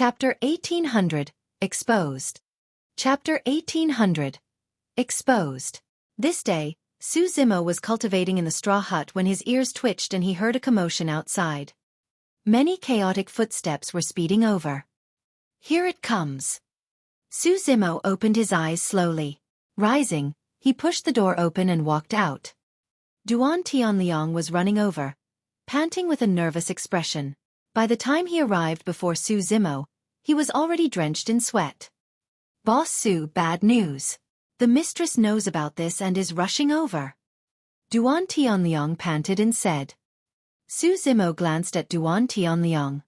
Chapter 1800, Exposed. Chapter 1800, Exposed. This day, Su Zimo was cultivating in the straw hut when his ears twitched and he heard a commotion outside. Many chaotic footsteps were speeding over. Here it comes. Su Zimo opened his eyes slowly. Rising, he pushed the door open and walked out. Duan Tianliang was running over, panting with a nervous expression. By the time he arrived before Su Zimo, he was already drenched in sweat. Boss Su, bad news. The mistress knows about this and is rushing over. Duan Tianliang panted and said. Su Zimo glanced at Duan Tianliang.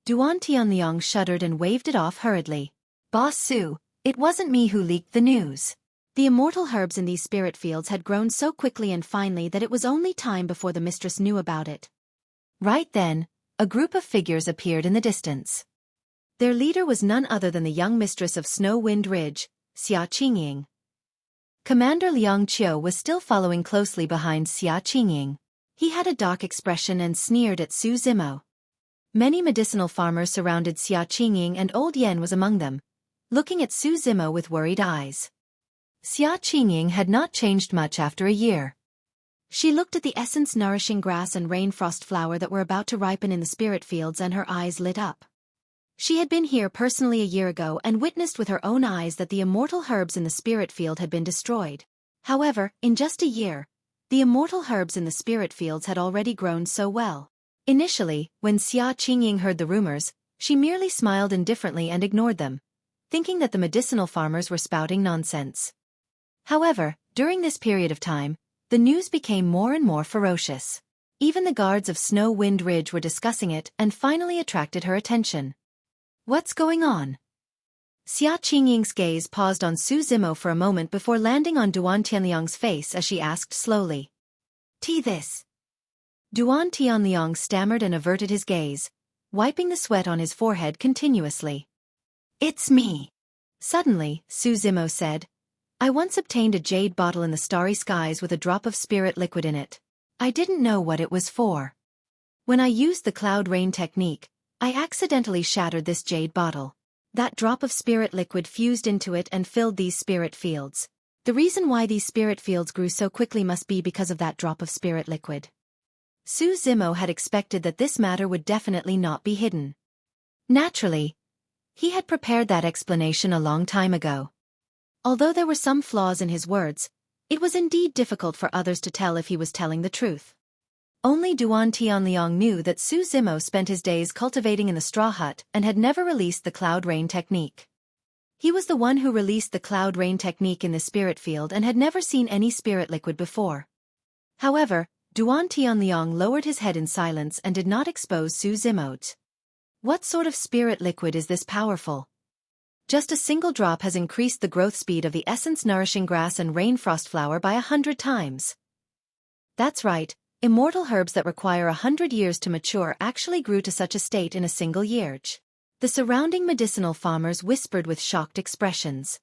Duan Tianliang shuddered and waved it off hurriedly. Boss Su, it wasn't me who leaked the news. The immortal herbs in these spirit fields had grown so quickly and finely that it was only time before the mistress knew about it. Right then, a group of figures appeared in the distance. Their leader was none other than the young mistress of Snow Wind Ridge, Xuanyang. Commander Liang Qiu was still following closely behind Xuanyang. He had a dark expression and sneered at Su Zimo. Many medicinal farmers surrounded Xuanyang and Old Yen was among them, looking at Su Zimo with worried eyes. Xuanyang had not changed much after a year. She looked at the essence-nourishing grass and rainfrost flower that were about to ripen in the spirit fields and her eyes lit up. She had been here personally a year ago and witnessed with her own eyes that the immortal herbs in the spirit field had been destroyed. However, in just a year, the immortal herbs in the spirit fields had already grown so well. Initially, when Xuanyang heard the rumors, she merely smiled indifferently and ignored them, thinking that the medicinal farmers were spouting nonsense. However, during this period of time, the news became more and more ferocious. Even the guards of Snow Wind Ridge were discussing it and finally attracted her attention. What's going on? Xuanyang's gaze paused on Su Zimo for a moment before landing on Duan Tianliang's face as she asked slowly. This. Duan Tianliang stammered and averted his gaze, wiping the sweat on his forehead continuously. It's me. Suddenly, Su Zimo said, I once obtained a jade bottle in the starry skies with a drop of spirit liquid in it. I didn't know what it was for. When I used the cloud rain technique, I accidentally shattered this jade bottle. That drop of spirit liquid fused into it and filled these spirit fields. The reason why these spirit fields grew so quickly must be because of that drop of spirit liquid. Su Zimo had expected that this matter would definitely not be hidden. Naturally, he had prepared that explanation a long time ago. Although there were some flaws in his words, it was indeed difficult for others to tell if he was telling the truth. Only Duan Tianliang knew that Su Zimo spent his days cultivating in the straw hut and had never released the cloud rain technique. He was the one who released the cloud rain technique in the spirit field and had never seen any spirit liquid before. However, Duan Tianliang lowered his head in silence and did not expose Su Zimo. What sort of spirit liquid is this powerful? Just a single drop has increased the growth speed of the essence-nourishing grass and rainfrost flower by 100 times. That's right, immortal herbs that require 100 years to mature actually grew to such a state in a single year. The surrounding medicinal farmers whispered with shocked expressions.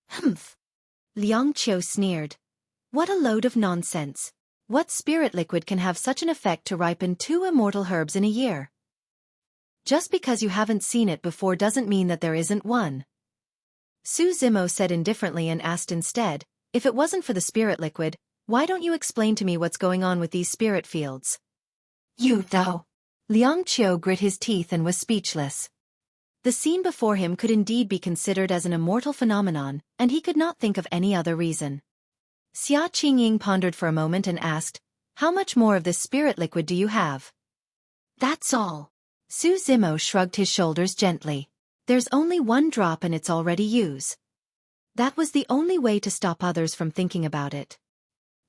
Humph! Liang Qiu sneered. What a load of nonsense. What spirit liquid can have such an effect to ripen 2 immortal herbs in a year? Just because you haven't seen it before doesn't mean that there isn't one. Su Zimo said indifferently and asked instead, if it wasn't for the spirit liquid, why don't you explain to me what's going on with these spirit fields? You though. Liang Qiu grit his teeth and was speechless. The scene before him could indeed be considered as an immortal phenomenon, and he could not think of any other reason. Xuanyang pondered for a moment and asked, how much more of this spirit liquid do you have? That's all. Su Zimo shrugged his shoulders gently. There's only 1 drop and it's already used. That was the only way to stop others from thinking about it.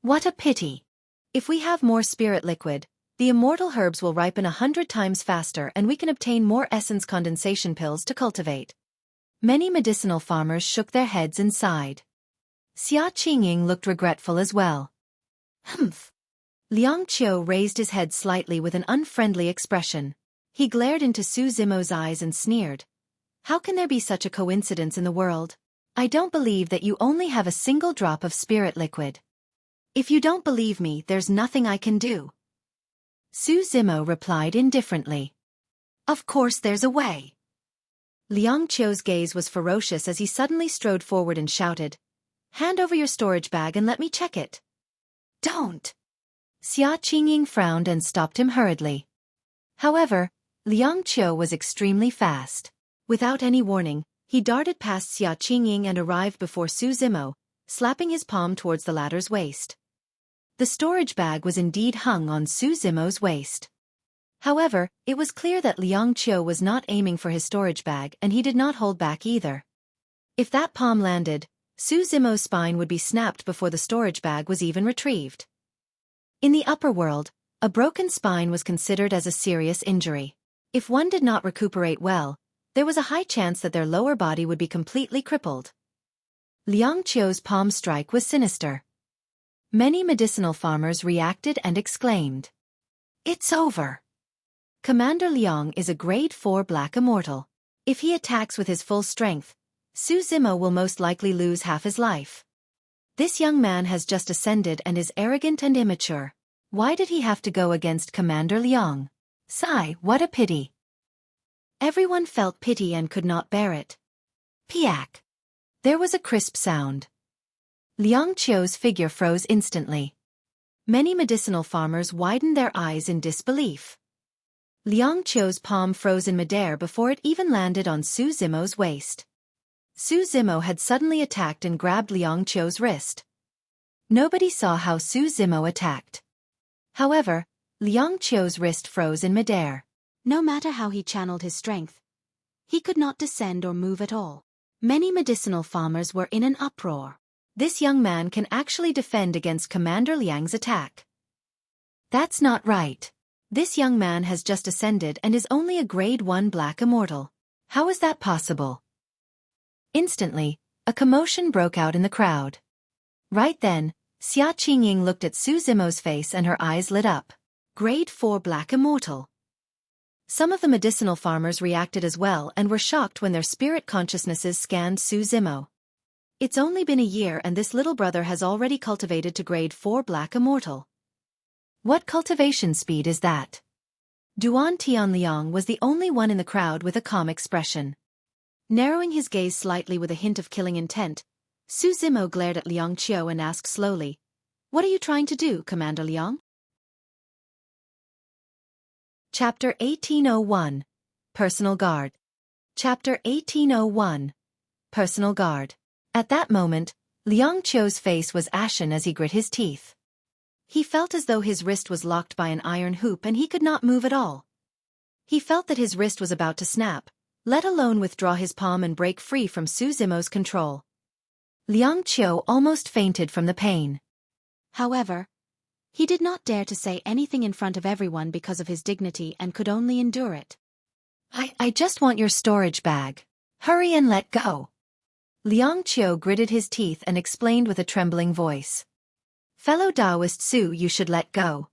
What a pity. If we have more spirit liquid, the immortal herbs will ripen 100 times faster and we can obtain more essence condensation pills to cultivate. Many medicinal farmers shook their heads and sighed. Xuanyang looked regretful as well. Humph. Liang Qiu raised his head slightly with an unfriendly expression. He glared into Su Zimo's eyes and sneered. How can there be such a coincidence in the world? I don't believe that you only have a single drop of spirit liquid. If you don't believe me, there's nothing I can do. Su Zimo replied indifferently. Of course there's a way. Liang Qiu's gaze was ferocious as he suddenly strode forward and shouted, "Hand over your storage bag and let me check it." "Don't!" Xuanyang frowned and stopped him hurriedly. However, Liang Qiu was extremely fast. Without any warning, he darted past Xuanyang and arrived before Su Zimo, slapping his palm towards the latter's waist. The storage bag was indeed hung on Su Zimo's waist. However, it was clear that Liang Qiu was not aiming for his storage bag and he did not hold back either. If that palm landed, Su Zimo's spine would be snapped before the storage bag was even retrieved. In the upper world, a broken spine was considered as a serious injury. If one did not recuperate well, there was a high chance that their lower body would be completely crippled. Liang Qiu's palm strike was sinister. Many medicinal farmers reacted and exclaimed, "It's over." Commander Liang is a grade 4 black immortal. If he attacks with his full strength, Su Zimo will most likely lose half his life. This young man has just ascended and is arrogant and immature. Why did he have to go against Commander Liang? Sigh, what a pity. Everyone felt pity and could not bear it. Piak. There was a crisp sound. Liang Qiu's figure froze instantly. Many medicinal farmers widened their eyes in disbelief. Liang Qiu's palm froze in midair before it even landed on Su Zimo's waist. Su Zimo had suddenly attacked and grabbed Liang Qiu's wrist. Nobody saw how Su Zimo attacked. However, Liang Qiu's wrist froze in midair. No matter how he channeled his strength, he could not descend or move at all. Many medicinal farmers were in an uproar. This young man can actually defend against Commander Liang's attack. That's not right. This young man has just ascended and is only a grade 1 black immortal. How is that possible? Instantly, a commotion broke out in the crowd. Right then, Xuanyang looked at Su Zimo's face and her eyes lit up. Grade 4 black immortal. Some of the medicinal farmers reacted as well and were shocked when their spirit consciousnesses scanned Su Zimo. It's only been a year and this little brother has already cultivated to grade 4 black immortal. What cultivation speed is that? Duan Tianliang was the only one in the crowd with a calm expression. Narrowing his gaze slightly with a hint of killing intent, Su Zimo glared at Liang Qiu and asked slowly, "What are you trying to do, Commander Liang?" Chapter 1801. Personal Guard. Chapter 1801. Personal Guard. At that moment, Liang Qiu's face was ashen as he grit his teeth. He felt as though his wrist was locked by an iron hoop and he could not move at all. He felt that his wrist was about to snap, let alone withdraw his palm and break free from Su Zimo's control. Liang Qiu almost fainted from the pain. However, he did not dare to say anything in front of everyone because of his dignity and could only endure it. I just want your storage bag. Hurry and let go." Liang Qiu gritted his teeth and explained with a trembling voice. "Fellow Daoist Su, you should let go."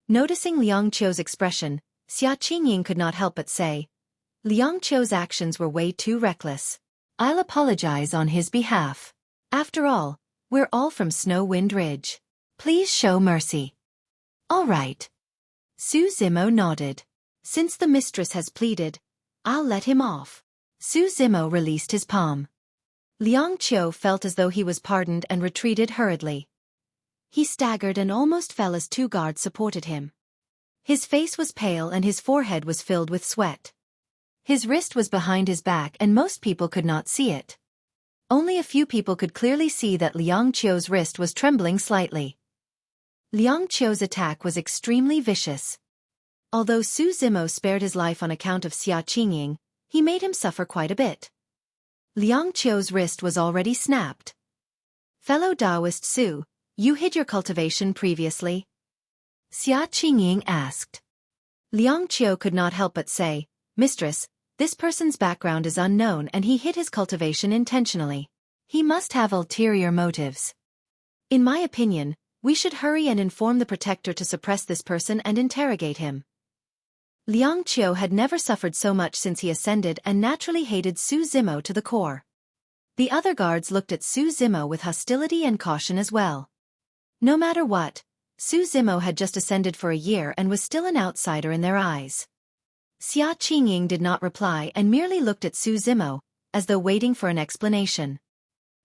Noticing Liang Qiu's expression, Xuanyang could not help but say, "Liang Qiu's actions were way too reckless. I'll apologize on his behalf. After all, we're all from Snow Wind Ridge. Please show mercy." "All right." Su Zimo nodded. "Since the mistress has pleaded, I'll let him off." Su Zimo released his palm. Liang Qiu felt as though he was pardoned and retreated hurriedly. He staggered and almost fell as 2 guards supported him. His face was pale and his forehead was filled with sweat. His wrist was behind his back and most people could not see it. Only a few people could clearly see that Liang Qiu's wrist was trembling slightly. Liang Qiu's attack was extremely vicious. Although Su Zimo spared his life on account of Xuanyang, he made him suffer quite a bit. Liang Qiu's wrist was already snapped. "Fellow Daoist Su, you hid your cultivation previously?" Xuanyang asked. Liang Qiu could not help but say, "Mistress, this person's background is unknown and he hid his cultivation intentionally. He must have ulterior motives. In my opinion, we should hurry and inform the protector to suppress this person and interrogate him." Liang Qiu had never suffered so much since he ascended and naturally hated Su Zimo to the core. The other guards looked at Su Zimo with hostility and caution as well. No matter what, Su Zimo had just ascended for a year and was still an outsider in their eyes. Xia Qingying did not reply and merely looked at Su Zimo, as though waiting for an explanation.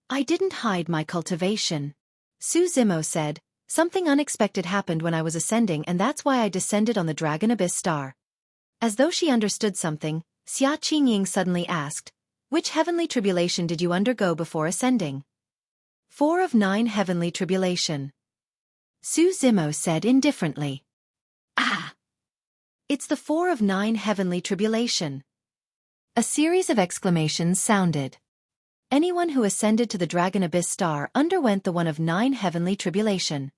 I didn't hide my cultivation. Su Zimo said, something unexpected happened when I was ascending and that's why I descended on the Dragon Abyss Star. As though she understood something, Xia Qingying suddenly asked, which heavenly tribulation did you undergo before ascending? 4 of 9 heavenly tribulation. Su Zimo said indifferently. Ah! It's the 4 of 9 heavenly tribulation. A series of exclamations sounded. Anyone who ascended to the Dragon Abyss Star underwent the 1 of 9 heavenly tribulation.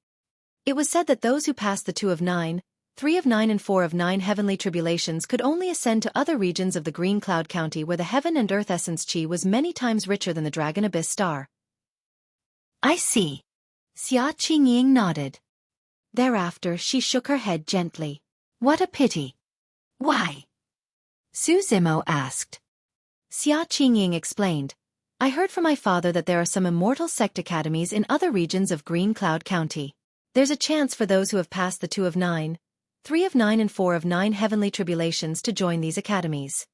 It was said that those who passed the 2 of 9, 3 of 9 and 4 of 9 heavenly tribulations could only ascend to other regions of the Green Cloud County where the heaven and earth essence chi was many times richer than the Dragon Abyss Star. I see. Xia Qingying nodded. Thereafter she shook her head gently. What a pity. Why? Su Zimo asked. Xia Qingying explained. I heard from my father that there are some immortal sect academies in other regions of Green Cloud County. There's a chance for those who have passed the 2 of 9, 3 of 9 and 4 of 9 heavenly tribulations to join these academies.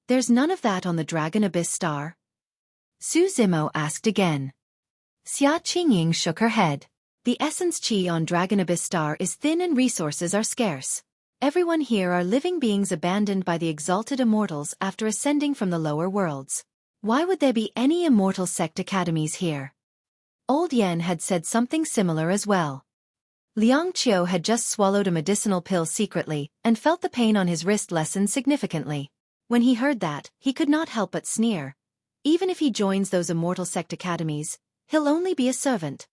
There's none of that on the Dragon Abyss Star? Su Zimo asked again. Xia Qingying shook her head. The essence chi on Dragon Abyss Star is thin and resources are scarce. Everyone here are living beings abandoned by the exalted immortals after ascending from the lower worlds. Why would there be any immortal sect academies here? Old Yen had said something similar as well. Liang Qiu had just swallowed a medicinal pill secretly and felt the pain on his wrist lessen significantly. When he heard that, he could not help but sneer. Even if he joins those immortal sect academies, he'll only be a servant.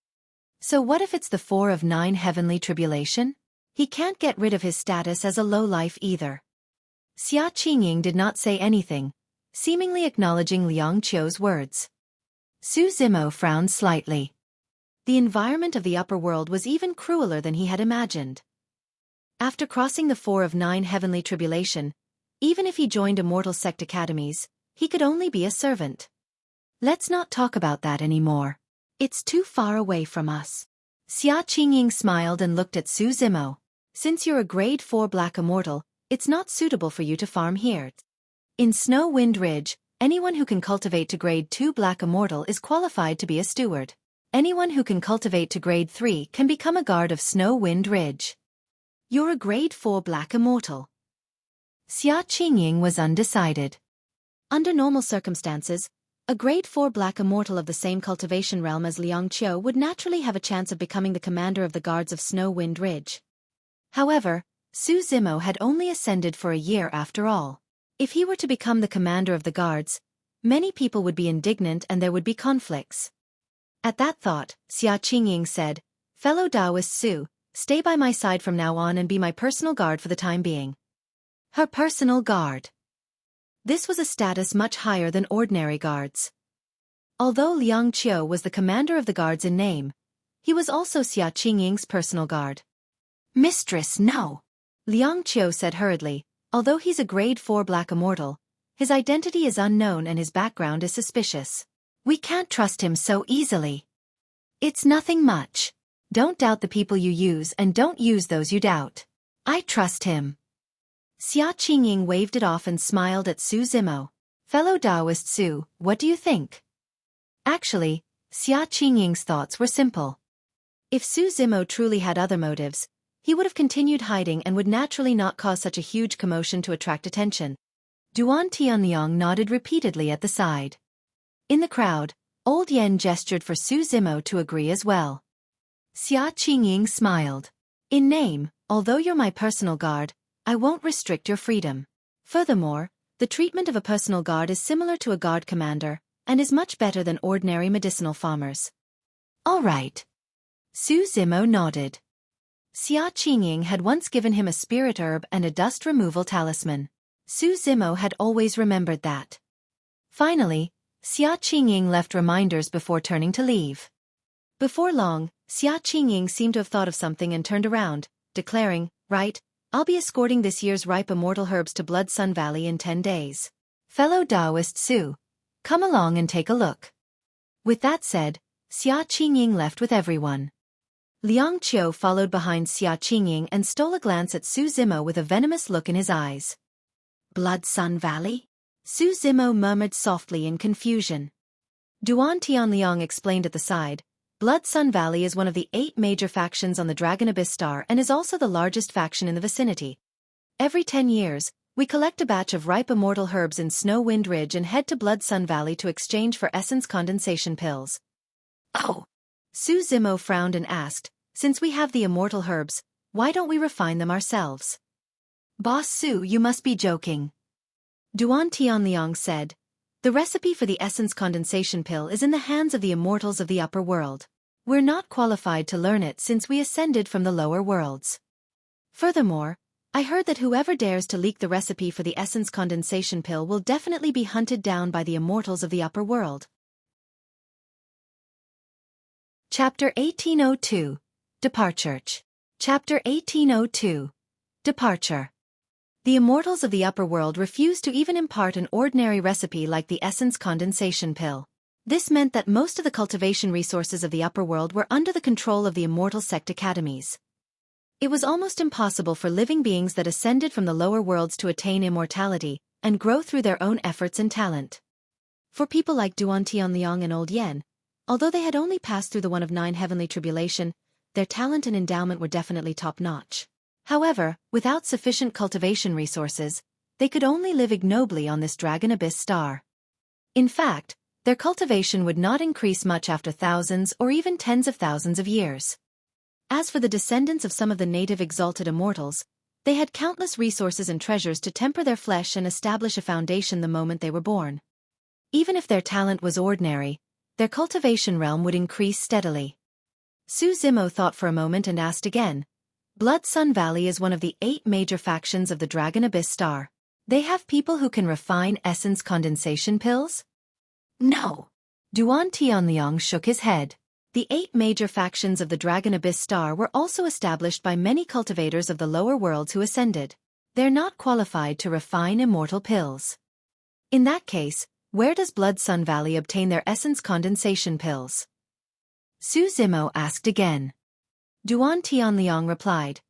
So what if it's the 4 of 9 heavenly tribulation? He can't get rid of his status as a lowlife either. Xia Qingying did not say anything, seemingly acknowledging Liang Qiu's words. Su Zimo frowned slightly. The environment of the upper world was even crueler than he had imagined. After crossing the 4 of 9 heavenly tribulation, even if he joined immortal sect academies, he could only be a servant. Let's not talk about that anymore. It's too far away from us. Xia Qingying smiled and looked at Su Zimo. Since you're a grade 4 black immortal, it's not suitable for you to farm here. In Snow Wind Ridge, anyone who can cultivate to grade 2 black immortal is qualified to be a steward. Anyone who can cultivate to grade 3 can become a guard of Snow Wind Ridge. You're a grade 4 black immortal. Xia Qingying was undecided. Under normal circumstances, a grade 4 black immortal of the same cultivation realm as Liang Qiu would naturally have a chance of becoming the commander of the guards of Snow Wind Ridge. However, Su Zimo had only ascended for a year after all. If he were to become the commander of the guards, many people would be indignant and there would be conflicts. At that thought, Xia Qingying said, Fellow Daoist Su, stay by my side from now on and be my personal guard for the time being. Her personal guard. This was a status much higher than ordinary guards. Although Liang Qiu was the commander of the guards in name, he was also Xia Qingying's personal guard. Mistress, no. Liang Qiu said hurriedly, although he's a grade 4 black immortal, his identity is unknown and his background is suspicious. We can't trust him so easily. It's nothing much. Don't doubt the people you use and don't use those you doubt. I trust him. Xia Qingying waved it off and smiled at Su Zimo. Fellow Daoist Su, what do you think? Actually, Xia Qingying's thoughts were simple. If Su Zimo truly had other motives, he would have continued hiding and would naturally not cause such a huge commotion to attract attention. Duan Tianyang nodded repeatedly at the side. In the crowd, Old Yen gestured for Su Zimo to agree as well. Xia Qingying smiled. In name, although you're my personal guard, I won't restrict your freedom. Furthermore, the treatment of a personal guard is similar to a guard commander, and is much better than ordinary medicinal farmers. All right. Su Zimo nodded. Xia Qingying had once given him a spirit herb and a dust removal talisman. Su Zimo had always remembered that. Finally, Xia Qingying left reminders before turning to leave. Before long, Xia Qingying seemed to have thought of something and turned around, declaring, Right, I'll be escorting this year's ripe immortal herbs to Blood Sun Valley in 10 days. Fellow Daoist Su, come along and take a look. With that said, Xia Qingying left with everyone. Liang Qiu followed behind Xia Qingying and stole a glance at Su Zimo with a venomous look in his eyes. Blood Sun Valley? Su Zimo murmured softly in confusion. Duan Tianliang explained at the side, Blood Sun Valley is one of the 8 major factions on the Dragon Abyss Star and is also the largest faction in the vicinity. Every 10 years, we collect a batch of ripe immortal herbs in Snow Wind Ridge and head to Blood Sun Valley to exchange for essence condensation pills. Oh! Su Zimo frowned and asked, since we have the immortal herbs, why don't we refine them ourselves? Boss Su, you must be joking. Duan Tianliang said, the recipe for the essence condensation pill is in the hands of the immortals of the upper world. We're not qualified to learn it since we ascended from the lower worlds. Furthermore, I heard that whoever dares to leak the recipe for the essence condensation pill will definitely be hunted down by the immortals of the upper world. Chapter 1802. Departure. Chapter 1802. Departure. The immortals of the upper world refused to even impart an ordinary recipe like the essence condensation pill. This meant that most of the cultivation resources of the upper world were under the control of the immortal sect academies. It was almost impossible for living beings that ascended from the lower worlds to attain immortality and grow through their own efforts and talent. For people like Duan Tianliang and Old Yen, although they had only passed through the one of 9 heavenly tribulation, their talent and endowment were definitely top-notch. However, without sufficient cultivation resources, they could only live ignobly on this Dragon Abyss Star. In fact, their cultivation would not increase much after thousands or even tens of thousands of years. As for the descendants of some of the native exalted immortals, they had countless resources and treasures to temper their flesh and establish a foundation the moment they were born. Even if their talent was ordinary, their cultivation realm would increase steadily. Su Zimo thought for a moment and asked again, Blood Sun Valley is one of the 8 major factions of the Dragon Abyss Star. They have people who can refine essence condensation pills? No. Duan Tianliang shook his head. The 8 major factions of the Dragon Abyss Star were also established by many cultivators of the lower worlds who ascended. They're not qualified to refine immortal pills. In that case, where does Blood Sun Valley obtain their essence condensation pills? Su Zimo asked again. Duan Tianliang replied,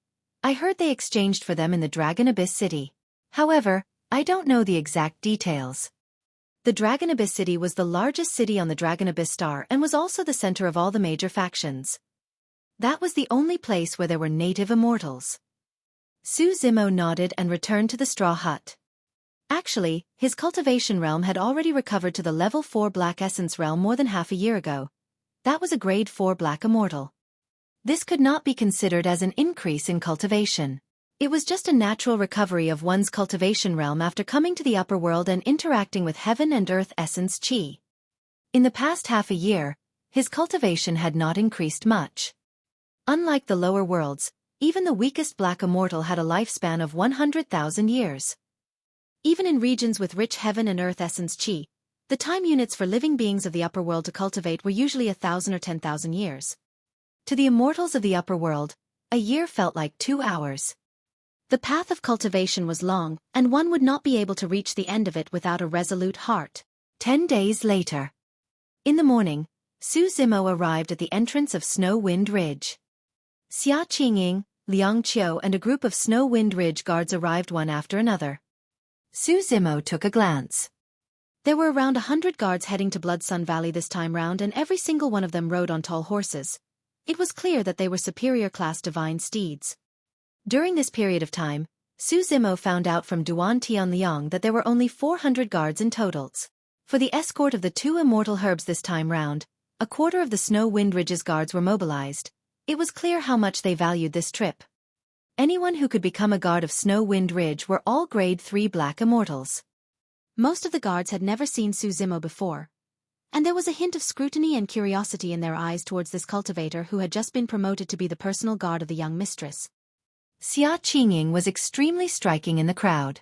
I heard they exchanged for them in the Dragon Abyss City. However, I don't know the exact details. The Dragon Abyss City was the largest city on the Dragon Abyss Star and was also the center of all the major factions. That was the only place where there were native immortals. Su Zimo nodded and returned to the straw hut. Actually, his cultivation realm had already recovered to the level 4 Black Essence realm more than half a year ago. That was a grade 4 Black Immortal. This could not be considered as an increase in cultivation. It was just a natural recovery of one's cultivation realm after coming to the upper world and interacting with heaven and earth essence chi. In the past half a year, his cultivation had not increased much. Unlike the lower worlds, even the weakest Black Immortal had a lifespan of 100,000 years. Even in regions with rich heaven and earth essence chi, the time units for living beings of the upper world to cultivate were usually 1,000 or 10,000 years. To the immortals of the upper world, a year felt like 2 hours. The path of cultivation was long, and one would not be able to reach the end of it without a resolute heart. 10 days later. In the morning, Su Zimo arrived at the entrance of Snow Wind Ridge. Xia Qingying, Liang Qiu and a group of Snow Wind Ridge guards arrived one after another. Su Zimo took a glance. There were around 100 guards heading to Blood Sun Valley this time round, and every single one of them rode on tall horses. It was clear that they were superior-class divine steeds. During this period of time, Su Zimo found out from Duan Tianliang that there were only 400 guards in totals. For the escort of the 2 immortal herbs this time round, a quarter of the Snow Wind Ridge's guards were mobilized. It was clear how much they valued this trip. Anyone who could become a guard of Snow Wind Ridge were all grade 3 Black Immortals. Most of the guards had never seen Su Zimo before, and there was a hint of scrutiny and curiosity in their eyes towards this cultivator who had just been promoted to be the personal guard of the young mistress. Xia Qingying was extremely striking in the crowd.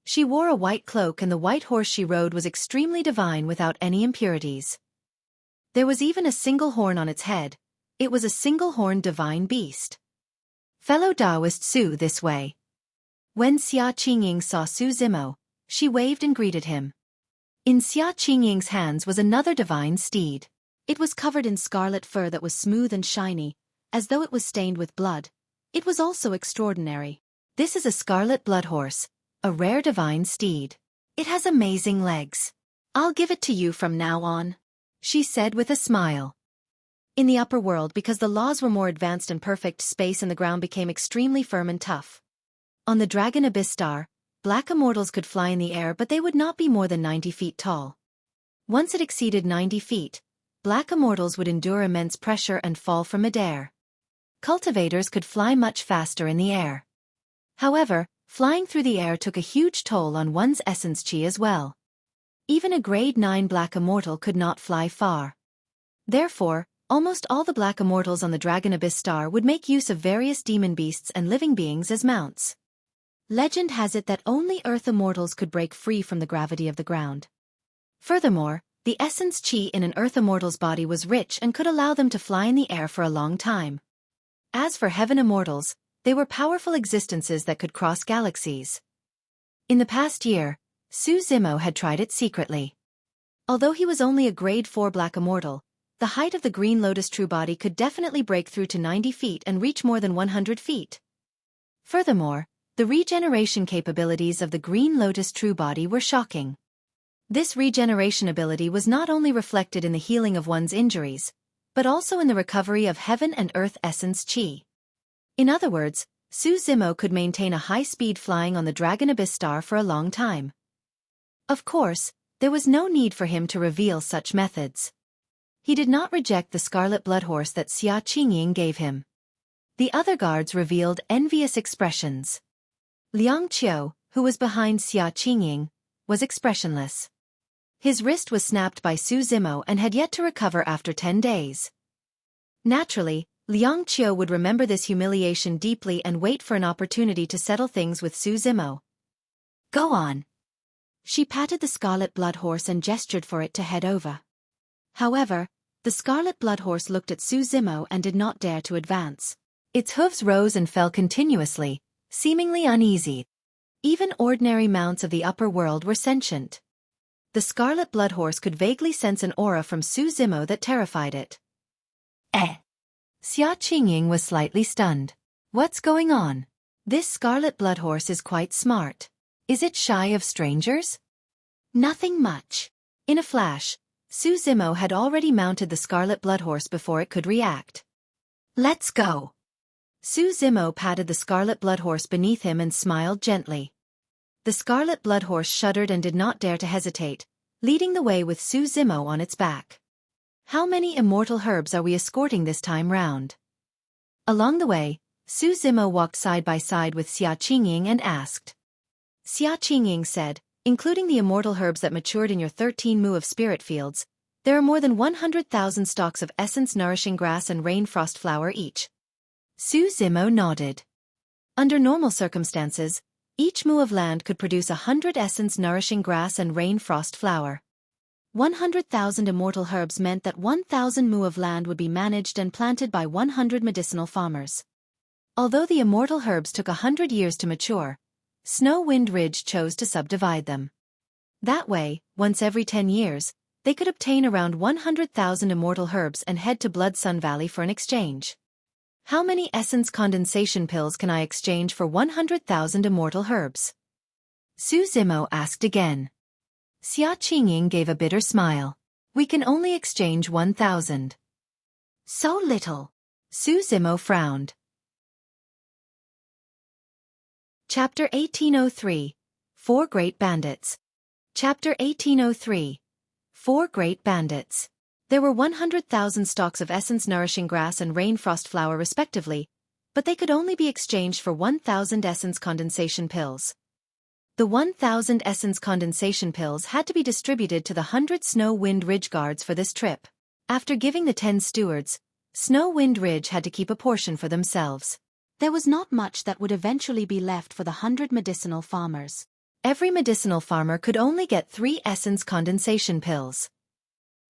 She wore a white cloak and the white horse she rode was extremely divine without any impurities. There was even a single horn on its head. It was a single-horned divine beast. Fellow Daoist Su this way. When Xia Qingying saw Su Zimo, she waved and greeted him. In Xia Qingying's hands was another divine steed. It was covered in scarlet fur that was smooth and shiny, as though it was stained with blood. It was also extraordinary. This is a scarlet blood horse, a rare divine steed. It has amazing legs. I'll give it to you from now on, she said with a smile. In the upper world, because the laws were more advanced and perfect, space and the ground became extremely firm and tough. On the Dragon Abyss Star, black immortals could fly in the air, but they would not be more than 90 feet tall. Once it exceeded 90 feet, black immortals would endure immense pressure and fall from midair. Cultivators could fly much faster in the air. However, flying through the air took a huge toll on one's essence chi as well. Even a grade 9 black immortal could not fly far. Therefore, almost all the black immortals on the Dragon Abyss Star would make use of various demon beasts and living beings as mounts. Legend has it that only earth immortals could break free from the gravity of the ground. Furthermore, the essence chi in an earth immortal's body was rich and could allow them to fly in the air for a long time. As for heaven immortals, they were powerful existences that could cross galaxies. In the past year, Xuanyang had tried it secretly. Although he was only a grade 4 black immortal, the height of the Green Lotus true body could definitely break through to 90 feet and reach more than 100 feet. Furthermore, the regeneration capabilities of the Green Lotus true body were shocking. This regeneration ability was not only reflected in the healing of one's injuries, but also in the recovery of heaven and earth essence chi. In other words, Xuanyang could maintain a high-speed flying on the Dragon Abyss Star for a long time. Of course, there was no need for him to reveal such methods. He did not reject the scarlet blood horse that Xuanyang gave him. The other guards revealed envious expressions. Liang Qiu, who was behind Xuanyang, was expressionless. His wrist was snapped by Xuanyang and had yet to recover after 10 days. Naturally, Liang Qiu would remember this humiliation deeply and wait for an opportunity to settle things with Xuanyang. Go on. She patted the scarlet blood horse and gestured for it to head over. However, the scarlet blood horse looked at Xuanyang and did not dare to advance. Its hooves rose and fell continuously, seemingly uneasy. Even ordinary mounts of the upper world were sentient. The scarlet blood horse could vaguely sense an aura from Xuanyang that terrified it. Xuanyang was slightly stunned. What's going on? This scarlet blood horse is quite smart. Is it shy of strangers? Nothing much. In a flash, Xuanyang had already mounted the scarlet blood horse before it could react. Let's go. Xuanyang patted the scarlet blood horse beneath him and smiled gently. The scarlet blood horse shuddered and did not dare to hesitate, leading the way with Xuanyang on its back. How many immortal herbs are we escorting this time round? Along the way, Xuanyang walked side by side with Xuanyang and asked. Xuanyang said, including the immortal herbs that matured in your 13 mu of spirit fields, there are more than 100,000 stalks of essence-nourishing grass and rain-frost flower each. Xuanyang nodded. Under normal circumstances, each mu of land could produce 100 essence-nourishing grass and rain-frost flower. 100,000 immortal herbs meant that 1,000 mu of land would be managed and planted by 100 medicinal farmers. Although the immortal herbs took 100 years to mature, Snow Wind Ridge chose to subdivide them. That way, once every 10 years, they could obtain around 100,000 immortal herbs and head to Blood Sun Valley for an exchange. How many essence condensation pills can I exchange for 100,000 immortal herbs? Xuanyang asked again. Xuanyang gave a bitter smile. We can only exchange 1,000. So little. Xuanyang frowned. Chapter 1803. 4 Great Bandits. Chapter 1803. 4 Great Bandits. There were 100,000 stalks of essence-nourishing grass and rain-frost flower respectively, but they could only be exchanged for 1,000 essence condensation pills. The 1,000 essence condensation pills had to be distributed to the 100 Snow Wind Ridge guards for this trip. After giving the 10 stewards, Snow Wind Ridge had to keep a portion for themselves. There was not much that would eventually be left for the 100 medicinal farmers. Every medicinal farmer could only get 3 essence condensation pills.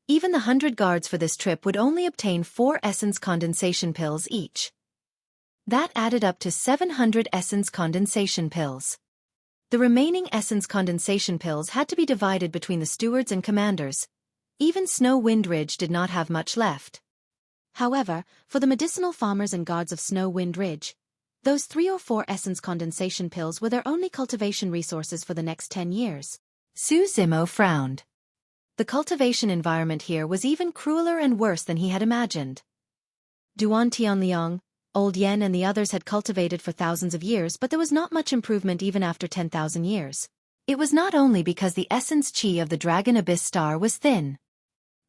Even the 100 guards for this trip would only obtain 4 essence condensation pills each. That added up to 700 essence condensation pills. The remaining essence condensation pills had to be divided between the stewards and commanders. Even Snow Wind Ridge did not have much left. However, for the medicinal farmers and guards of Snow Wind Ridge, Those 3 or 4 essence condensation pills were their only cultivation resources for the next 10 years. Su Zimo frowned. The cultivation environment here was even crueler and worse than he had imagined. Duan Tianliang, Old Yen and the others had cultivated for thousands of years, but there was not much improvement even after 10,000 years. It was not only because the essence chi of the Dragon Abyss star was thin.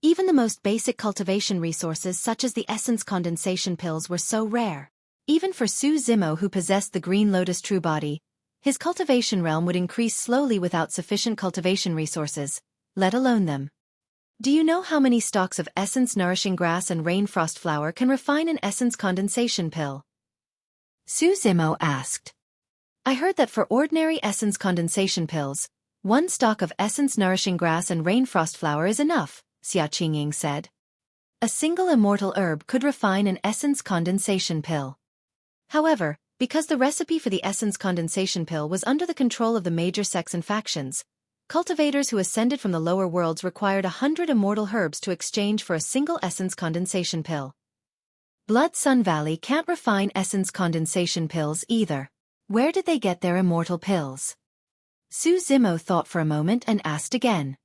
Even the most basic cultivation resources such as the essence condensation pills were so rare. Even for Su Zimo, who possessed the Green Lotus true body, his cultivation realm would increase slowly without sufficient cultivation resources, let alone them. Do you know how many stalks of essence nourishing grass and rainfrost flower can refine an essence condensation pill? Su Zimo asked. I heard that for ordinary essence condensation pills, 1 stalk of essence nourishing grass and rainfrost flower is enough, Xuanyang said. A single immortal herb could refine an essence condensation pill. However, because the recipe for the essence condensation pill was under the control of the major sects and factions, cultivators who ascended from the lower worlds required 100 immortal herbs to exchange for a single essence condensation pill. Blood Sun Valley can't refine essence condensation pills either. Where did they get their immortal pills? Su Zimo thought for a moment and asked again.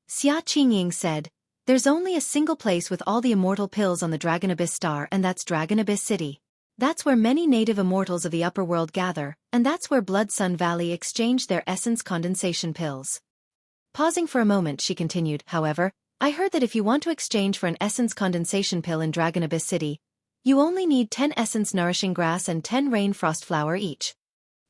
Xuanyang said, there's only a single place with all the immortal pills on the Dragon Abyss star, and that's Dragon Abyss City. That's where many native immortals of the upper world gather, and that's where Blood Sun Valley exchanged their essence condensation pills. Pausing for a moment, she continued, however, I heard that if you want to exchange for an essence condensation pill in Dragon Abyss City, you only need 10 essence nourishing grass and 10 rainfrost flower each.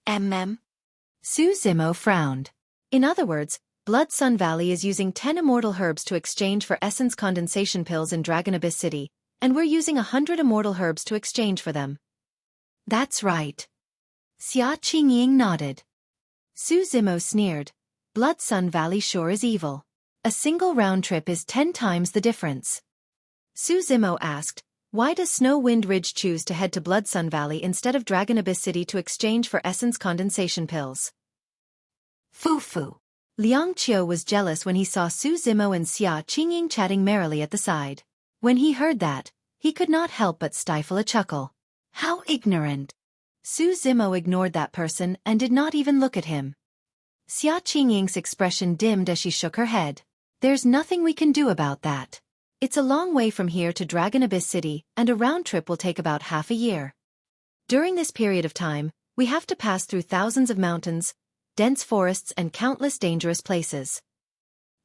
Su Zimo frowned. In other words, Blood Sun Valley is using 10 immortal herbs to exchange for essence condensation pills in Dragon Abyss City, and we're using 100 immortal herbs to exchange for them. That's right. Xuanyang nodded. Su Zimo sneered. Blood Sun Valley sure is evil. A single round trip is 10 times the difference. Su Zimo asked, why does Snow Wind Ridge choose to head to Blood Sun Valley instead of Dragon Abyss City to exchange for essence condensation pills? Foo. Liang Qiu was jealous when he saw Su Zimo and Xuanyang chatting merrily at the side. When he heard that, he could not help but stifle a chuckle. How ignorant! Su Zimo ignored that person and did not even look at him. Xuanyang's expression dimmed as she shook her head. There's nothing we can do about that. It's a long way from here to Dragon Abyss City, and a round trip will take about half a year. During this period of time, we have to pass through thousands of mountains, dense forests and countless dangerous places.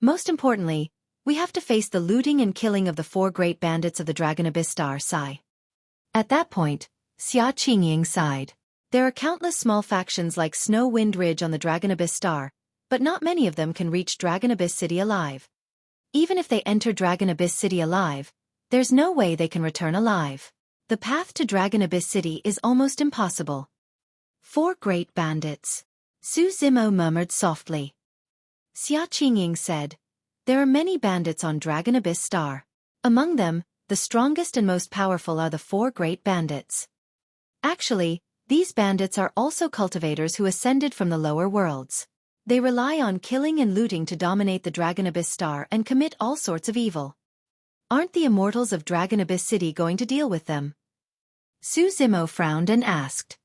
Most importantly, we have to face the looting and killing of the 4 great bandits of the Dragon Abyss star. Sigh. At that point, Xuanyang sighed. There are countless small factions like Snow Wind Ridge on the Dragon Abyss star, but not many of them can reach Dragon Abyss City alive. Even if they enter Dragon Abyss City alive, there's no way they can return alive. The path to Dragon Abyss City is almost impossible. 4 great bandits. Su Zimo murmured softly. Xuanyang said, there are many bandits on Dragon Abyss star. Among them, the strongest and most powerful are the 4 great bandits. Actually, these bandits are also cultivators who ascended from the lower worlds. They rely on killing and looting to dominate the Dragon Abyss star and commit all sorts of evil. Aren't the immortals of Dragon Abyss City going to deal with them? Su Zimo frowned and asked.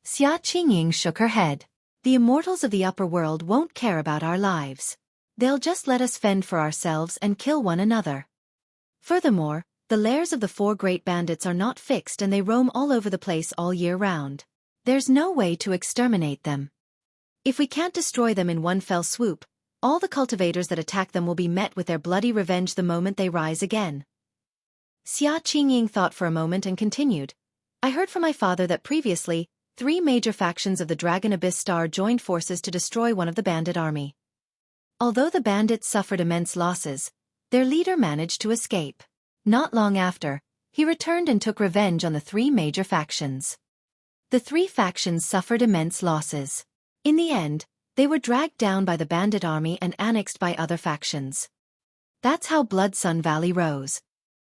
Xuanyang shook her head. The immortals of the upper world won't care about our lives. They'll just let us fend for ourselves and kill one another. Furthermore, the lairs of the 4 great bandits are not fixed and they roam all over the place all year round. There's no way to exterminate them. If we can't destroy them in one fell swoop, all the cultivators that attack them will be met with their bloody revenge the moment they rise again. Xuanyang thought for a moment and continued. I heard from my father that previously, 3 major factions of the Dragon Abyss star joined forces to destroy one of the bandit army. Although the bandits suffered immense losses, their leader managed to escape. Not long after, he returned and took revenge on the 3 major factions. The 3 factions suffered immense losses. In the end, they were dragged down by the bandit army and annexed by other factions. That's how Blood Sun Valley rose.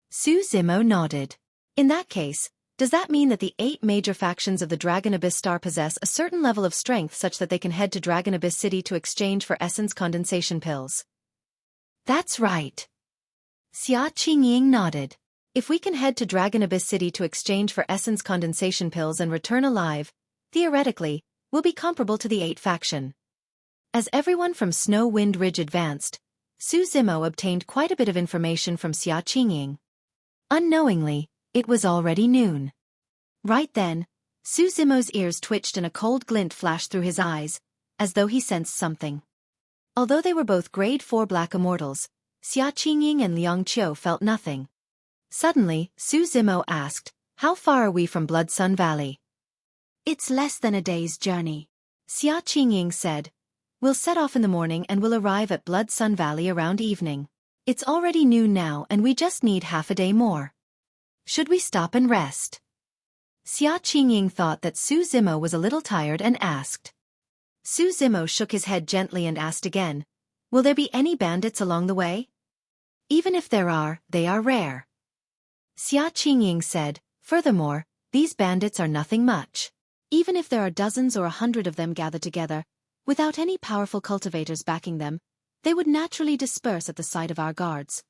Su Zimo nodded. In that case, does that mean that the 8 major factions of the Dragon Abyss star possess a certain level of strength such that they can head to Dragon Abyss City to exchange for essence condensation pills? That's right. Xuanyang nodded. If we can head to Dragon Abyss City to exchange for essence condensation pills and return alive, theoretically, we'll be comparable to the 8 faction. As everyone from Snow Wind Ridge advanced, Su Zimo obtained quite a bit of information from Xuanyang. Unknowingly, it was already noon. Right then, Su Zimo's ears twitched and a cold glint flashed through his eyes, as though he sensed something. Although they were both grade 4 black immortals, Xuanyang and Liang Qiu felt nothing. Suddenly, Su Zimo asked, "How far are we from Blood Sun Valley?" "It's less than a day's journey," Xuanyang said. "We'll set off in the morning and we'll arrive at Blood Sun Valley around evening. It's already noon now and we just need half a day more. Should we stop and rest?" Xuanyang thought that Su Zimo was a little tired and asked. Su Zimo shook his head gently and asked again, "Will there be any bandits along the way?" "Even if there are, they are rare." Xuanyang said, "Furthermore, these bandits are nothing much. Even if there are dozens or 100 of them gathered together, without any powerful cultivators backing them, they would naturally disperse at the sight of our guards.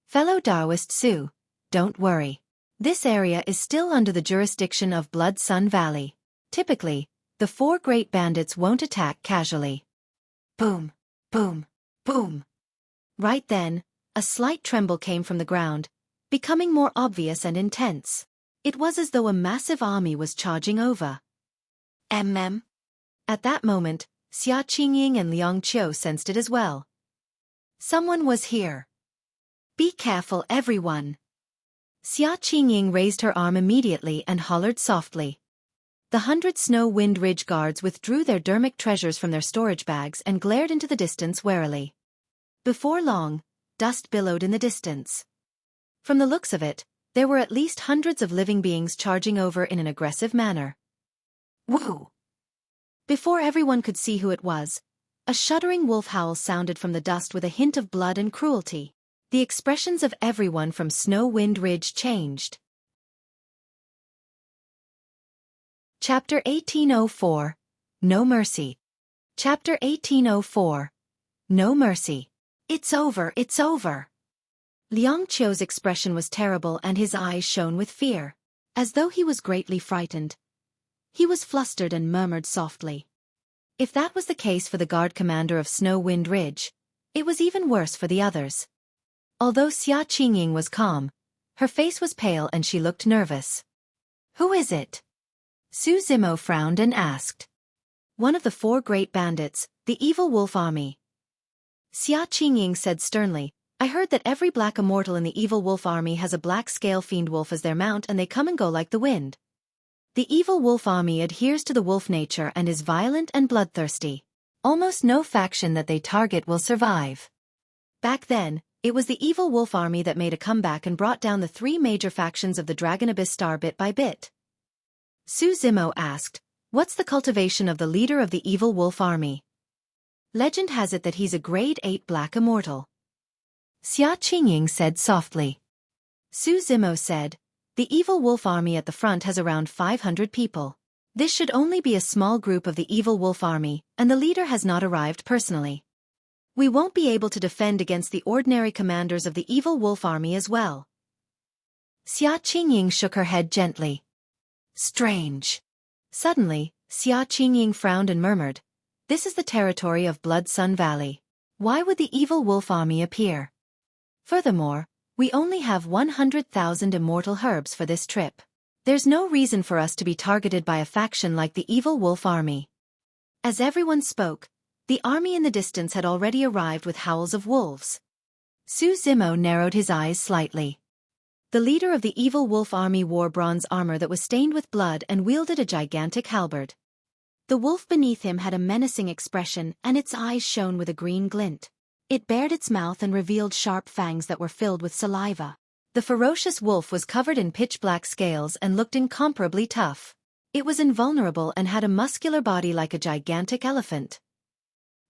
Fellow Daoist Su, don't worry. This area is still under the jurisdiction of Blood Sun Valley. Typically, the 4 great bandits won't attack casually." Boom, boom, boom. Right then, a slight tremble came from the ground, becoming more obvious and intense. It was as though a massive army was charging over. At that moment, Xuanyang and Liang Qiu sensed it as well. Someone was here. "Be careful, everyone." Xuanyang raised her arm immediately and hollered softly. The 100 Snow Wind Ridge guards withdrew their dermic treasures from their storage bags and glared into the distance warily. Before long, dust billowed in the distance. From the looks of it, there were at least hundreds of living beings charging over in an aggressive manner. Woo! Before everyone could see who it was, a shuddering wolf howl sounded from the dust with a hint of blood and cruelty. The expressions of everyone from Snow Wind Ridge changed. Chapter 1804. No Mercy. Chapter 1804. No Mercy. "It's over, it's over." Liang Qiu's expression was terrible and his eyes shone with fear, as though he was greatly frightened. He was flustered and murmured softly. If that was the case for the guard commander of Snow Wind Ridge, it was even worse for the others. Although Xuanyang was calm, her face was pale and she looked nervous. "Who is it?" Su Zimo frowned and asked. "One of the 4 great bandits, the evil wolf army." Xuanyang said sternly, "I heard that every black immortal in the evil wolf army has a black scale fiend wolf as their mount and they come and go like the wind. The evil wolf army adheres to the wolf nature and is violent and bloodthirsty. Almost no faction that they target will survive. Back then, it was the evil wolf army that made a comeback and brought down the 3 major factions of the Dragon Abyss Star bit by bit." Su Zimo asked, "What's the cultivation of the leader of the evil wolf army?" "Legend has it that he's a grade 8 black immortal." Xuanyang said softly. Su Zimo said, "The evil wolf army at the front has around 500 people. This should only be a small group of the evil wolf army, and the leader has not arrived personally. We won't be able to defend against the ordinary commanders of the evil wolf army as well." Xuanyang shook her head gently. "Strange." Suddenly, Xuanyang frowned and murmured, "This is the territory of Blood Sun Valley. Why would the evil wolf army appear? Furthermore, we only have 100,000 immortal herbs for this trip. There's no reason for us to be targeted by a faction like the evil wolf army." As everyone spoke, the army in the distance had already arrived with howls of wolves. Su Zimo narrowed his eyes slightly. The leader of the evil wolf army wore bronze armor that was stained with blood and wielded a gigantic halberd. The wolf beneath him had a menacing expression and its eyes shone with a green glint. It bared its mouth and revealed sharp fangs that were filled with saliva. The ferocious wolf was covered in pitch-black scales and looked incomparably tough. It was invulnerable and had a muscular body like a gigantic elephant.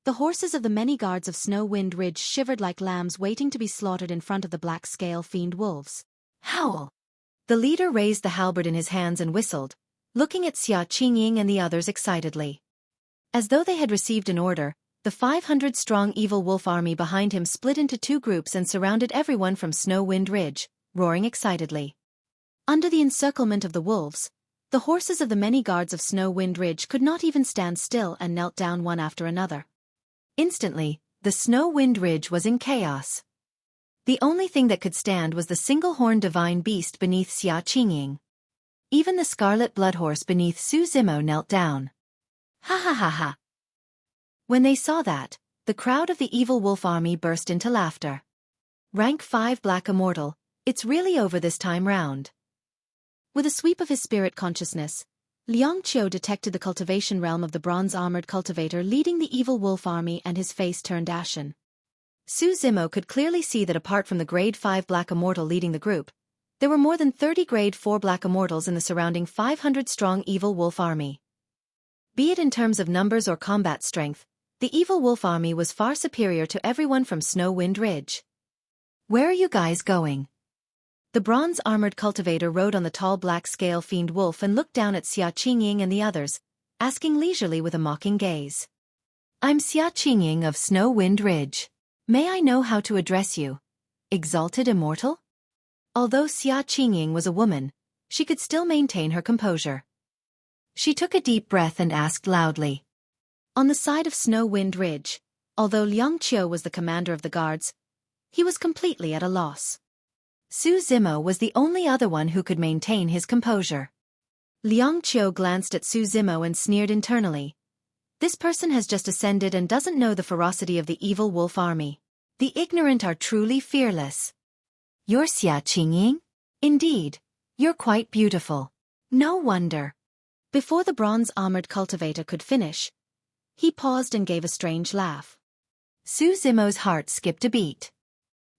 The horses of the many guards of Snow Wind Ridge shivered like lambs waiting to be slaughtered in front of the black scale fiend wolves. "Howl!" The leader raised the halberd in his hands and whistled, looking at Xuanyang and the others excitedly. As though they had received an order, the 500-strong evil wolf army behind him split into 2 groups and surrounded everyone from Snow Wind Ridge, roaring excitedly. Under the encirclement of the wolves, the horses of the many guards of Snow Wind Ridge could not even stand still and knelt down one after another. Instantly, the Snow Wind Ridge was in chaos. The only thing that could stand was the single-horned divine beast beneath Xuanyang. Even the scarlet blood horse beneath Su Zimo knelt down. Ha ha ha ha. When they saw that, the crowd of the evil wolf army burst into laughter. Rank 5 Black Immortal, it's really over this time round. With a sweep of his spirit consciousness, Liang Qiu detected the cultivation realm of the bronze-armored cultivator leading the evil wolf army, and his face turned ashen. Su Zimo could clearly see that apart from the Grade 5 Black Immortal leading the group, there were more than 30 Grade 4 Black Immortals in the surrounding 500-strong evil wolf army. Be it in terms of numbers or combat strength, the evil wolf army was far superior to everyone from Snow Wind Ridge. Where are you guys going? The bronze-armored cultivator rode on the tall black scale fiend wolf and looked down at Xuanyang and the others, asking leisurely with a mocking gaze. I'm Xuanyang of Snow Wind Ridge. May I know how to address you? Exalted Immortal? Although Xuanyang was a woman, she could still maintain her composure. She took a deep breath and asked loudly. On the side of Snow Wind Ridge, although Liang Qiu was the commander of the guards, he was completely at a loss. Su Zimo was the only other one who could maintain his composure. Liang Qiu glanced at Su Zimo and sneered internally. This person has just ascended and doesn't know the ferocity of the evil wolf army. The ignorant are truly fearless. You're Xuanyang? Indeed, you're quite beautiful. No wonder. Before the bronze-armored cultivator could finish, he paused and gave a strange laugh. Su Zimo's heart skipped a beat.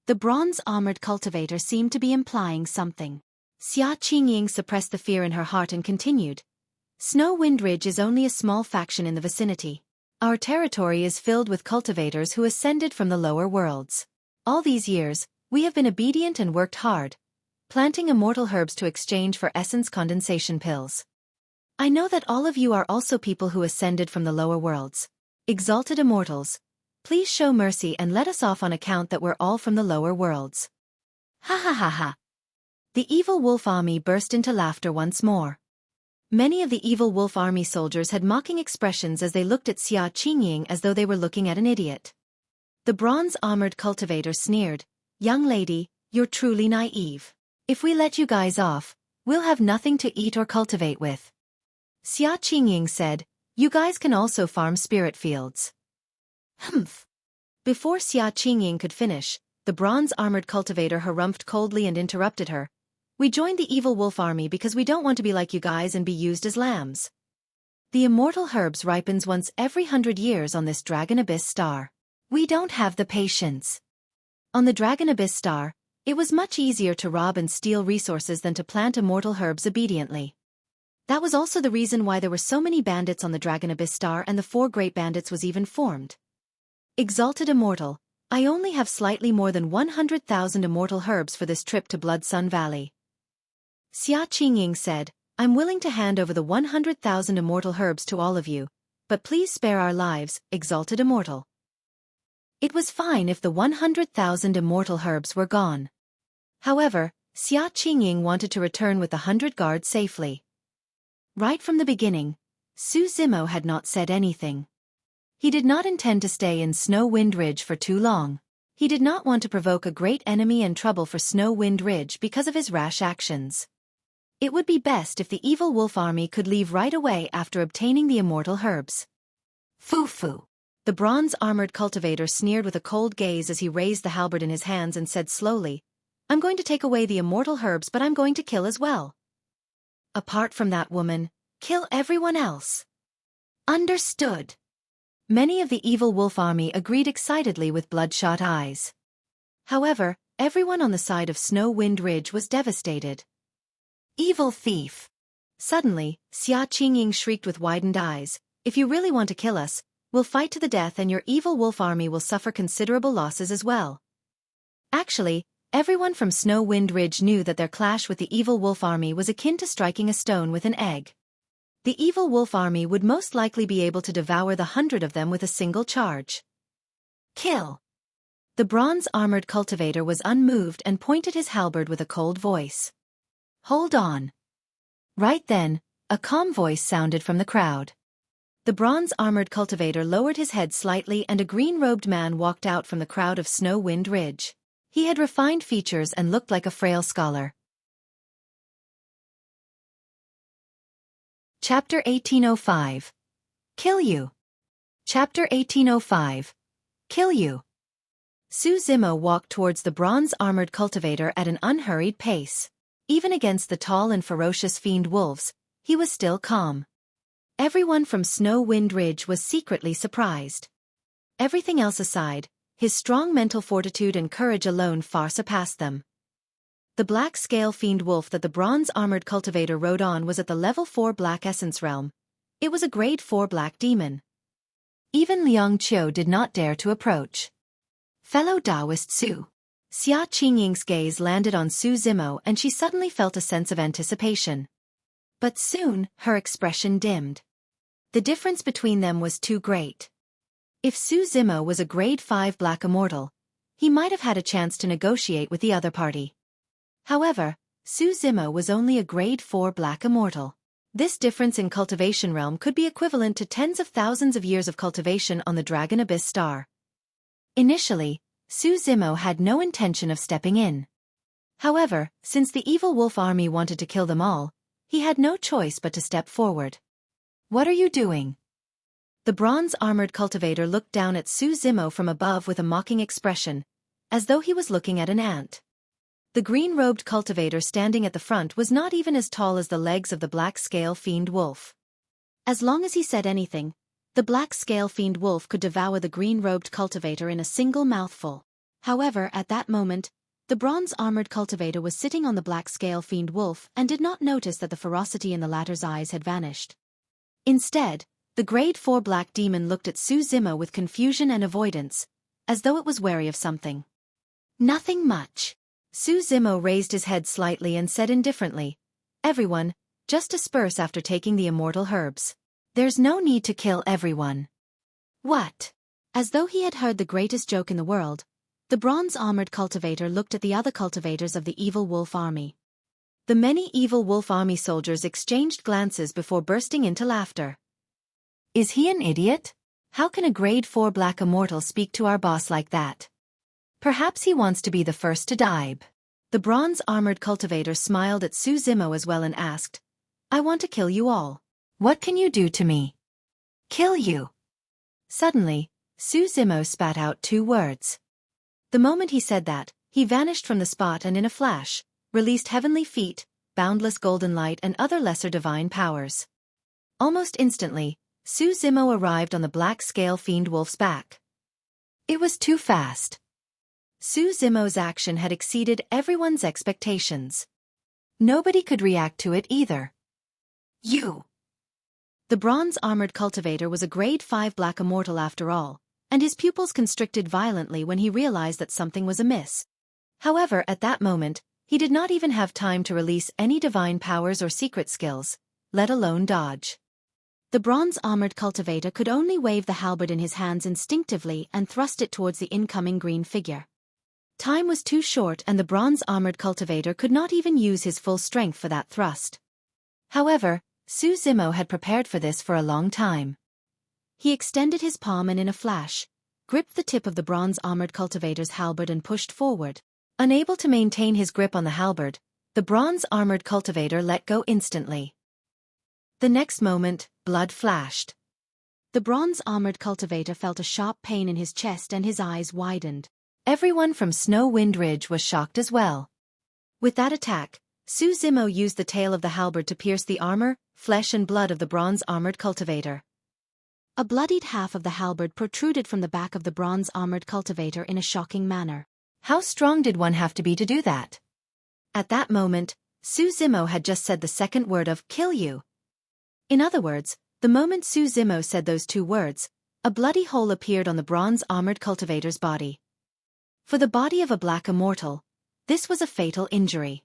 The bronze-armored cultivator seemed to be implying something. Xuanyang suppressed the fear in her heart and continued. Snow Wind Ridge is only a small faction in the vicinity. Our territory is filled with cultivators who ascended from the lower worlds. All these years, we have been obedient and worked hard, planting immortal herbs to exchange for essence condensation pills. I know that all of you are also people who ascended from the lower worlds. Exalted Immortals, please show mercy and let us off on account that we're all from the lower worlds. Ha ha ha ha. The evil wolf army burst into laughter once more. Many of the evil wolf army soldiers had mocking expressions as they looked at Xuanyang as though they were looking at an idiot. The bronze-armored cultivator sneered, Young lady, you're truly naive. If we let you guys off, we'll have nothing to eat or cultivate with. Xuanyang said, you guys can also farm spirit fields. Humph. Before Xuanyang could finish, the bronze-armored cultivator harumphed coldly and interrupted her. We joined the evil wolf army because we don't want to be like you guys and be used as lambs. The immortal herbs ripens once every 100 years on this Dragon Abyss star. We don't have the patience. On the Dragon Abyss star, it was much easier to rob and steal resources than to plant immortal herbs obediently. That was also the reason why there were so many bandits on the Dragon Abyss star and the 4 great bandits was even formed. Exalted Immortal, I only have slightly more than 100,000 immortal herbs for this trip to Blood Sun Valley. Xuanyang said, I'm willing to hand over the 100,000 immortal herbs to all of you, but please spare our lives, Exalted Immortal. It was fine if the 100,000 immortal herbs were gone. However, Xuanyang wanted to return with the 100 guards safely. Right from the beginning, Su Zimo had not said anything. He did not intend to stay in Snow Wind Ridge for too long. He did not want to provoke a great enemy and trouble for Snow Wind Ridge because of his rash actions. It would be best if the evil wolf army could leave right away after obtaining the immortal herbs. Foo-foo. The bronze-armored cultivator sneered with a cold gaze as he raised the halberd in his hands and said slowly, I'm going to take away the immortal herbs, but I'm going to kill as well. Apart from that woman, kill everyone else. Understood. Many of the evil wolf army agreed excitedly with bloodshot eyes. However, everyone on the side of Snow Wind Ridge was devastated. Evil thief! Suddenly, Xuanyang shrieked with widened eyes, if you really want to kill us, we'll fight to the death and your evil wolf army will suffer considerable losses as well. Actually, everyone from Snow Wind Ridge knew that their clash with the evil wolf army was akin to striking a stone with an egg. The evil wolf army would most likely be able to devour the 100 of them with a single charge. Kill! The bronze-armored cultivator was unmoved and pointed his halberd with a cold voice. "Hold on." Right then, a calm voice sounded from the crowd. The bronze-armored cultivator lowered his head slightly and a green-robed man walked out from the crowd of Snow Wind Ridge. He had refined features and looked like a frail scholar. Chapter 1805. Kill You. Chapter 1805. Kill You. Su Zimo walked towards the bronze-armored cultivator at an unhurried pace. Even against the tall and ferocious fiend wolves, he was still calm. Everyone from Snow Wind Ridge was secretly surprised. Everything else aside, his strong mental fortitude and courage alone far surpassed them. The black scale fiend wolf that the bronze-armored cultivator rode on was at the level 4 black essence realm. It was a grade 4 black demon. Even Liang Qiu did not dare to approach. Fellow Daoist Su. Xia Qingying's gaze landed on Su Zimo and she suddenly felt a sense of anticipation. But soon, her expression dimmed. The difference between them was too great. If Su Zimo was a grade 5 black immortal, he might have had a chance to negotiate with the other party. However, Su Zimo was only a grade 4 black immortal. This difference in cultivation realm could be equivalent to tens of thousands of years of cultivation on the Dragon Abyss star. Initially, Su Zimo had no intention of stepping in. However, since the evil wolf army wanted to kill them all, he had no choice but to step forward. "What are you doing?" The bronze-armored cultivator looked down at Su Zimo from above with a mocking expression, as though he was looking at an ant. The green-robed cultivator standing at the front was not even as tall as the legs of the black-scale fiend wolf. As long as he said anything, the black-scale fiend wolf could devour the green-robed cultivator in a single mouthful. However, at that moment, the bronze-armored cultivator was sitting on the black-scale fiend wolf and did not notice that the ferocity in the latter's eyes had vanished. Instead, the grade 4 black demon looked at Su Zimo with confusion and avoidance, as though it was wary of something. "Nothing much." Su Zimo raised his head slightly and said indifferently, "Everyone, just disperse after taking the immortal herbs. There's no need to kill everyone." "What?" As though he had heard the greatest joke in the world, the bronze-armored cultivator looked at the other cultivators of the evil wolf army. The many evil wolf army soldiers exchanged glances before bursting into laughter. "Is he an idiot? How can a grade 4 black immortal speak to our boss like that? Perhaps he wants to be the first to die." The bronze-armored cultivator smiled at Su Zimo as well and asked, "I want to kill you all. What can you do to me?" "Kill you." Suddenly, Su Zimo spat out 2 words. The moment he said that, he vanished from the spot and in a flash, released heavenly feet, boundless golden light and other lesser divine powers. Almost instantly, Su Zimo arrived on the black-scale fiend wolf's back. It was too fast. Su Zimo's action had exceeded everyone's expectations. Nobody could react to it either. "You." The bronze-armored cultivator was a grade 5 black immortal after all, and his pupils constricted violently when he realized that something was amiss. However, at that moment, he did not even have time to release any divine powers or secret skills, let alone dodge. The bronze-armored cultivator could only wave the halberd in his hands instinctively and thrust it towards the incoming green figure. Time was too short and the bronze-armored cultivator could not even use his full strength for that thrust. However, Su Zimo had prepared for this for a long time. He extended his palm and in a flash, gripped the tip of the bronze-armored cultivator's halberd and pushed forward. Unable to maintain his grip on the halberd, the bronze-armored cultivator let go instantly. The next moment, blood flashed. The bronze-armored cultivator felt a sharp pain in his chest and his eyes widened. Everyone from Snow Wind Ridge was shocked as well. With that attack, Su Zimo used the tail of the halberd to pierce the armor, flesh and blood of the bronze-armored cultivator. A bloodied half of the halberd protruded from the back of the bronze-armored cultivator in a shocking manner. How strong did one have to be to do that? At that moment, Su Zimo had just said the second word of "kill you." In other words, the moment Su Zimo said those 2 words, a bloody hole appeared on the bronze-armored cultivator's body. For the body of a black immortal, this was a fatal injury.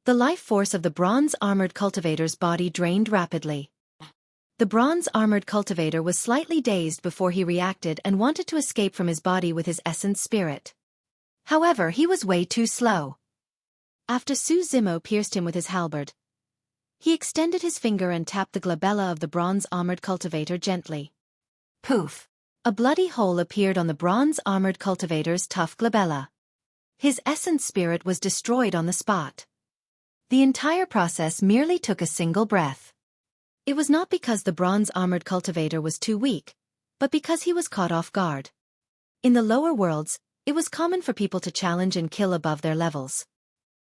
The life force of the bronze-armored cultivator's body drained rapidly. The bronze-armored cultivator was slightly dazed before he reacted and wanted to escape from his body with his essence spirit. However, he was way too slow. After Su Zimo pierced him with his halberd, he extended his finger and tapped the glabella of the bronze-armored cultivator gently. Poof! A bloody hole appeared on the bronze-armored cultivator's tough glabella. His essence spirit was destroyed on the spot. The entire process merely took a single breath. It was not because the bronze-armored cultivator was too weak, but because he was caught off guard. In the lower worlds, it was common for people to challenge and kill above their levels.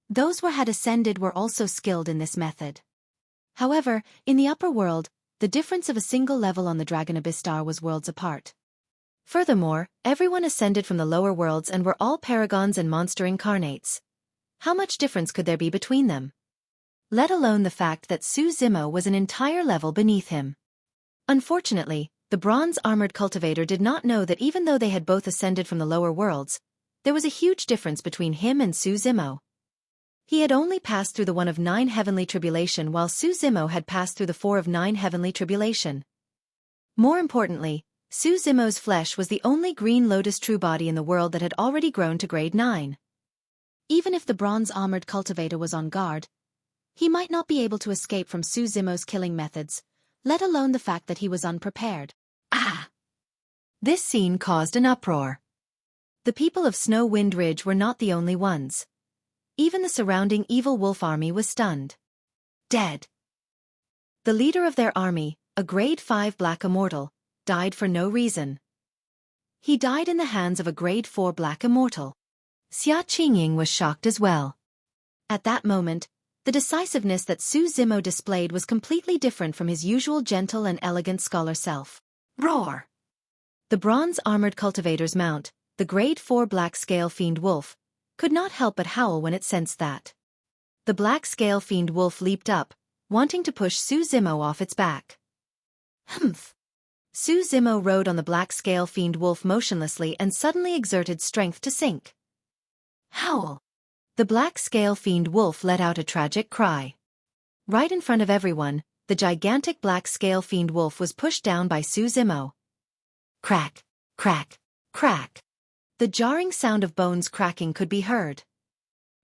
Those who had ascended were also skilled in this method. However, in the upper world, the difference of a single level on the Dragon Abyss star was worlds apart. Furthermore, everyone ascended from the lower worlds and were all paragons and monster incarnates. How much difference could there be between them? Let alone the fact that Su Zimo was an entire level beneath him. Unfortunately, the bronze-armored cultivator did not know that even though they had both ascended from the lower worlds, there was a huge difference between him and Su Zimo. He had only passed through the 1 of 9 heavenly tribulation while Su Zimo had passed through the 4 of 9 heavenly tribulation. More importantly, Su Zimo's flesh was the only green lotus true body in the world that had already grown to grade 9. Even if the bronze-armored cultivator was on guard, he might not be able to escape from Su Zimo's killing methods, let alone the fact that he was unprepared. Ah! This scene caused an uproar. The people of Snow Wind Ridge were not the only ones. Even the surrounding evil wolf army was stunned. Dead. The leader of their army, a grade 5 black immortal, died for no reason. He died in the hands of a grade 4 black immortal. Xuanyang was shocked as well. At that moment, the decisiveness that Su Zimo displayed was completely different from his usual gentle and elegant scholar self. Roar! The bronze-armored cultivator's mount, the grade 4 black scale fiend wolf, could not help but howl when it sensed that. The black scale fiend wolf leaped up, wanting to push Su Zimo off its back. Humph! Su Zimo rode on the black scale fiend wolf motionlessly and suddenly exerted strength to sink. Howl! The black scale fiend wolf let out a tragic cry. Right in front of everyone, the gigantic black scale fiend wolf was pushed down by Su Zimo. Crack! Crack! Crack! The jarring sound of bones cracking could be heard.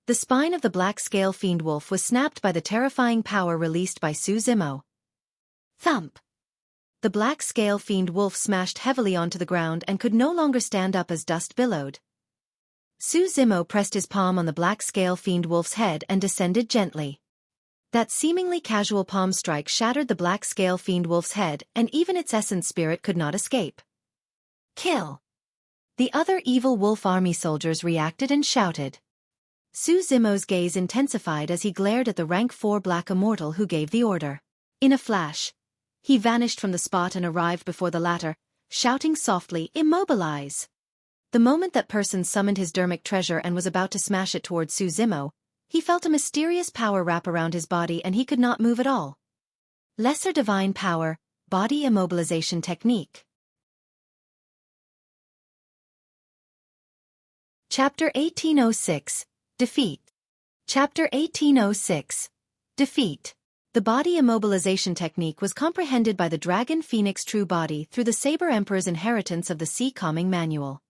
The spine of the black scale fiend wolf was snapped by the terrifying power released by Su Zimo. Thump! The black scale fiend wolf smashed heavily onto the ground and could no longer stand up as dust billowed. Su Zimo pressed his palm on the black scale fiend wolf's head and descended gently. That seemingly casual palm strike shattered the black scale fiend wolf's head, and even its essence spirit could not escape. Kill! The other evil wolf army soldiers reacted and shouted. Su Zimo's gaze intensified as he glared at the rank 4 black immortal who gave the order. In a flash, he vanished from the spot and arrived before the latter, shouting softly, "Immobilize!" The moment that person summoned his dermic treasure and was about to smash it towards Su Zimo, he felt a mysterious power wrap around his body and he could not move at all. Lesser Divine Power, Body Immobilization Technique. Chapter 1806, Defeat. Chapter 1806, Defeat. The body immobilization technique was comprehended by the Dragon Phoenix True Body through the Saber Emperor's inheritance of the Sea Calming Manual.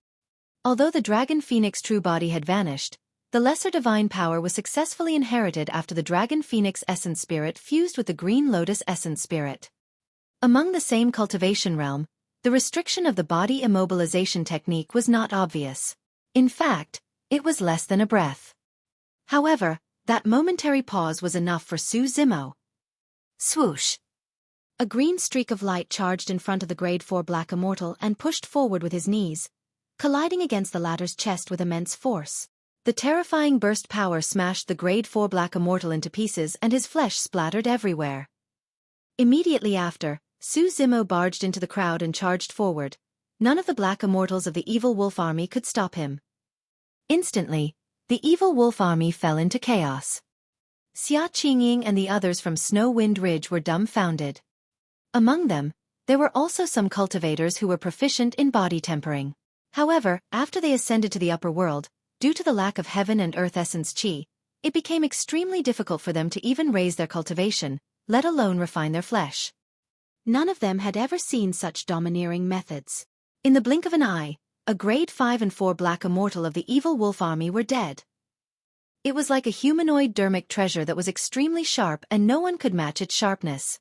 Although the Dragon Phoenix True Body had vanished, the Lesser Divine Power was successfully inherited after the Dragon Phoenix Essence Spirit fused with the Green Lotus Essence Spirit. Among the same cultivation realm, the restriction of the body immobilization technique was not obvious. In fact, it was less than a breath. However, that momentary pause was enough for Su Zimo. Swoosh! A green streak of light charged in front of the grade 4 black immortal and pushed forward with his knees, colliding against the latter's chest with immense force. The terrifying burst power smashed the grade 4 black immortal into pieces and his flesh splattered everywhere. Immediately after, Su Zimo barged into the crowd and charged forward. None of the black immortals of the evil wolf army could stop him. Instantly, the evil wolf army fell into chaos. Xuanyang and the others from Snow Wind Ridge were dumbfounded. Among them, there were also some cultivators who were proficient in body tempering. However, after they ascended to the upper world, due to the lack of heaven and earth essence chi, it became extremely difficult for them to even raise their cultivation, let alone refine their flesh. None of them had ever seen such domineering methods. In the blink of an eye, a grade 5 and 4 black immortal of the evil wolf army were dead. It was like a humanoid dermic treasure that was extremely sharp and no one could match its sharpness.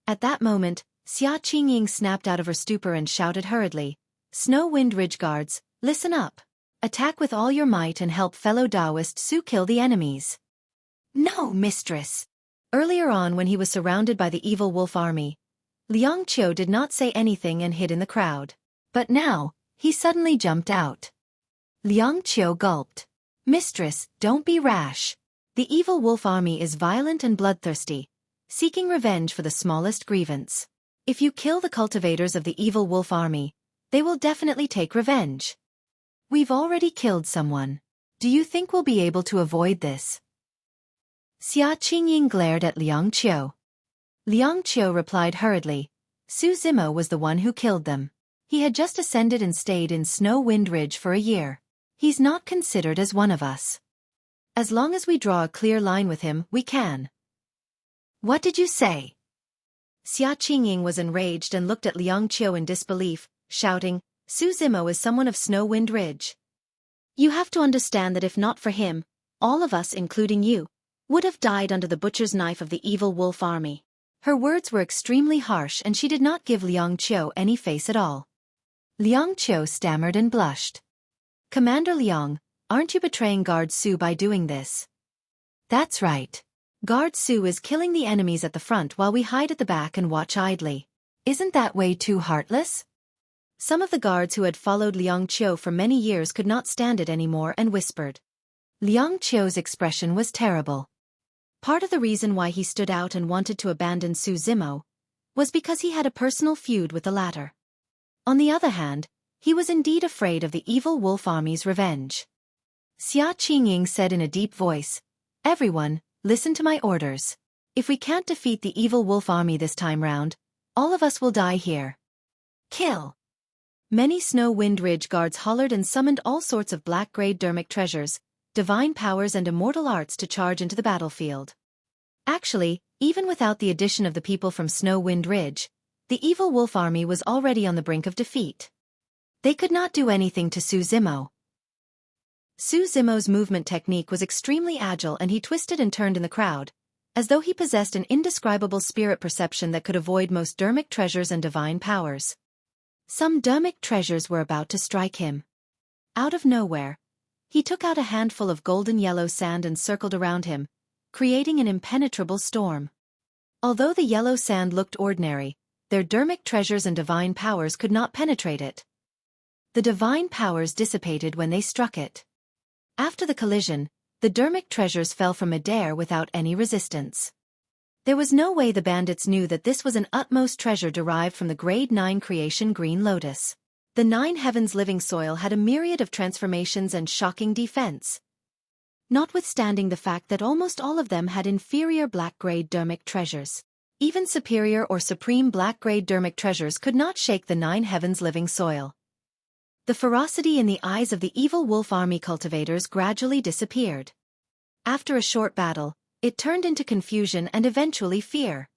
At that moment, Xuanyang snapped out of her stupor and shouted hurriedly, "Snow Wind Ridge Guards, listen up. Attack with all your might and help fellow Daoist Su kill the enemies." "No, mistress." Earlier on when he was surrounded by the evil wolf army, Liang Qiu did not say anything and hid in the crowd. But now, he suddenly jumped out. Liang Qiu gulped. "Mistress, don't be rash. The evil wolf army is violent and bloodthirsty, seeking revenge for the smallest grievance. If you kill the cultivators of the evil wolf army, they will definitely take revenge. We've already killed someone. Do you think we'll be able to avoid this?" Xuanyang glared at Liang Qiu. Liang Qiu replied hurriedly, "Su Zimo was the one who killed them. He had just ascended and stayed in Snow Wind Ridge for a year. He's not considered as one of us. As long as we draw a clear line with him, we can." "What did you say?" Xuanyang was enraged and looked at Liang Qiu in disbelief, shouting, "Su Zimo is someone of Snow Wind Ridge. You have to understand that if not for him, all of us, including you, would have died under the butcher's knife of the evil wolf army." Her words were extremely harsh and she did not give Liang Qiu any face at all. Liang Qiu stammered and blushed. "Commander Liang, aren't you betraying Guard Su by doing this?" "That's right. Guard Su is killing the enemies at the front while we hide at the back and watch idly. Isn't that way too heartless?" Some of the guards who had followed Liang Qiu for many years could not stand it anymore and whispered. Liang Qiu's expression was terrible. Part of the reason why he stood out and wanted to abandon Su Zimo was because he had a personal feud with the latter. On the other hand, he was indeed afraid of the evil wolf army's revenge. Xuanyang said in a deep voice, "Everyone, listen to my orders. If we can't defeat the evil wolf army this time round, all of us will die here. Kill!" Many Snow Wind Ridge guards hollered and summoned all sorts of black-grade dermic treasures, divine powers and immortal arts to charge into the battlefield. Actually, even without the addition of the people from Snow Wind Ridge, the evil wolf army was already on the brink of defeat. They could not do anything to Su Zimo. Su Zimo's movement technique was extremely agile and he twisted and turned in the crowd, as though he possessed an indescribable spirit perception that could avoid most dermic treasures and divine powers. Some dermic treasures were about to strike him. Out of nowhere, he took out a handful of golden yellow sand and circled around him, creating an impenetrable storm. Although the yellow sand looked ordinary, their dermic treasures and divine powers could not penetrate it. The divine powers dissipated when they struck it. After the collision, the dermic treasures fell from midair without any resistance. There was no way the bandits knew that this was an utmost treasure derived from the Grade 9 creation Green Lotus. The 9 Heavens living soil had a myriad of transformations and shocking defense. Notwithstanding the fact that almost all of them had inferior black-grade dermic treasures. Even superior or supreme black-grade dermic treasures could not shake the 9 Heavens living soil. The ferocity in the eyes of the evil wolf army cultivators gradually disappeared. After a short battle, it turned into confusion and eventually fear.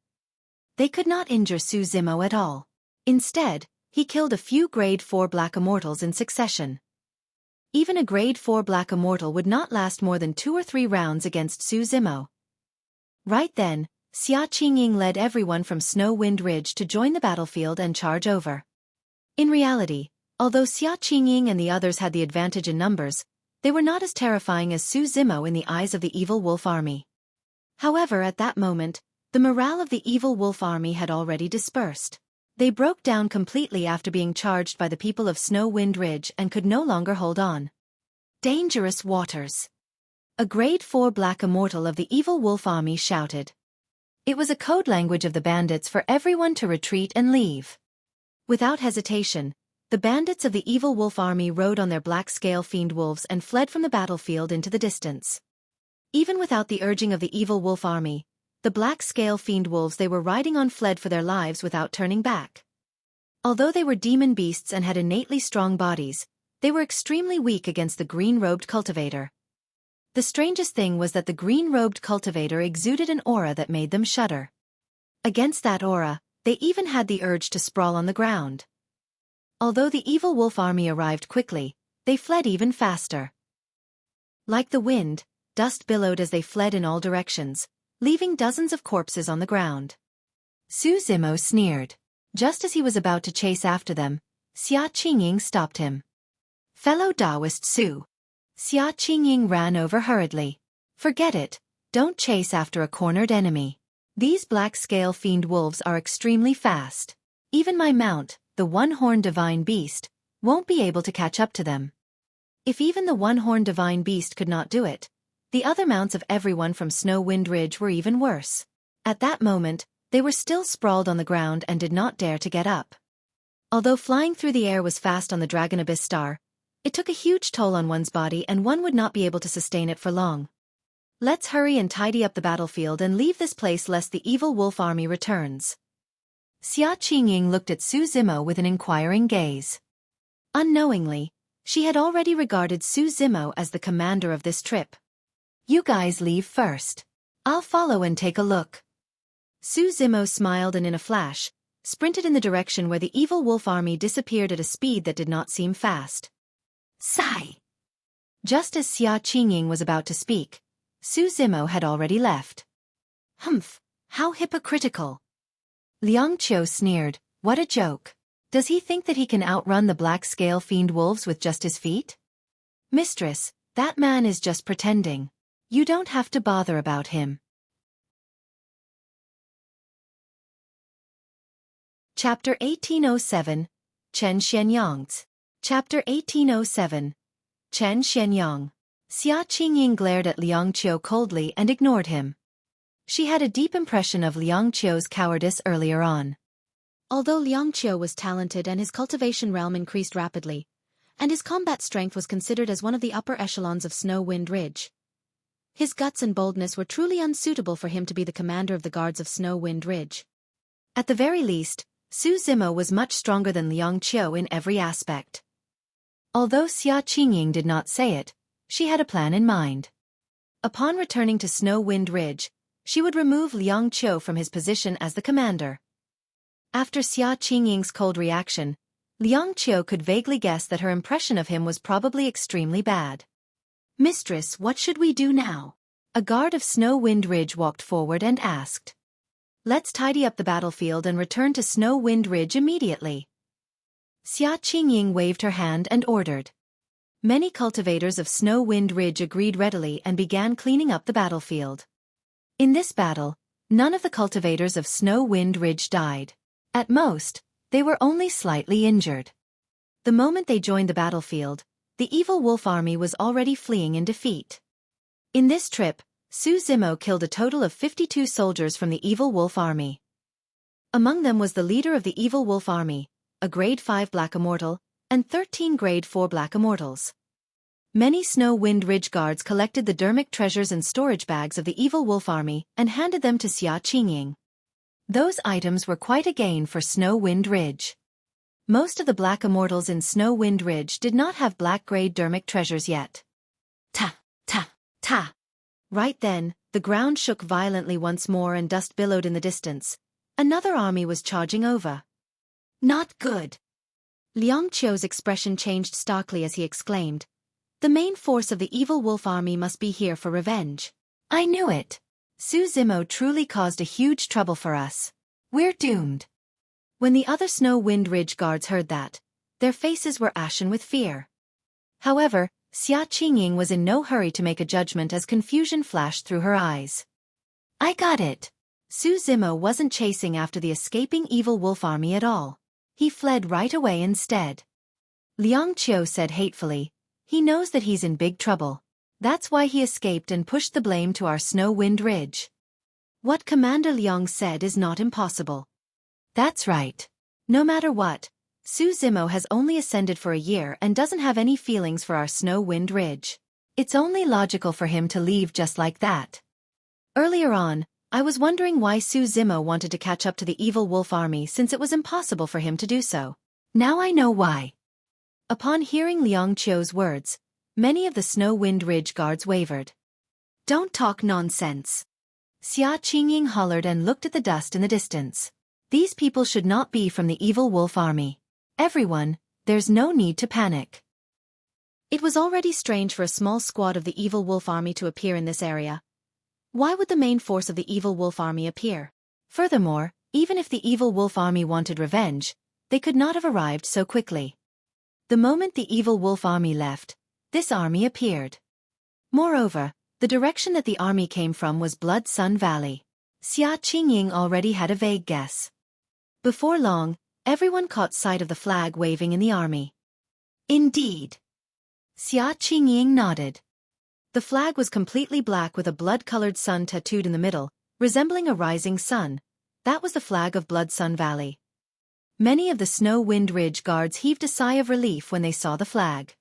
They could not injure Su Zimo at all. Instead, he killed a few Grade 4 black immortals in succession. Even a Grade 4 black immortal would not last more than 2 or 3 rounds against Su Zimo. Right then, Xuanyang led everyone from Snow Wind Ridge to join the battlefield and charge over. In reality, although Xuanyang and the others had the advantage in numbers, they were not as terrifying as Su Zimo in the eyes of the evil wolf army. However, at that moment, the morale of the evil wolf army had already dispersed. They broke down completely after being charged by the people of Snow Wind Ridge and could no longer hold on. Dangerous waters. A Grade 4 black immortal of the evil wolf army shouted. It was a code language of the bandits for everyone to retreat and leave. Without hesitation, the bandits of the evil wolf army rode on their black-scale fiend wolves and fled from the battlefield into the distance. Even without the urging of the evil wolf army, the black-scale fiend wolves they were riding on fled for their lives without turning back. Although they were demon beasts and had innately strong bodies, they were extremely weak against the green-robed cultivator. The strangest thing was that the green-robed cultivator exuded an aura that made them shudder. Against that aura, They even had the urge to sprawl on the ground. Although the evil wolf army arrived quickly, they fled even faster. Like the wind, dust billowed as they fled in all directions, leaving dozens of corpses on the ground. Su Zimo sneered. Just as he was about to chase after them, Xuanyang stopped him. Fellow Daoist Su. Xuanyang ran over hurriedly. Forget it, don't chase after a cornered enemy. These black-scale fiend wolves are extremely fast. Even my mount, the one-horned divine beast, won't be able to catch up to them. If even the one-horned divine beast could not do it, the other mounts of everyone from Snow Wind Ridge were even worse. At that moment, they were still sprawled on the ground and did not dare to get up. Although flying through the air was fast on the Dragon Abyss Star, it took a huge toll on one's body and one would not be able to sustain it for long. Let's hurry and tidy up the battlefield and leave this place lest the evil wolf army returns. Xuanyang looked at Su Zimo with an inquiring gaze. Unknowingly, she had already regarded Su Zimo as the commander of this trip. You guys leave first. I'll follow and take a look. Su Zimo smiled and in a flash, sprinted in the direction where the evil wolf army disappeared at a speed that did not seem fast. Sigh! Just as Xuanyang was about to speak, Su Zimo had already left. Humph, how hypocritical. Liang Qiu sneered, what a joke. Does he think that he can outrun the black-scale fiend wolves with just his feet? Mistress, that man is just pretending. You don't have to bother about him. Chapter 1807, Chen Xuanyang's. Chapter 1807, Chen Xuanyang. Xuanyang glared at Liang Qiu coldly and ignored him. She had a deep impression of Liang Qiu's cowardice earlier on. Although Liang Qiu was talented and his cultivation realm increased rapidly, and his combat strength was considered as one of the upper echelons of Snow Wind Ridge, his guts and boldness were truly unsuitable for him to be the commander of the guards of Snow Wind Ridge. At the very least, Su Zimo was much stronger than Liang Qiu in every aspect. Although Xuanyang did not say it, she had a plan in mind. Upon returning to Snow Wind Ridge, she would remove Liang Qiu from his position as the commander. After Xuanyang's cold reaction, Liang Qiu could vaguely guess that her impression of him was probably extremely bad. Mistress, what should we do now? A guard of Snow Wind Ridge walked forward and asked. Let's tidy up the battlefield and return to Snow Wind Ridge immediately. Xuanyang waved her hand and ordered. Many cultivators of Snow Wind Ridge agreed readily and began cleaning up the battlefield. In this battle, none of the cultivators of Snow Wind Ridge died. At most, they were only slightly injured. The moment they joined the battlefield, the evil wolf army was already fleeing in defeat. In this trip, Su Zimo killed a total of 52 soldiers from the evil wolf army. Among them was the leader of the evil wolf army, a grade 5 black immortal, and 13 grade 4 black immortals. Many Snow Wind Ridge guards collected the dermic treasures and storage bags of the evil wolf army and handed them to Xuanyang. Those items were quite a gain for Snow Wind Ridge. Most of the black immortals in Snow Wind Ridge did not have black-grade dermic treasures yet. Ta, ta, ta. Right then, the ground shook violently once more and dust billowed in the distance. Another army was charging over. Not good. Liang Qiu's expression changed starkly as he exclaimed. The main force of the evil wolf army must be here for revenge. I knew it. Su Zimo truly caused a huge trouble for us. We're doomed. When the other Snow Wind Ridge guards heard that, their faces were ashen with fear. However, Xuanyang was in no hurry to make a judgment as confusion flashed through her eyes. I got it. Su Zimo wasn't chasing after the escaping evil wolf army at all. He fled right away instead. Liang Qiu said hatefully, he knows that he's in big trouble. That's why he escaped and pushed the blame to our Snow Wind Ridge. What Commander Liang said is not impossible. That's right. No matter what, Su Zimo has only ascended for a year and doesn't have any feelings for our Snow Wind Ridge. It's only logical for him to leave just like that. Earlier on, I was wondering why Su Zimo wanted to catch up to the evil wolf army since it was impossible for him to do so. Now I know why. Upon hearing Liang Qiu's words, many of the Snow Wind Ridge guards wavered. Don't talk nonsense. Xuanyang hollered and looked at the dust in the distance. These people should not be from the evil wolf army. Everyone, there's no need to panic. It was already strange for a small squad of the evil wolf army to appear in this area. Why would the main force of the evil wolf army appear? Furthermore, even if the evil wolf army wanted revenge, they could not have arrived so quickly. The moment the evil wolf army left, this army appeared. Moreover, the direction that the army came from was Blood Sun Valley. Xuanyang already had a vague guess. Before long, everyone caught sight of the flag waving in the army. Indeed. Xuanyang nodded. The flag was completely black with a blood-colored sun tattooed in the middle, resembling a rising sun. That was the flag of Blood Sun Valley. Many of the Snow Wind Ridge guards heaved a sigh of relief when they saw the flag.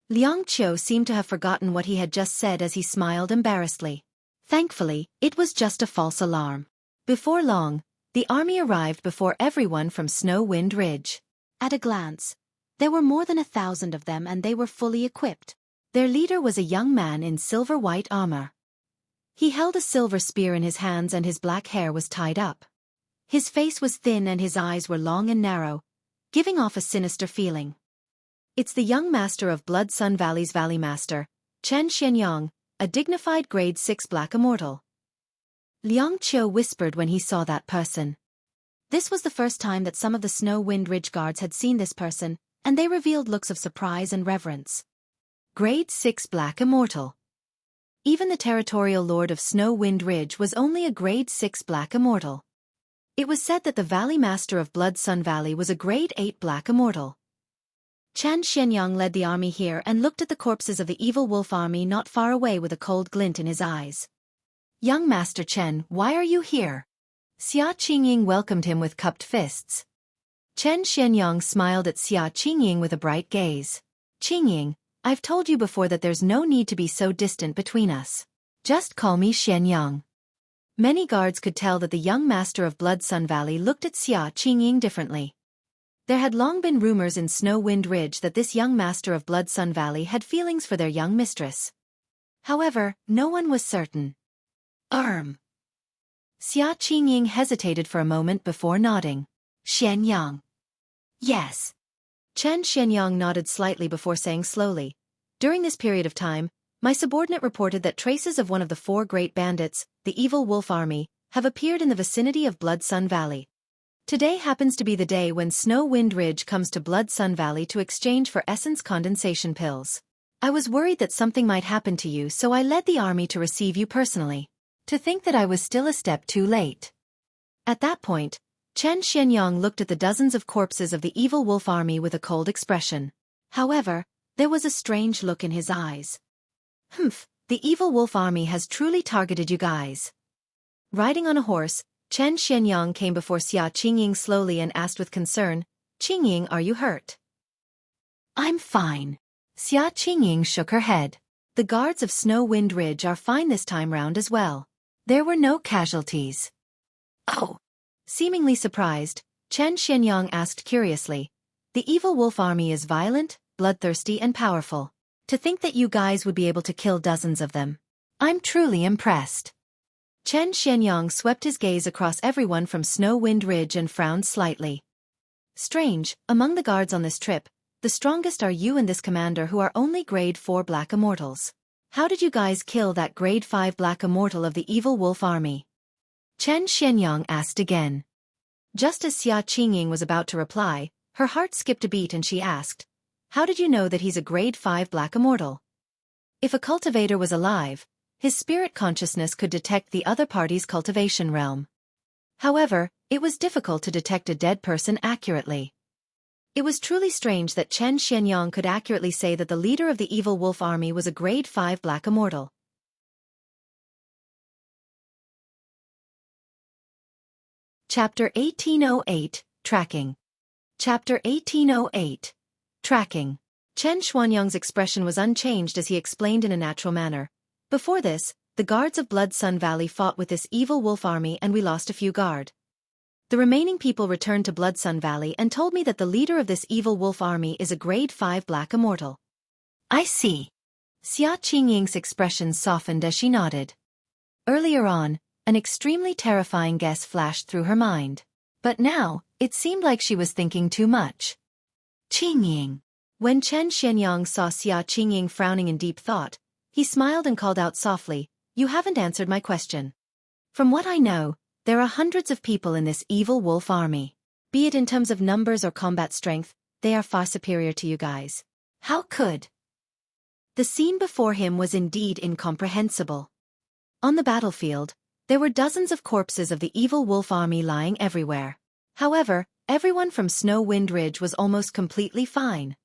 Liang Qiu seemed to have forgotten what he had just said as he smiled embarrassedly. Thankfully, it was just a false alarm. Before long, the army arrived before everyone from Snow Wind Ridge. At a glance, there were more than 1,000 of them and they were fully equipped. Their leader was a young man in silver-white armor. He held a silver spear in his hands and his black hair was tied up. His face was thin and his eyes were long and narrow, giving off a sinister feeling. It's the young master of Blood Sun Valley's Valley Master, Chen Xuanyang, a dignified grade 6 black immortal. Liang Qiu whispered when he saw that person. This was the first time that some of the Snow Wind Ridge guards had seen this person, and they revealed looks of surprise and reverence. Grade 6 black immortal. Even the territorial lord of Snow Wind Ridge was only a grade 6 black immortal. It was said that the Valley Master of Blood Sun Valley was a grade 8 black immortal. Chen Xuanyang led the army here and looked at the corpses of the evil wolf army not far away with a cold glint in his eyes. Young Master Chen, why are you here? Xuanyang welcomed him with cupped fists. Chen Xuanyang smiled at Xuanyang with a bright gaze. Qingying, I've told you before that there's no need to be so distant between us. Just call me Xuanyang. Many guards could tell that the young master of Blood Sun Valley looked at Xuanyang differently. There had long been rumors in Snow Wind Ridge that this young master of Blood Sun Valley had feelings for their young mistress. However, no one was certain. Xuanyang hesitated for a moment before nodding. Xuanyang. Yes. Chen Xuanyang nodded slightly before saying slowly, during this period of time, my subordinate reported that traces of one of the 4 great bandits, the evil wolf army, have appeared in the vicinity of Blood Sun Valley. Today happens to be the day when Snow Wind Ridge comes to Blood Sun Valley to exchange for essence condensation pills. I was worried that something might happen to you, so I led the army to receive you personally. To think that I was still a step too late. At that point, Chen Xuanyang looked at the dozens of corpses of the evil wolf army with a cold expression. However, there was a strange look in his eyes. The evil wolf army has truly targeted you guys. Riding on a horse, Chen Xuanyang came before Xuanyang slowly and asked with concern, Qingying, are you hurt? I'm fine. Xuanyang shook her head. The guards of Snow Wind Ridge are fine this time round as well. There were no casualties. Oh. Seemingly surprised, Chen Xuanyang asked curiously, the evil wolf army is violent, bloodthirsty and powerful. To think that you guys would be able to kill dozens of them. I'm truly impressed. Chen Xuanyang swept his gaze across everyone from Snow Wind Ridge and frowned slightly. Strange, among the guards on this trip, the strongest are you and this commander who are only grade 4 black immortals. How did you guys kill that grade 5 black immortal of the evil wolf army? Chen Xuanyang asked again. Just as Xuanyang was about to reply, her heart skipped a beat and she asked, how did you know that he's a grade 5 black immortal? If a cultivator was alive, his spirit consciousness could detect the other party's cultivation realm. However, it was difficult to detect a dead person accurately. It was truly strange that Chen Xuanyang could accurately say that the leader of the evil wolf army was a grade 5 black immortal. Chapter 1808, Tracking. Chapter 1808. Tracking. Chen Xuanyang's expression was unchanged as he explained in a natural manner. Before this, the guards of Blood Sun Valley fought with this evil wolf army and we lost a few guard. The remaining people returned to Blood Sun Valley and told me that the leader of this evil wolf army is a grade 5 black immortal. I see. Xuanyang's expression softened as she nodded. Earlier on, an extremely terrifying guess flashed through her mind. But now, it seemed like she was thinking too much. Qingying. When Chen Xuanyang saw Xia Qingying frowning in deep thought, he smiled and called out softly, "You haven't answered my question. From what I know, there are hundreds of people in this evil wolf army. Be it in terms of numbers or combat strength, they are far superior to you guys. How could?" The scene before him was indeed incomprehensible. On the battlefield, there were dozens of corpses of the evil wolf army lying everywhere. However, everyone from Snow Wind Ridge was almost completely fine.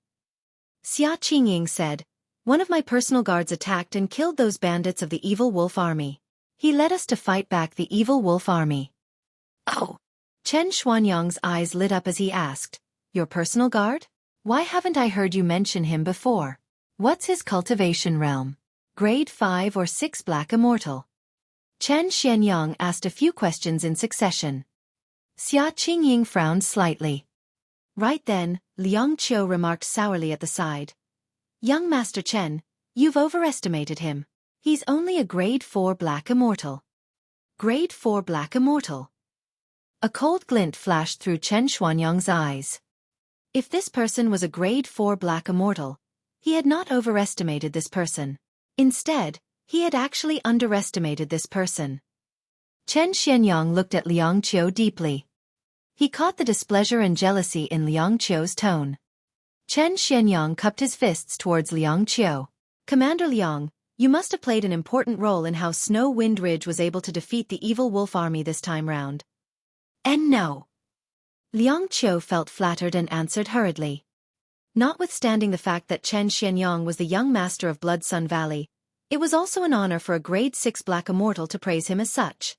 Xia Qingying said, "One of my personal guards attacked and killed those bandits of the evil wolf army. He led us to fight back the evil wolf army." Oh. Chen Xuanyang's eyes lit up as he asked, "Your personal guard? Why haven't I heard you mention him before? What's his cultivation realm? Grade 5 or 6 Black Immortal?" Chen Xuanyang asked a few questions in succession. Xia Qingying frowned slightly. Right then, Liang Qiu remarked sourly at the side, "Young Master Chen, you've overestimated him. He's only a Grade 4 Black Immortal." Grade 4 Black Immortal. A cold glint flashed through Chen Xuanyang's eyes. If this person was a Grade 4 Black Immortal, he had not overestimated this person. Instead, he had actually underestimated this person. Chen Xuanyang looked at Liang Qiu deeply. He caught the displeasure and jealousy in Liang Qiu's tone. Chen Xuanyang cupped his fists towards Liang Qiu. "Commander Liang, you must have played an important role in how Snow Wind Ridge was able to defeat the evil wolf army this time round." "And no." Liang Qiu felt flattered and answered hurriedly. Notwithstanding the fact that Chen Xuanyang was the young master of Blood Sun Valley, it was also an honor for a Grade 6 Black Immortal to praise him as such.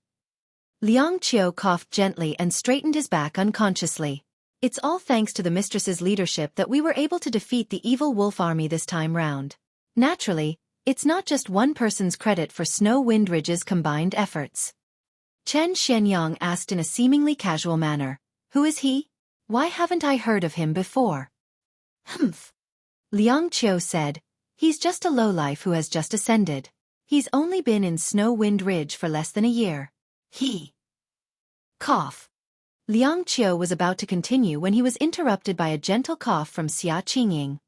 Liang Qiu coughed gently and straightened his back unconsciously. "It's all thanks to the mistress's leadership that we were able to defeat the evil wolf army this time round. Naturally, it's not just one person's credit for Snow Wind Ridge's combined efforts." Chen Xuanyang asked in a seemingly casual manner, "Who is he? Why haven't I heard of him before?" "Humph." Liang Qiu said, "He's just a lowlife who has just ascended. He's only been in Snow Wind Ridge for less than a year. He..." Cough. Liang Qiu was about to continue when he was interrupted by a gentle cough from Xia Qingying.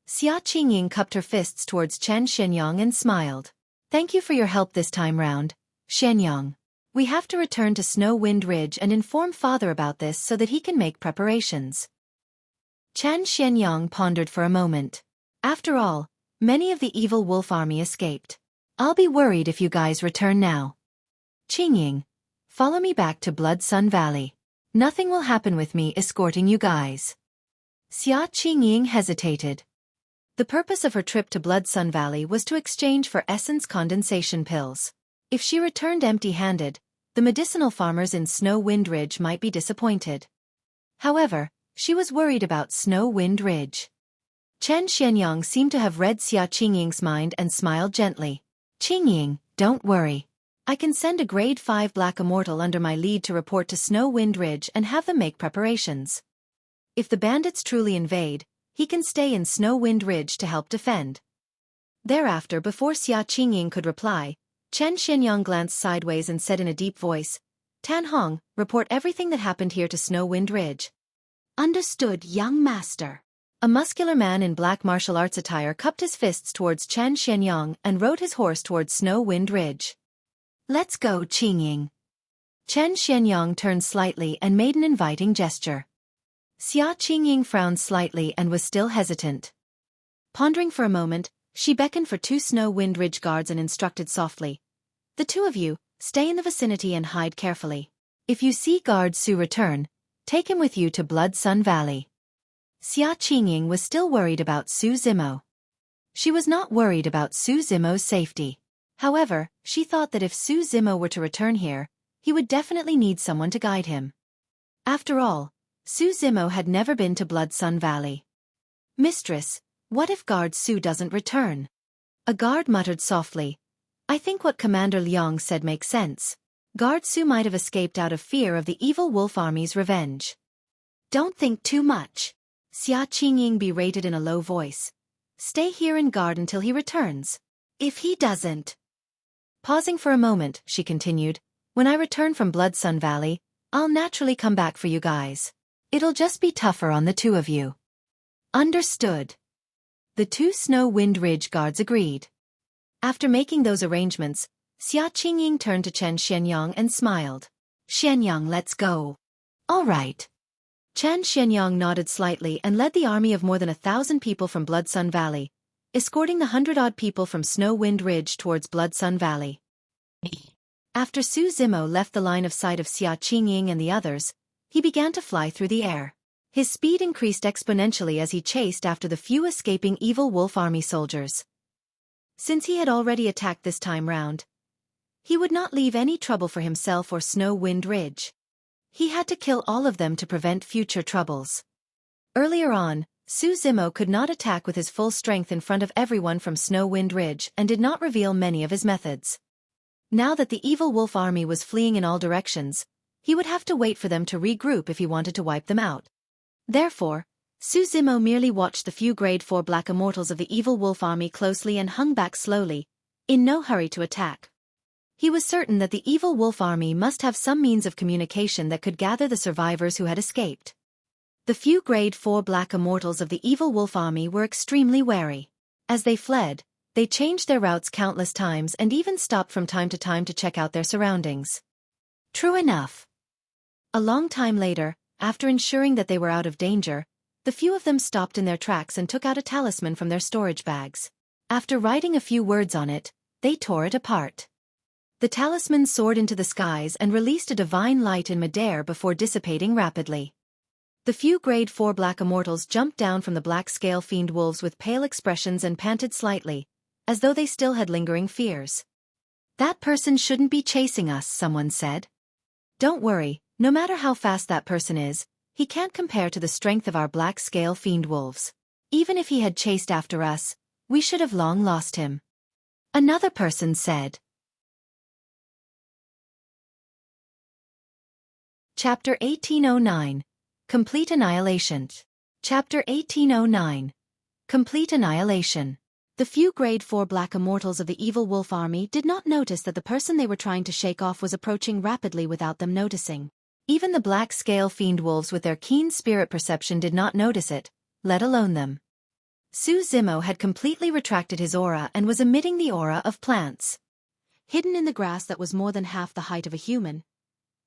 Xia Qingying cupped her fists towards Chen Xuanyang and smiled. "Thank you for your help this time round, Xuanyang. We have to return to Snow Wind Ridge and inform Father about this so that he can make preparations." Chen Xuanyang pondered for a moment. After all, many of the evil wolf army escaped. "I'll be worried if you guys return now. Qingying, follow me back to Blood Sun Valley. Nothing will happen with me escorting you guys." Xia Qingying hesitated. The purpose of her trip to Blood Sun Valley was to exchange for essence condensation pills. If she returned empty-handed, the medicinal farmers in Snow Wind Ridge might be disappointed. However, she was worried about Snow Wind Ridge. Chen Xuanyang seemed to have read Xia Qingying's mind and smiled gently. "Qingying, don't worry. I can send a Grade 5 Black Immortal under my lead to report to Snow Wind Ridge and have them make preparations. If the bandits truly invade, he can stay in Snow Wind Ridge to help defend." Thereafter, before Xia Qingying could reply, Chen Xuanyang glanced sideways and said in a deep voice, "Tan Hong, report everything that happened here to Snow Wind Ridge." "Understood, young master." A muscular man in black martial arts attire cupped his fists towards Chen Xuanyang and rode his horse towards Snow Wind Ridge. "Let's go, Qingying." Chen Xuanyang turned slightly and made an inviting gesture. Xia Qingying frowned slightly and was still hesitant. Pondering for a moment, she beckoned for 2 Snow Wind Ridge guards and instructed softly, "The 2 of you, stay in the vicinity and hide carefully. If you see Guard Su return, take him with you to Blood Sun Valley." Xia Qingying was still worried about Su Zimo. She was not worried about Su Zimo's safety. However, she thought that if Su Zimo were to return here, he would definitely need someone to guide him. After all, Su Zimo had never been to Blood Sun Valley. "Mistress, what if Guard Su doesn't return?" A guard muttered softly, "I think what Commander Liang said makes sense. Guard Su might have escaped out of fear of the evil wolf army's revenge." "Don't think too much," Xia Qingying berated in a low voice. "Stay here and guard until he returns. If he doesn't..." Pausing for a moment, she continued, "When I return from Blood Sun Valley, I'll naturally come back for you guys. It'll just be tougher on the two of you. Understood. The two Snow Wind Ridge guards agreed. After making those arrangements, Xuanyang turned to Chen Xuanyang and smiled. Xuanyang, let's go. All right. Chen Xuanyang nodded slightly and led the army of more than 1,000 people from Blood Sun Valley, escorting the 100-odd people from Snow Wind Ridge towards Blood Sun Valley. After Su Zimo left the line of sight of Xuanyang and the others, he began to fly through the air. His speed increased exponentially as he chased after the few escaping evil wolf army soldiers. Since he had already attacked this time round, he would not leave any trouble for himself or Snow Wind Ridge. He had to kill all of them to prevent future troubles. Earlier on, Su Zimo could not attack with his full strength in front of everyone from Snow Wind Ridge and did not reveal many of his methods. Now that the evil wolf army was fleeing in all directions, he would have to wait for them to regroup if he wanted to wipe them out. Therefore, Su Zimo merely watched the few Grade 4 Black Immortals of the evil wolf army closely and hung back slowly, in no hurry to attack. He was certain that the evil wolf army must have some means of communication that could gather the survivors who had escaped. The few Grade 4 Black Immortals of the evil wolf army were extremely wary. As they fled, they changed their routes countless times and even stopped from time to check out their surroundings. True enough. A long time later, after ensuring that they were out of danger, the few of them stopped in their tracks and took out a talisman from their storage bags. After writing a few words on it, they tore it apart. The talisman soared into the skies and released a divine light in midair before dissipating rapidly. The few Grade 4 Black Immortals jumped down from the black scale fiend wolves with pale expressions and panted slightly, as though they still had lingering fears. That person shouldn't be chasing us, someone said. Don't worry, no matter how fast that person is, he can't compare to the strength of our black scale fiend wolves. Even if he had chased after us, we should have long lost him. Another person said. Chapter 1809. Complete Annihilation. Chapter 1809. Complete Annihilation. The few Grade 4 Black Immortals of the evil wolf army did not notice that the person they were trying to shake off was approaching rapidly without them noticing. Even the black scale fiend wolves with their keen spirit perception did not notice it, let alone them. Su Zimo had completely retracted his aura and was emitting the aura of plants. Hidden in the grass that was more than half the height of a human,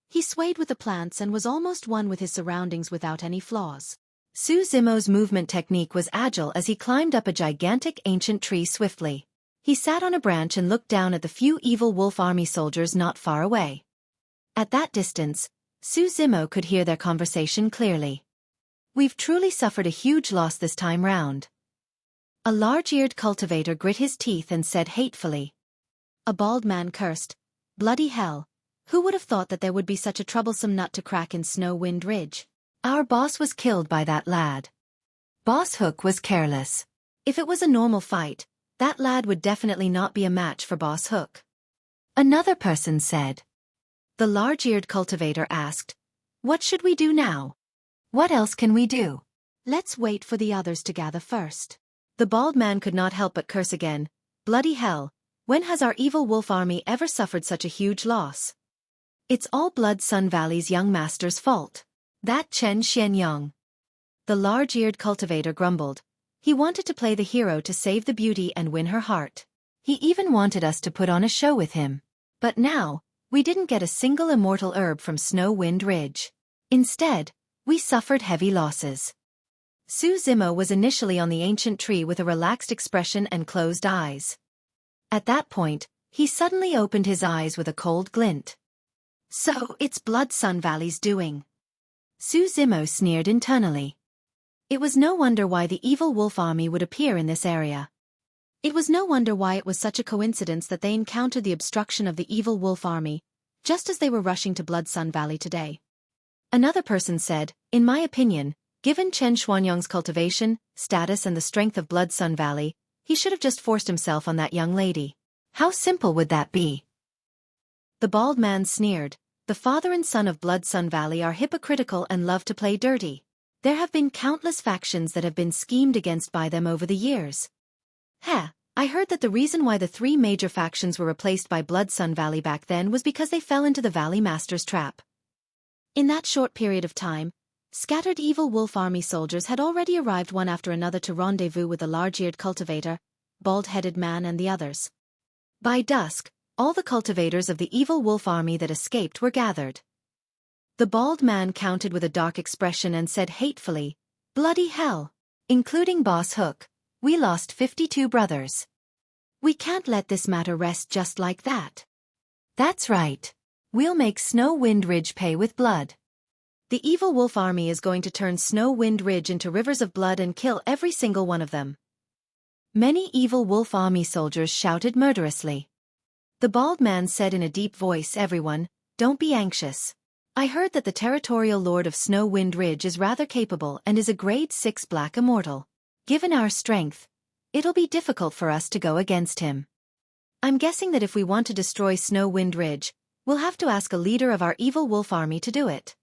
he swayed with the plants and was almost one with his surroundings without any flaws. Su Zimo's movement technique was agile as he climbed up a gigantic ancient tree swiftly. He sat on a branch and looked down at the few evil wolf army soldiers not far away. At that distance, Su Zimo could hear their conversation clearly. We've truly suffered a huge loss this time round. A large-eared cultivator grit his teeth and said hatefully. A bald man cursed, bloody hell. Who would have thought that there would be such a troublesome nut to crack in Snow Wind Ridge? Our boss was killed by that lad. Boss Hook was careless. If it was a normal fight, that lad would definitely not be a match for Boss Hook. Another person said. The large-eared cultivator asked, what should we do now? What else can we do? Let's wait for the others to gather first. The bald man could not help but curse again. Bloody hell, when has our evil wolf army ever suffered such a huge loss? It's all Blood Sun Valley's young master's fault. That Chen Xuanyang. The large-eared cultivator grumbled. He wanted to play the hero to save the beauty and win her heart. He even wanted us to put on a show with him. But now, we didn't get a single immortal herb from Snow Wind Ridge. Instead, we suffered heavy losses. Su Zimo was initially on the ancient tree with a relaxed expression and closed eyes. At that point, he suddenly opened his eyes with a cold glint. So, it's Blood Sun Valley's doing. Su Zimo sneered internally. It was no wonder why the evil wolf army would appear in this area. It was no wonder why it was such a coincidence that they encountered the obstruction of the evil wolf army, just as they were rushing to Blood Sun Valley today. Another person said, in my opinion, given Chen Xuanyang's cultivation, status and the strength of Blood Sun Valley, he should have just forced himself on that young lady. How simple would that be? The bald man sneered. The father and son of Blood Sun Valley are hypocritical and love to play dirty. There have been countless factions that have been schemed against by them over the years. I heard that the reason why the three major factions were replaced by Blood Sun Valley back then was because they fell into the Valley Master's trap. In that short period of time, scattered evil wolf army soldiers had already arrived one after another to rendezvous with the large-eared cultivator, bald-headed man and the others. By dusk, all the cultivators of the evil wolf army that escaped were gathered. The bald man counted with a dark expression and said hatefully, "Bloody hell! Including Boss Hook, we lost 52 brothers. We can't let this matter rest just like that." "That's right. We'll make Snow Wind Ridge pay with blood. The evil wolf army is going to turn Snow Wind Ridge into rivers of blood and kill every single one of them." Many evil wolf army soldiers shouted murderously. The bald man said in a deep voice, "Everyone, don't be anxious. I heard that the territorial lord of Snow Wind Ridge is rather capable and is a grade 6 black immortal. Given our strength, it'll be difficult for us to go against him. I'm guessing that if we want to destroy Snow Wind Ridge, we'll have to ask a leader of our evil wolf army to do it."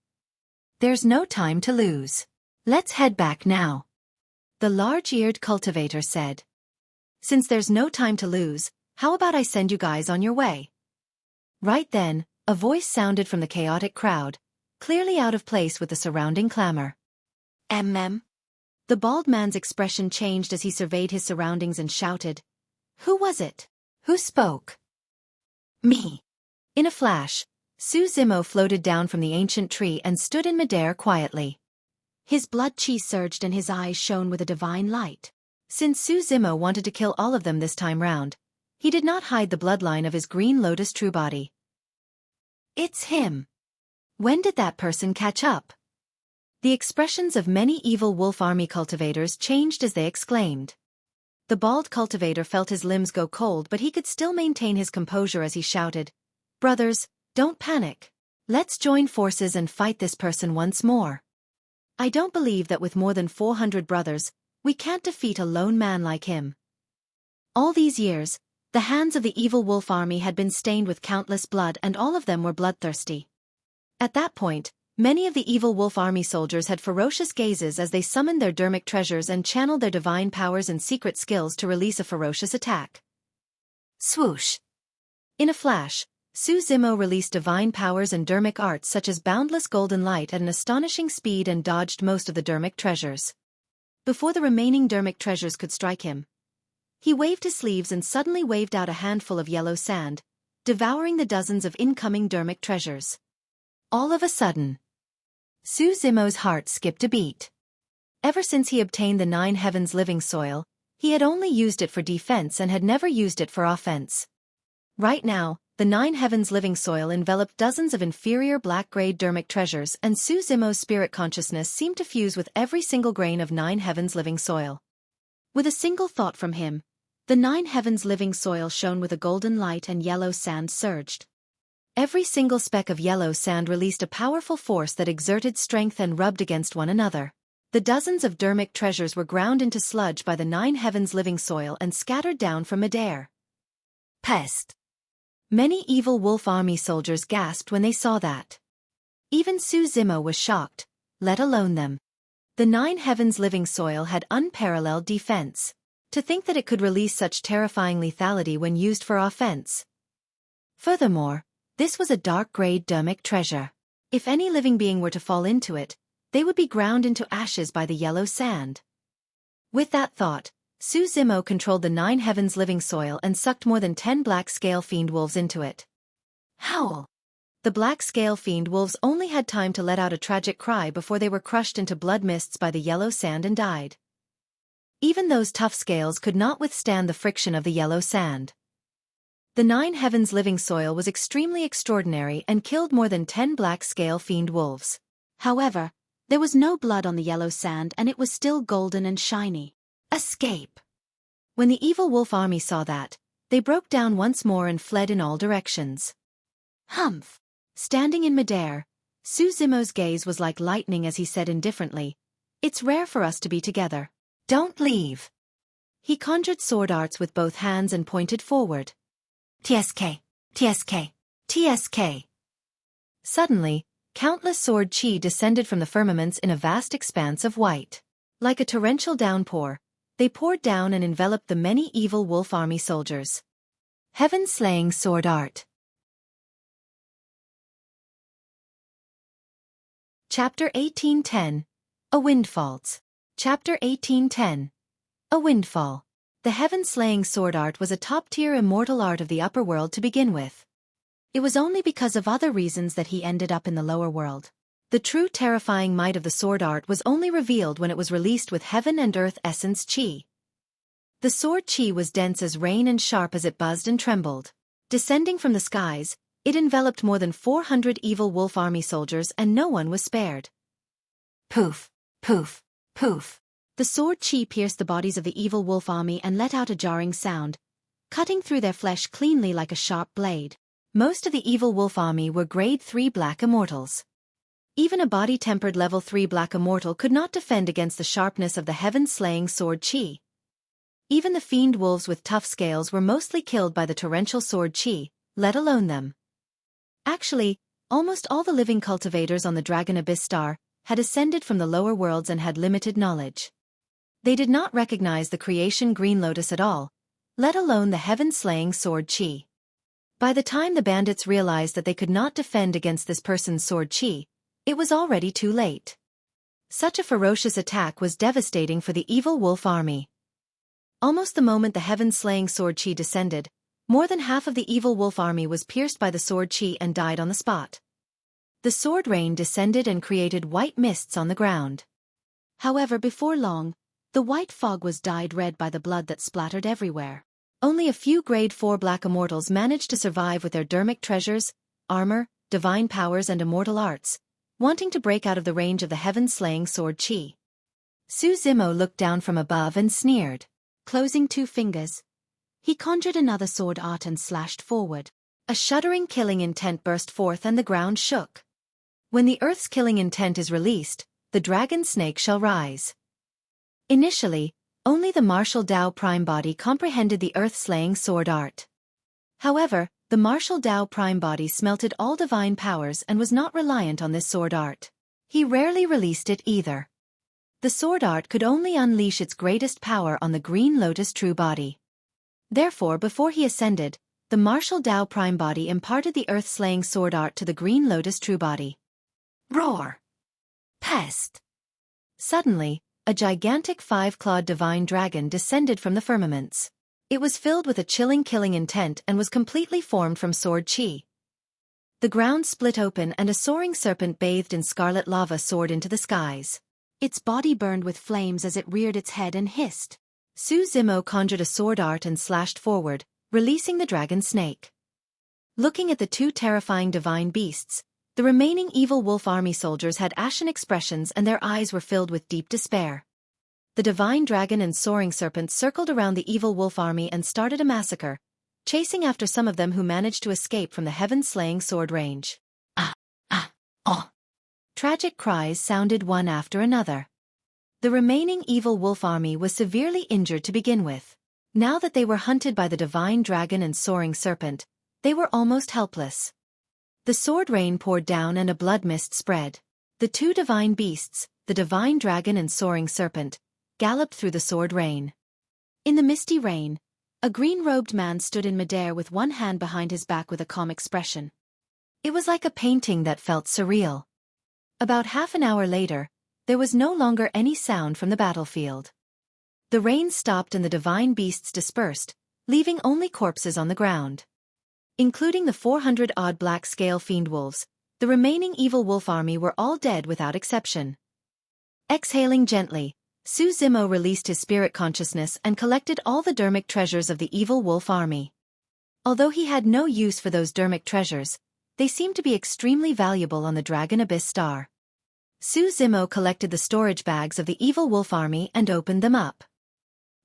"There's no time to lose. Let's head back now," the large-eared cultivator said. "Since there's no time to lose, how about I send you guys on your way?" Right then, a voice sounded from the chaotic crowd, clearly out of place with the surrounding clamor. The bald man's expression changed as he surveyed his surroundings and shouted, "Who was it? Who spoke?" "Me." In a flash, Xuanyang floated down from the ancient tree and stood in midair quietly. His blood chi surged and his eyes shone with a divine light. Since Xuanyang wanted to kill all of them this time round, he did not hide the bloodline of his green lotus true body. "It's him. When did that person catch up?" The expressions of many evil wolf army cultivators changed as they exclaimed. The bald cultivator felt his limbs go cold, but he could still maintain his composure as he shouted, "Brothers, don't panic. Let's join forces and fight this person once more. I don't believe that with more than 400 brothers, we can't defeat a lone man like him." All these years, the hands of the evil wolf army had been stained with countless blood and all of them were bloodthirsty. At that point, many of the evil wolf army soldiers had ferocious gazes as they summoned their dermic treasures and channeled their divine powers and secret skills to release a ferocious attack. Swoosh! In a flash, Xuanyang released divine powers and dermic arts such as boundless golden light at an astonishing speed and dodged most of the dermic treasures. Before the remaining dermic treasures could strike him, he waved his sleeves and suddenly waved out a handful of yellow sand, devouring the dozens of incoming dermic treasures. All of a sudden, Xuanyang's heart skipped a beat. Ever since he obtained the 9 Heavens living soil, he had only used it for defense and had never used it for offense. Right now, the 9 Heavens living soil enveloped dozens of inferior black-grade dermic treasures and Xuanyang's spirit consciousness seemed to fuse with every single grain of 9 Heavens living soil. With a single thought from him, the 9 Heavens living soil shone with a golden light and yellow sand surged. Every single speck of yellow sand released a powerful force that exerted strength and rubbed against one another. The dozens of dermic treasures were ground into sludge by the 9 Heavens living soil and scattered down from midair. Pest! Many evil wolf army soldiers gasped when they saw that. Even Xuanyang was shocked, let alone them. The 9 Heavens living soil had unparalleled defense. To think that it could release such terrifying lethality when used for offense. Furthermore, this was a dark-grade dermic treasure. If any living being were to fall into it, they would be ground into ashes by the yellow sand. With that thought, Xuanyang controlled the 9 Heavens living soil and sucked more than 10 black scale fiend wolves into it. Howl! The black scale fiend wolves only had time to let out a tragic cry before they were crushed into blood mists by the yellow sand and died. Even those tough scales could not withstand the friction of the yellow sand. The 9 Heavens living soil was extremely extraordinary and killed more than 10 black scale fiend wolves. However, there was no blood on the yellow sand and it was still golden and shiny. Escape! When the evil wolf army saw that, they broke down once more and fled in all directions. Humph! Standing in midair, Xuanyang's gaze was like lightning as he said indifferently, "It's rare for us to be together. Don't leave." He conjured sword arts with both hands and pointed forward. TSK! TSK! TSK! Suddenly, countless sword chi descended from the firmaments in a vast expanse of white. Like a torrential downpour, they poured down and enveloped the many evil wolf army soldiers. Heaven-slaying sword art. Chapter 1810. A Windfall. Chapter 1810. A Windfall. The heaven-slaying sword art was a top-tier immortal art of the upper world to begin with. It was only because of other reasons that he ended up in the lower world. The true terrifying might of the sword art was only revealed when it was released with heaven and earth essence chi. The sword chi was dense as rain and sharp as it buzzed and trembled. Descending from the skies, it enveloped more than 400 evil wolf army soldiers and no one was spared. Poof, poof, poof. The sword chi pierced the bodies of the evil wolf army and let out a jarring sound, cutting through their flesh cleanly like a sharp blade. Most of the evil wolf army were grade 3 black immortals. Even a body-tempered level 3 black immortal could not defend against the sharpness of the heaven-slaying sword chi. Even the fiend wolves with tough scales were mostly killed by the torrential sword chi, let alone them. Actually, almost all the living cultivators on the Dragon Abyss Star had ascended from the lower worlds and had limited knowledge. They did not recognize the creation Green Lotus at all, let alone the heaven-slaying sword chi. By the time the bandits realized that they could not defend against this person's sword chi, it was already too late. Such a ferocious attack was devastating for the evil wolf army. Almost the moment the heaven-slaying sword chi descended, more than half of the evil wolf army was pierced by the sword chi and died on the spot. The sword rain descended and created white mists on the ground. However, before long, the white fog was dyed red by the blood that splattered everywhere. Only a few grade 4 black immortals managed to survive with their dermic treasures, armor, divine powers and immortal arts, wanting to break out of the range of the heaven-slaying sword chi. Su Zimo looked down from above and sneered. Closing 2 fingers, he conjured another sword art and slashed forward. A shuddering killing intent burst forth and the ground shook. When the earth's killing intent is released, the dragon snake shall rise. Initially, only the martial Dao Prime Body comprehended the earth-slaying sword art. However, the martial Dao Prime Body smelted all divine powers and was not reliant on this sword art. He rarely released it either. The sword art could only unleash its greatest power on the Green Lotus True Body. Therefore, before he ascended, the martial Dao Prime Body imparted the earth-slaying sword art to the Green Lotus True Body. Roar! Pest! Suddenly, a gigantic 5-clawed divine dragon descended from the firmaments. It was filled with a chilling killing intent and was completely formed from sword chi. The ground split open and a soaring serpent bathed in scarlet lava soared into the skies. Its body burned with flames as it reared its head and hissed. Su Zimo conjured a sword art and slashed forward, releasing the dragon snake. Looking at the 2 terrifying divine beasts, the remaining evil wolf army soldiers had ashen expressions and their eyes were filled with deep despair. The divine dragon and soaring serpent circled around the evil wolf army and started a massacre, chasing after some of them who managed to escape from the heaven-slaying sword range. Oh! Tragic cries sounded one after another. The remaining evil wolf army was severely injured to begin with. Now that they were hunted by the divine dragon and soaring serpent, they were almost helpless. The sword rain poured down and a blood mist spread. The 2 divine beasts, the divine dragon and soaring serpent, galloped through the sword rain. In the misty rain, a green-robed man stood in midair with one hand behind his back with a calm expression. It was like a painting that felt surreal. About half an hour later, there was no longer any sound from the battlefield. The rain stopped and the divine beasts dispersed, leaving only corpses on the ground. Including the 400-odd black-scale fiend wolves, the remaining evil wolf army were all dead without exception. Exhaling gently, Su Zimo released his spirit consciousness and collected all the dermic treasures of the evil wolf army. Although he had no use for those dermic treasures, they seemed to be extremely valuable on the Dragon Abyss Star. Su Zimo collected the storage bags of the evil wolf army and opened them up.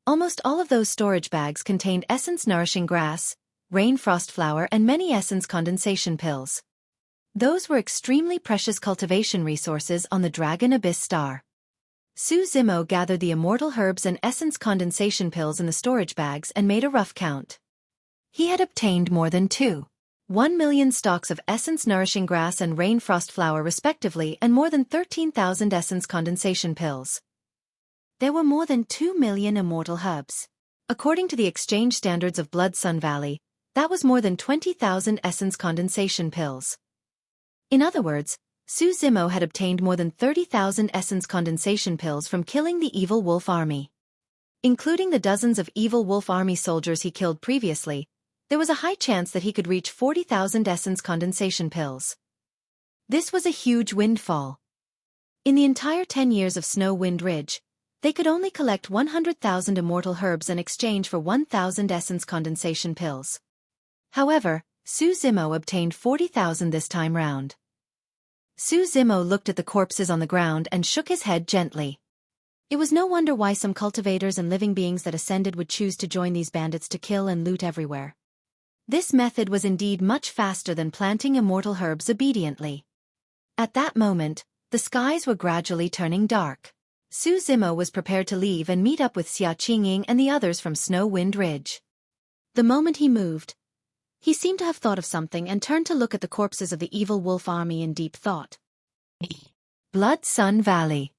Almost all of those storage bags contained essence-nourishing grass, rain frost flower and many essence condensation pills. Those were extremely precious cultivation resources on the Dragon Abyss Star. Su Zimo gathered the immortal herbs and essence condensation pills in the storage bags and made a rough count. He had obtained more than 1 million stalks of essence-nourishing grass and rain frost flower respectively and more than 13,000 essence condensation pills. There were more than 2 million immortal herbs. According to the exchange standards of Blood Sun Valley, that was more than 20,000 essence condensation pills. In other words, Su Zimo had obtained more than 30,000 essence condensation pills from killing the evil wolf army. Including the dozens of evil wolf army soldiers he killed previously, there was a high chance that he could reach 40,000 essence condensation pills. This was a huge windfall. In the entire 10 years of Snow Wind Ridge, they could only collect 100,000 immortal herbs in exchange for 1,000 essence condensation pills. However, Su Zimo obtained 40,000 this time round. Su Zimo looked at the corpses on the ground and shook his head gently. It was no wonder why some cultivators and living beings that ascended would choose to join these bandits to kill and loot everywhere. This method was indeed much faster than planting immortal herbs obediently. At that moment, the skies were gradually turning dark. Su Zimo was prepared to leave and meet up with Xuanyang and the others from Snow Wind Ridge. The moment he moved, he seemed to have thought of something and turned to look at the corpses of the evil wolf army in deep thought. Blood Sun Valley.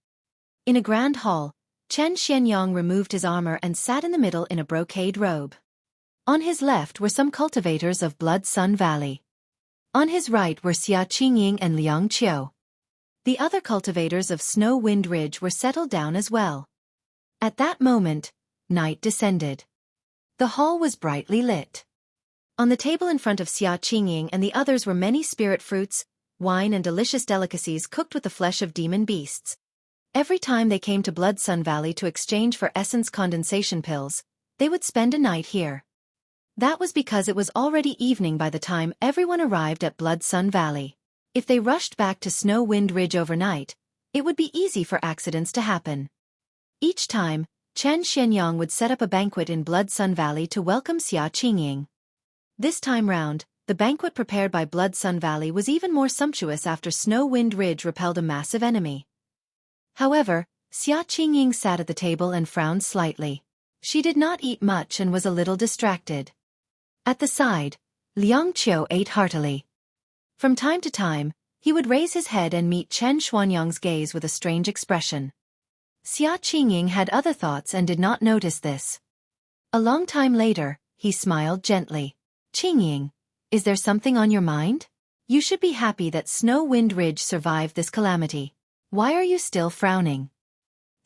In a grand hall, Xuanyang removed his armor and sat in the middle in a brocade robe. On his left were some cultivators of Blood Sun Valley. On his right were Xuanyang and Liang Qiu. The other cultivators of Snow Wind Ridge were settled down as well. At that moment, night descended. The hall was brightly lit. On the table in front of Xuanyang and the others were many spirit fruits, wine and delicious delicacies cooked with the flesh of demon beasts. Every time they came to Blood Sun Valley to exchange for essence condensation pills, they would spend a night here. That was because it was already evening by the time everyone arrived at Blood Sun Valley. If they rushed back to Snow Wind Ridge overnight, it would be easy for accidents to happen. Each time, Xuanyang would set up a banquet in Blood Sun Valley to welcome Xuanyang. This time round, the banquet prepared by Blood Sun Valley was even more sumptuous after Snow Wind Ridge repelled a massive enemy. However, Xuanyang sat at the table and frowned slightly. She did not eat much and was a little distracted. At the side, Liang Qiu ate heartily. From time to time, he would raise his head and meet Xuanyang's gaze with a strange expression. Xuanyang had other thoughts and did not notice this. A long time later, he smiled gently. Xuanyang, is there something on your mind? You should be happy that Snow Wind Ridge survived this calamity. Why are you still frowning?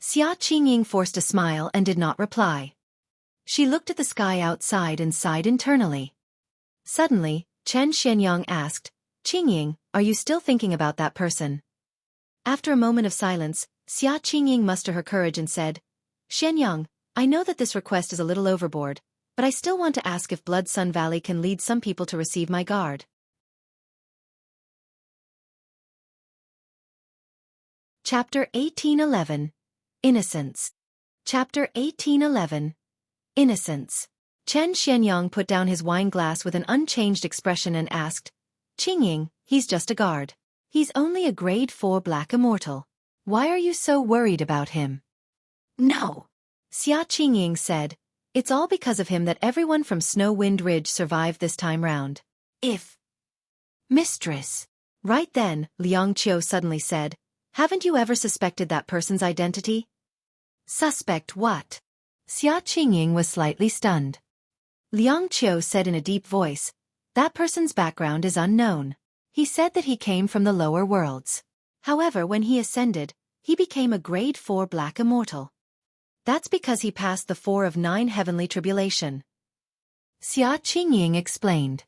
Xuanyang forced a smile and did not reply. She looked at the sky outside and sighed internally. Suddenly, Xuanyang asked, Xuanyang, are you still thinking about that person? After a moment of silence, Xuanyang mustered her courage and said, Xuanyang, I know that this request is a little overboard, but I still want to ask if Blood Sun Valley can lead some people to receive my guard. Chapter 1811. Innocence. Chapter 1811. Innocence. Xuanyang put down his wine glass with an unchanged expression and asked, Xuanyang, he's just a guard. He's only a grade 4 black immortal. Why are you so worried about him? No. Xuanyang said, it's all because of him that everyone from Snow Wind Ridge survived this time round. If Mistress. Right then, Liang Qiu suddenly said, haven't you ever suspected that person's identity? Suspect what? Xuanyang was slightly stunned. Liang Qiu said in a deep voice, that person's background is unknown. He said that he came from the lower worlds. However, when he ascended, he became a grade 4 black immortal. That's because he passed the 4 of 9 heavenly tribulation. Xuanyang explained.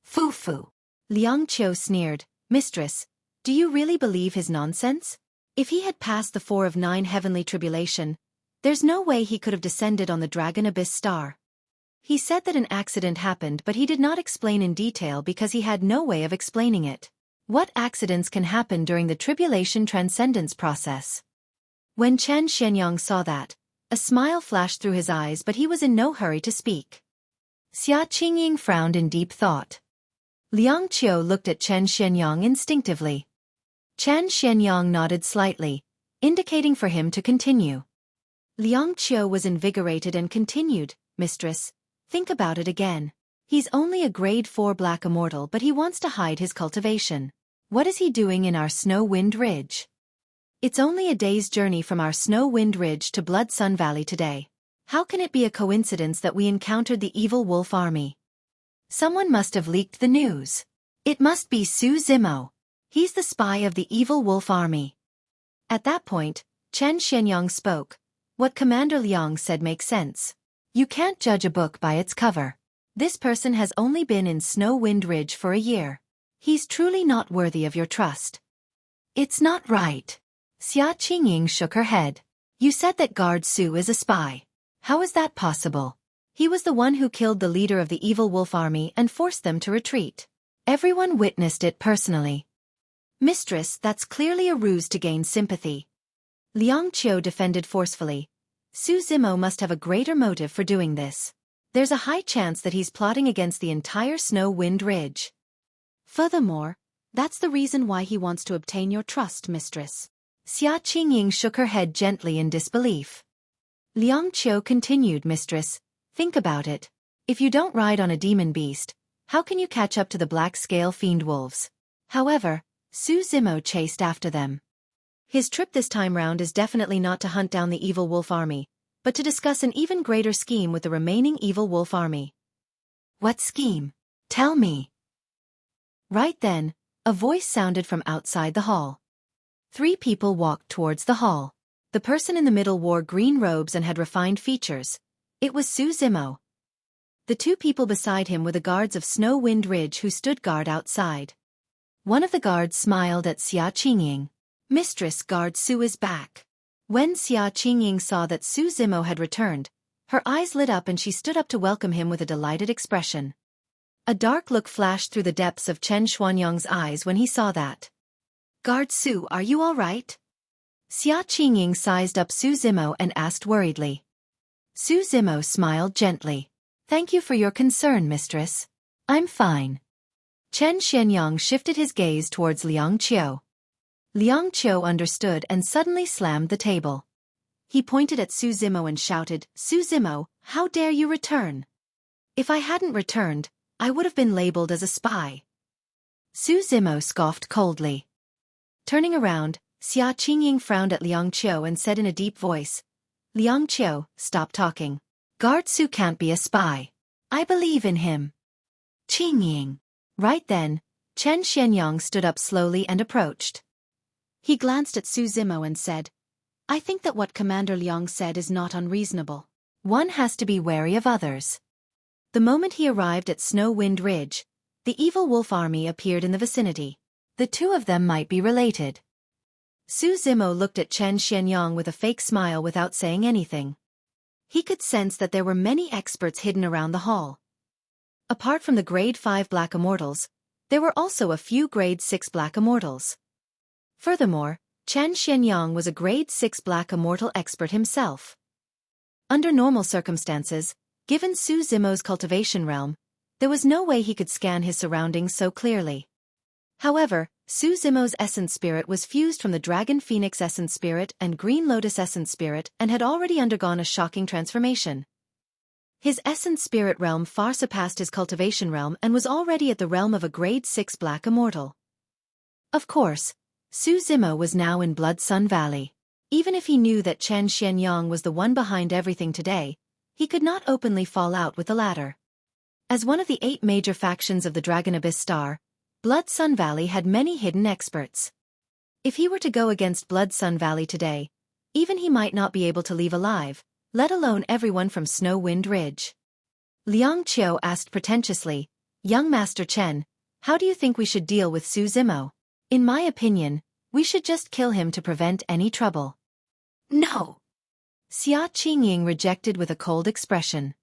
Foo-foo. Liang Qiu sneered, Mistress, do you really believe his nonsense? If he had passed the 4 of 9 heavenly tribulation, there's no way he could have descended on the Dragon Abyss star. He said that an accident happened, but he did not explain in detail because he had no way of explaining it. What accidents can happen during the tribulation transcendence process? When Xuanyang saw that, a smile flashed through his eyes, but he was in no hurry to speak. Xuanyang frowned in deep thought. Liang Qiu looked at Xuanyang instinctively. Xuanyang nodded slightly, indicating for him to continue. Liang Qiu was invigorated and continued, Mistress, think about it again. He's only a grade 4 black immortal, but he wants to hide his cultivation. What is he doing in our Snow Wind Ridge? It's only a day's journey from our Snow Wind Ridge to Blood Sun Valley today. How can it be a coincidence that we encountered the evil wolf army? Someone must have leaked the news. It must be Su Zimo. He's the spy of the evil wolf army. At that point, Chen Xuanyang spoke. What Commander Liang said makes sense. You can't judge a book by its cover. This person has only been in Snow Wind Ridge for a year. He's truly not worthy of your trust. It's not right. Xia Qingying shook her head. You said that Guard Su is a spy. How is that possible? He was the one who killed the leader of the evil wolf army and forced them to retreat. Everyone witnessed it personally. Mistress, that's clearly a ruse to gain sympathy. Liang Qiu defended forcefully. Su Zimo must have a greater motive for doing this. There's a high chance that he's plotting against the entire Snow Wind Ridge. Furthermore, that's the reason why he wants to obtain your trust, mistress. Xia Qingying shook her head gently in disbelief. Liang Qiu continued, mistress, think about it. If you don't ride on a demon beast, how can you catch up to the black-scale fiend wolves? However, Su Zimo chased after them. His trip this time round is definitely not to hunt down the evil wolf army, but to discuss an even greater scheme with the remaining evil wolf army. What scheme? Tell me. Right then, a voice sounded from outside the hall. 3 people walked towards the hall. The person in the middle wore green robes and had refined features. It was Su Zimo. The 2 people beside him were the guards of Snow Wind Ridge who stood guard outside. One of the guards smiled at Xia Qingying. Mistress, Guard Su is back. When Xia Qingying saw that Su Zimo had returned, her eyes lit up and she stood up to welcome him with a delighted expression. A dark look flashed through the depths of Chen Xuanyang's eyes when he saw that. Guard Su, are you all right? Xia Qingying sized up Su Zimo and asked worriedly. Su Zimo smiled gently. Thank you for your concern, mistress. I'm fine. Chen Xuanyang shifted his gaze towards Liang Qiu. Liang Qiu understood and suddenly slammed the table. He pointed at Su Zimo and shouted, Su Zimo, how dare you return? If I hadn't returned, I would have been labeled as a spy. Su Zimo scoffed coldly. Turning around, Xia Qingying frowned at Liang Qiu and said in a deep voice, Liang Qiu, stop talking. Guard Su can't be a spy. I believe in him. Qingying. Right then, Chen Xuanyang stood up slowly and approached. He glanced at Su Zimo and said, I think that what Commander Liang said is not unreasonable. One has to be wary of others. The moment he arrived at Snow Wind Ridge, the evil wolf army appeared in the vicinity. The 2 of them might be related. Su Zimo looked at Chen Xuanyang with a fake smile without saying anything. He could sense that there were many experts hidden around the hall. Apart from the Grade 5 Black Immortals, there were also a few Grade 6 Black Immortals. Furthermore, Chen Xuanyang was a Grade 6 Black Immortal expert himself. Under normal circumstances, given Su Zimo's cultivation realm, there was no way he could scan his surroundings so clearly. However, Su Zimo's essence spirit was fused from the Dragon Phoenix essence spirit and Green Lotus essence spirit and had already undergone a shocking transformation. His essence spirit realm far surpassed his cultivation realm and was already at the realm of a Grade 6 Black Immortal. Of course, Su Zimo was now in Blood Sun Valley. Even if he knew that Chen Xuanyang was the one behind everything today, he could not openly fall out with the latter. As one of the 8 major factions of the Dragon Abyss Star, Blood Sun Valley had many hidden experts. If he were to go against Blood Sun Valley today, even he might not be able to leave alive, let alone everyone from Snow Wind Ridge. Liang Qiu asked pretentiously, Young Master Chen, how do you think we should deal with Su Zimo? In my opinion, we should just kill him to prevent any trouble. No. Xia Qingying rejected with a cold expression.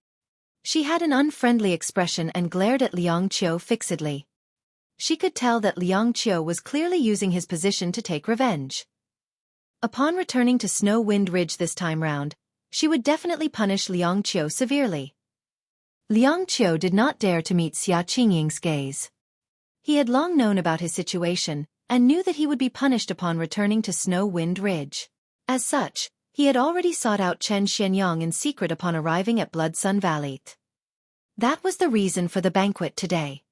She had an unfriendly expression and glared at Liang Qiu fixedly. She could tell that Liang Qiu was clearly using his position to take revenge. Upon returning to Snow Wind Ridge this time round, she would definitely punish Liang Qiu severely. Liang Qiu did not dare to meet Xia Qingying's gaze. He had long known about his situation, and knew that he would be punished upon returning to Snow Wind Ridge. As such, he had already sought out Chen Xuanyang in secret upon arriving at Blood Sun Valley. That was the reason for the banquet today.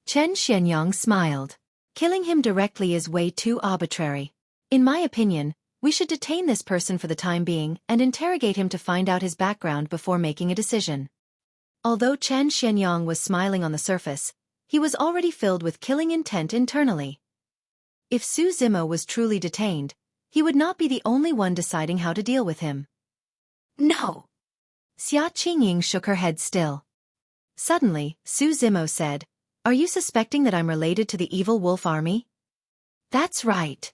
Chen Xuanyang smiled. Killing him directly is way too arbitrary. In my opinion, we should detain this person for the time being and interrogate him to find out his background before making a decision. Although Chen Xuanyang was smiling on the surface, he was already filled with killing intent internally. If Su Zimo was truly detained, he would not be the only one deciding how to deal with him. No. Xuanyang shook her head still. Suddenly, Su Zimo said, "Are you suspecting that I'm related to the evil wolf army?" That's right.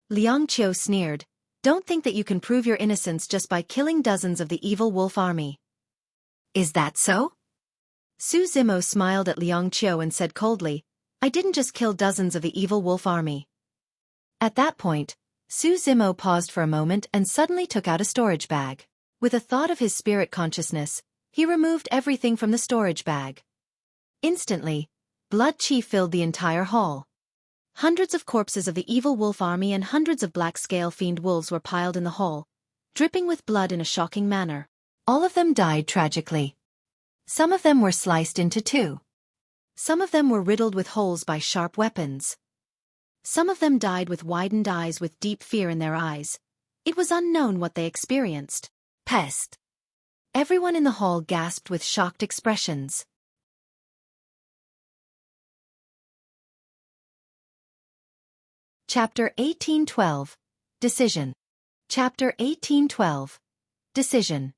Liang Qiu sneered. Don't think that you can prove your innocence just by killing dozens of the evil wolf army. Is that so? Su Zimo smiled at Liang Qiu and said coldly, I didn't just kill dozens of the evil wolf army. At that point, Su Zimo paused for a moment and suddenly took out a storage bag. With a thought of his spirit consciousness, he removed everything from the storage bag. Instantly, blood qi filled the entire hall. Hundreds of corpses of the evil wolf army and hundreds of black-scale fiend wolves were piled in the hall, dripping with blood in a shocking manner. All of them died tragically. Some of them were sliced into two. Some of them were riddled with holes by sharp weapons. Some of them died with widened eyes with deep fear in their eyes. It was unknown what they experienced. Pest. Everyone in the hall gasped with shocked expressions. Chapter 1812. Decision. Chapter 1812. Decision.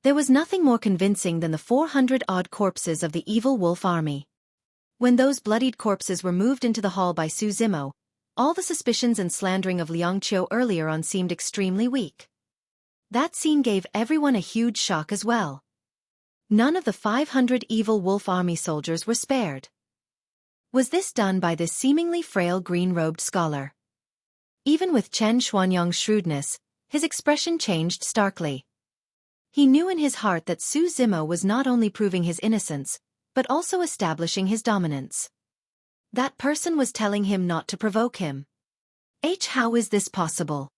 There was nothing more convincing than the 400-odd corpses of the evil wolf army. When those bloodied corpses were moved into the hall by Su Zimo, all the suspicions and slandering of Liang Qiu earlier on seemed extremely weak. That scene gave everyone a huge shock as well. None of the 500 evil wolf army soldiers were spared. Was this done by this seemingly frail green-robed scholar? Even with Chen Xuanyang's shrewdness, his expression changed starkly. He knew in his heart that Su Zimo was not only proving his innocence, but also establishing his dominance. That person was telling him not to provoke him. How is this possible?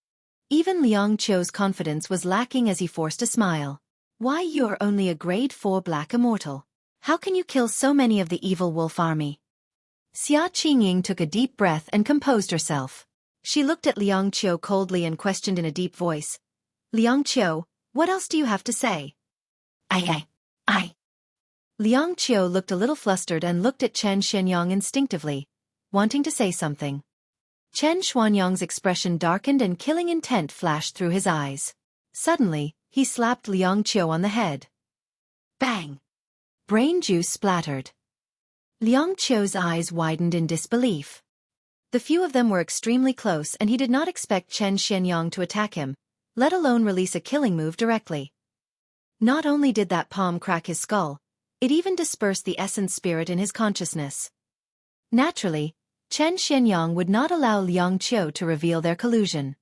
Even Liang Qiu's confidence was lacking as he forced a smile. Why, you're only a grade 4 black immortal. How can you kill so many of the evil wolf army? Xuanyang took a deep breath and composed herself. She looked at Liang Qiu coldly and questioned in a deep voice. Liang Qiu, what else do you have to say? I. Liang Qiu looked a little flustered and looked at Chen Xuanyang instinctively, wanting to say something. Chen Xuanyang's expression darkened and killing intent flashed through his eyes. Suddenly, he slapped Liang Qiu on the head. Bang! Brain juice splattered. Liang Qiu's eyes widened in disbelief. The few of them were extremely close and he did not expect Chen Xuanyang to attack him, let alone release a killing move directly. Not only did that palm crack his skull, it even dispersed the essence spirit in his consciousness. Naturally, Chen Xuanyang would not allow Liang Qiu to reveal their collusion.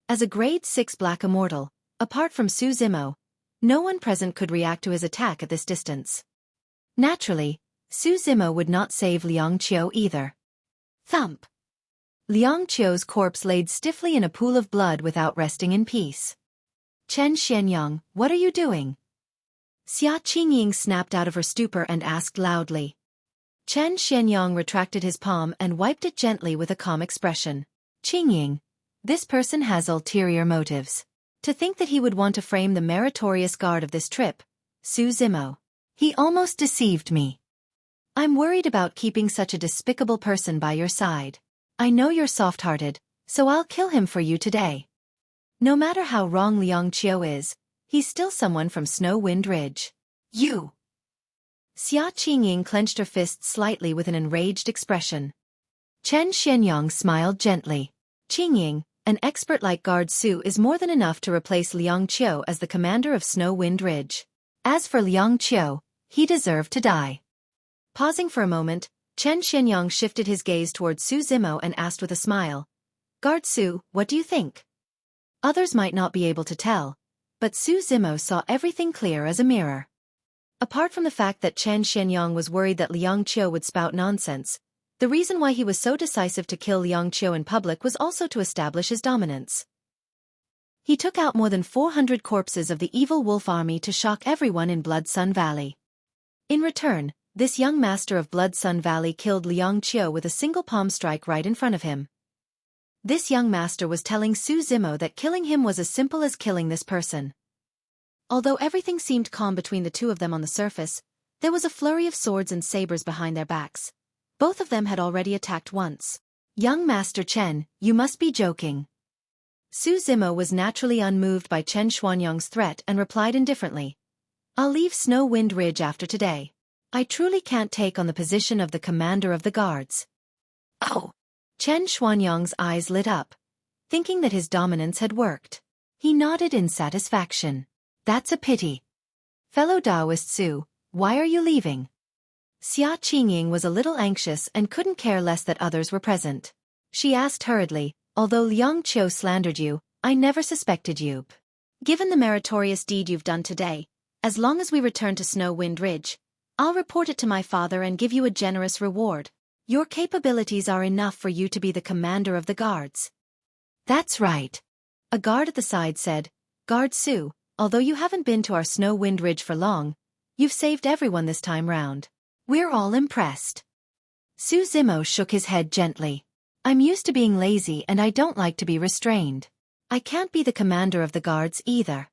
As a grade 6 black immortal, apart from Su Zimo, no one present could react to his attack at this distance. Naturally, Su Zimo would not save Liang Qiu either. Thump! Liang Qiu's corpse laid stiffly in a pool of blood without resting in peace. Chen Xuanyang, what are you doing? Xuanyang snapped out of her stupor and asked loudly. Chen Xuanyang retracted his palm and wiped it gently with a calm expression. Qingying, this person has ulterior motives. To think that he would want to frame the meritorious guard of this trip, Su Zimo. He almost deceived me. I'm worried about keeping such a despicable person by your side. I know you're soft-hearted, so I'll kill him for you today. No matter how wrong Liang Qiu is, he's still someone from Snow Wind Ridge. You! Xuanyang clenched her fists slightly with an enraged expression. Chen Xuanyang smiled gently. Qingying, an expert like Guard Su is more than enough to replace Liang Qiu as the commander of Snow Wind Ridge. As for Liang Qiu, he deserved to die. Pausing for a moment, Chen Xuanyang shifted his gaze towards Su Zimo and asked with a smile. Guard Su, what do you think? Others might not be able to tell, but Su Zimo saw everything clear as a mirror. Apart from the fact that Chen Xuanyang was worried that Liang Qiu would spout nonsense, the reason why he was so decisive to kill Liang Qiu in public was also to establish his dominance. He took out more than 400 corpses of the evil wolf army to shock everyone in Blood Sun Valley. In return, this young master of Blood Sun Valley killed Liang Qiu with a single palm strike right in front of him. This young master was telling Su Zimo that killing him was as simple as killing this person. Although everything seemed calm between the two of them on the surface, there was a flurry of swords and sabers behind their backs. Both of them had already attacked once. Young Master Chen, you must be joking. Su Zimo was naturally unmoved by Chen Xuanyang's threat and replied indifferently. I'll leave Snow Wind Ridge after today. I truly can't take on the position of the commander of the guards. Oh! Chen Xuanyang's eyes lit up, thinking that his dominance had worked. He nodded in satisfaction. That's a pity. Fellow Daoist Su, why are you leaving? Xuanyang was a little anxious and couldn't care less that others were present. She asked hurriedly, although Liang Qiu slandered you, I never suspected you. Given the meritorious deed you've done today, as long as we return to Snow Wind Ridge, I'll report it to my father and give you a generous reward. Your capabilities are enough for you to be the commander of the guards. That's right. A guard at the side said, Guard Su, although you haven't been to our Snow Wind Ridge for long, you've saved everyone this time round. We're all impressed. Su Zimo shook his head gently. I'm used to being lazy and I don't like to be restrained. I can't be the commander of the guards either.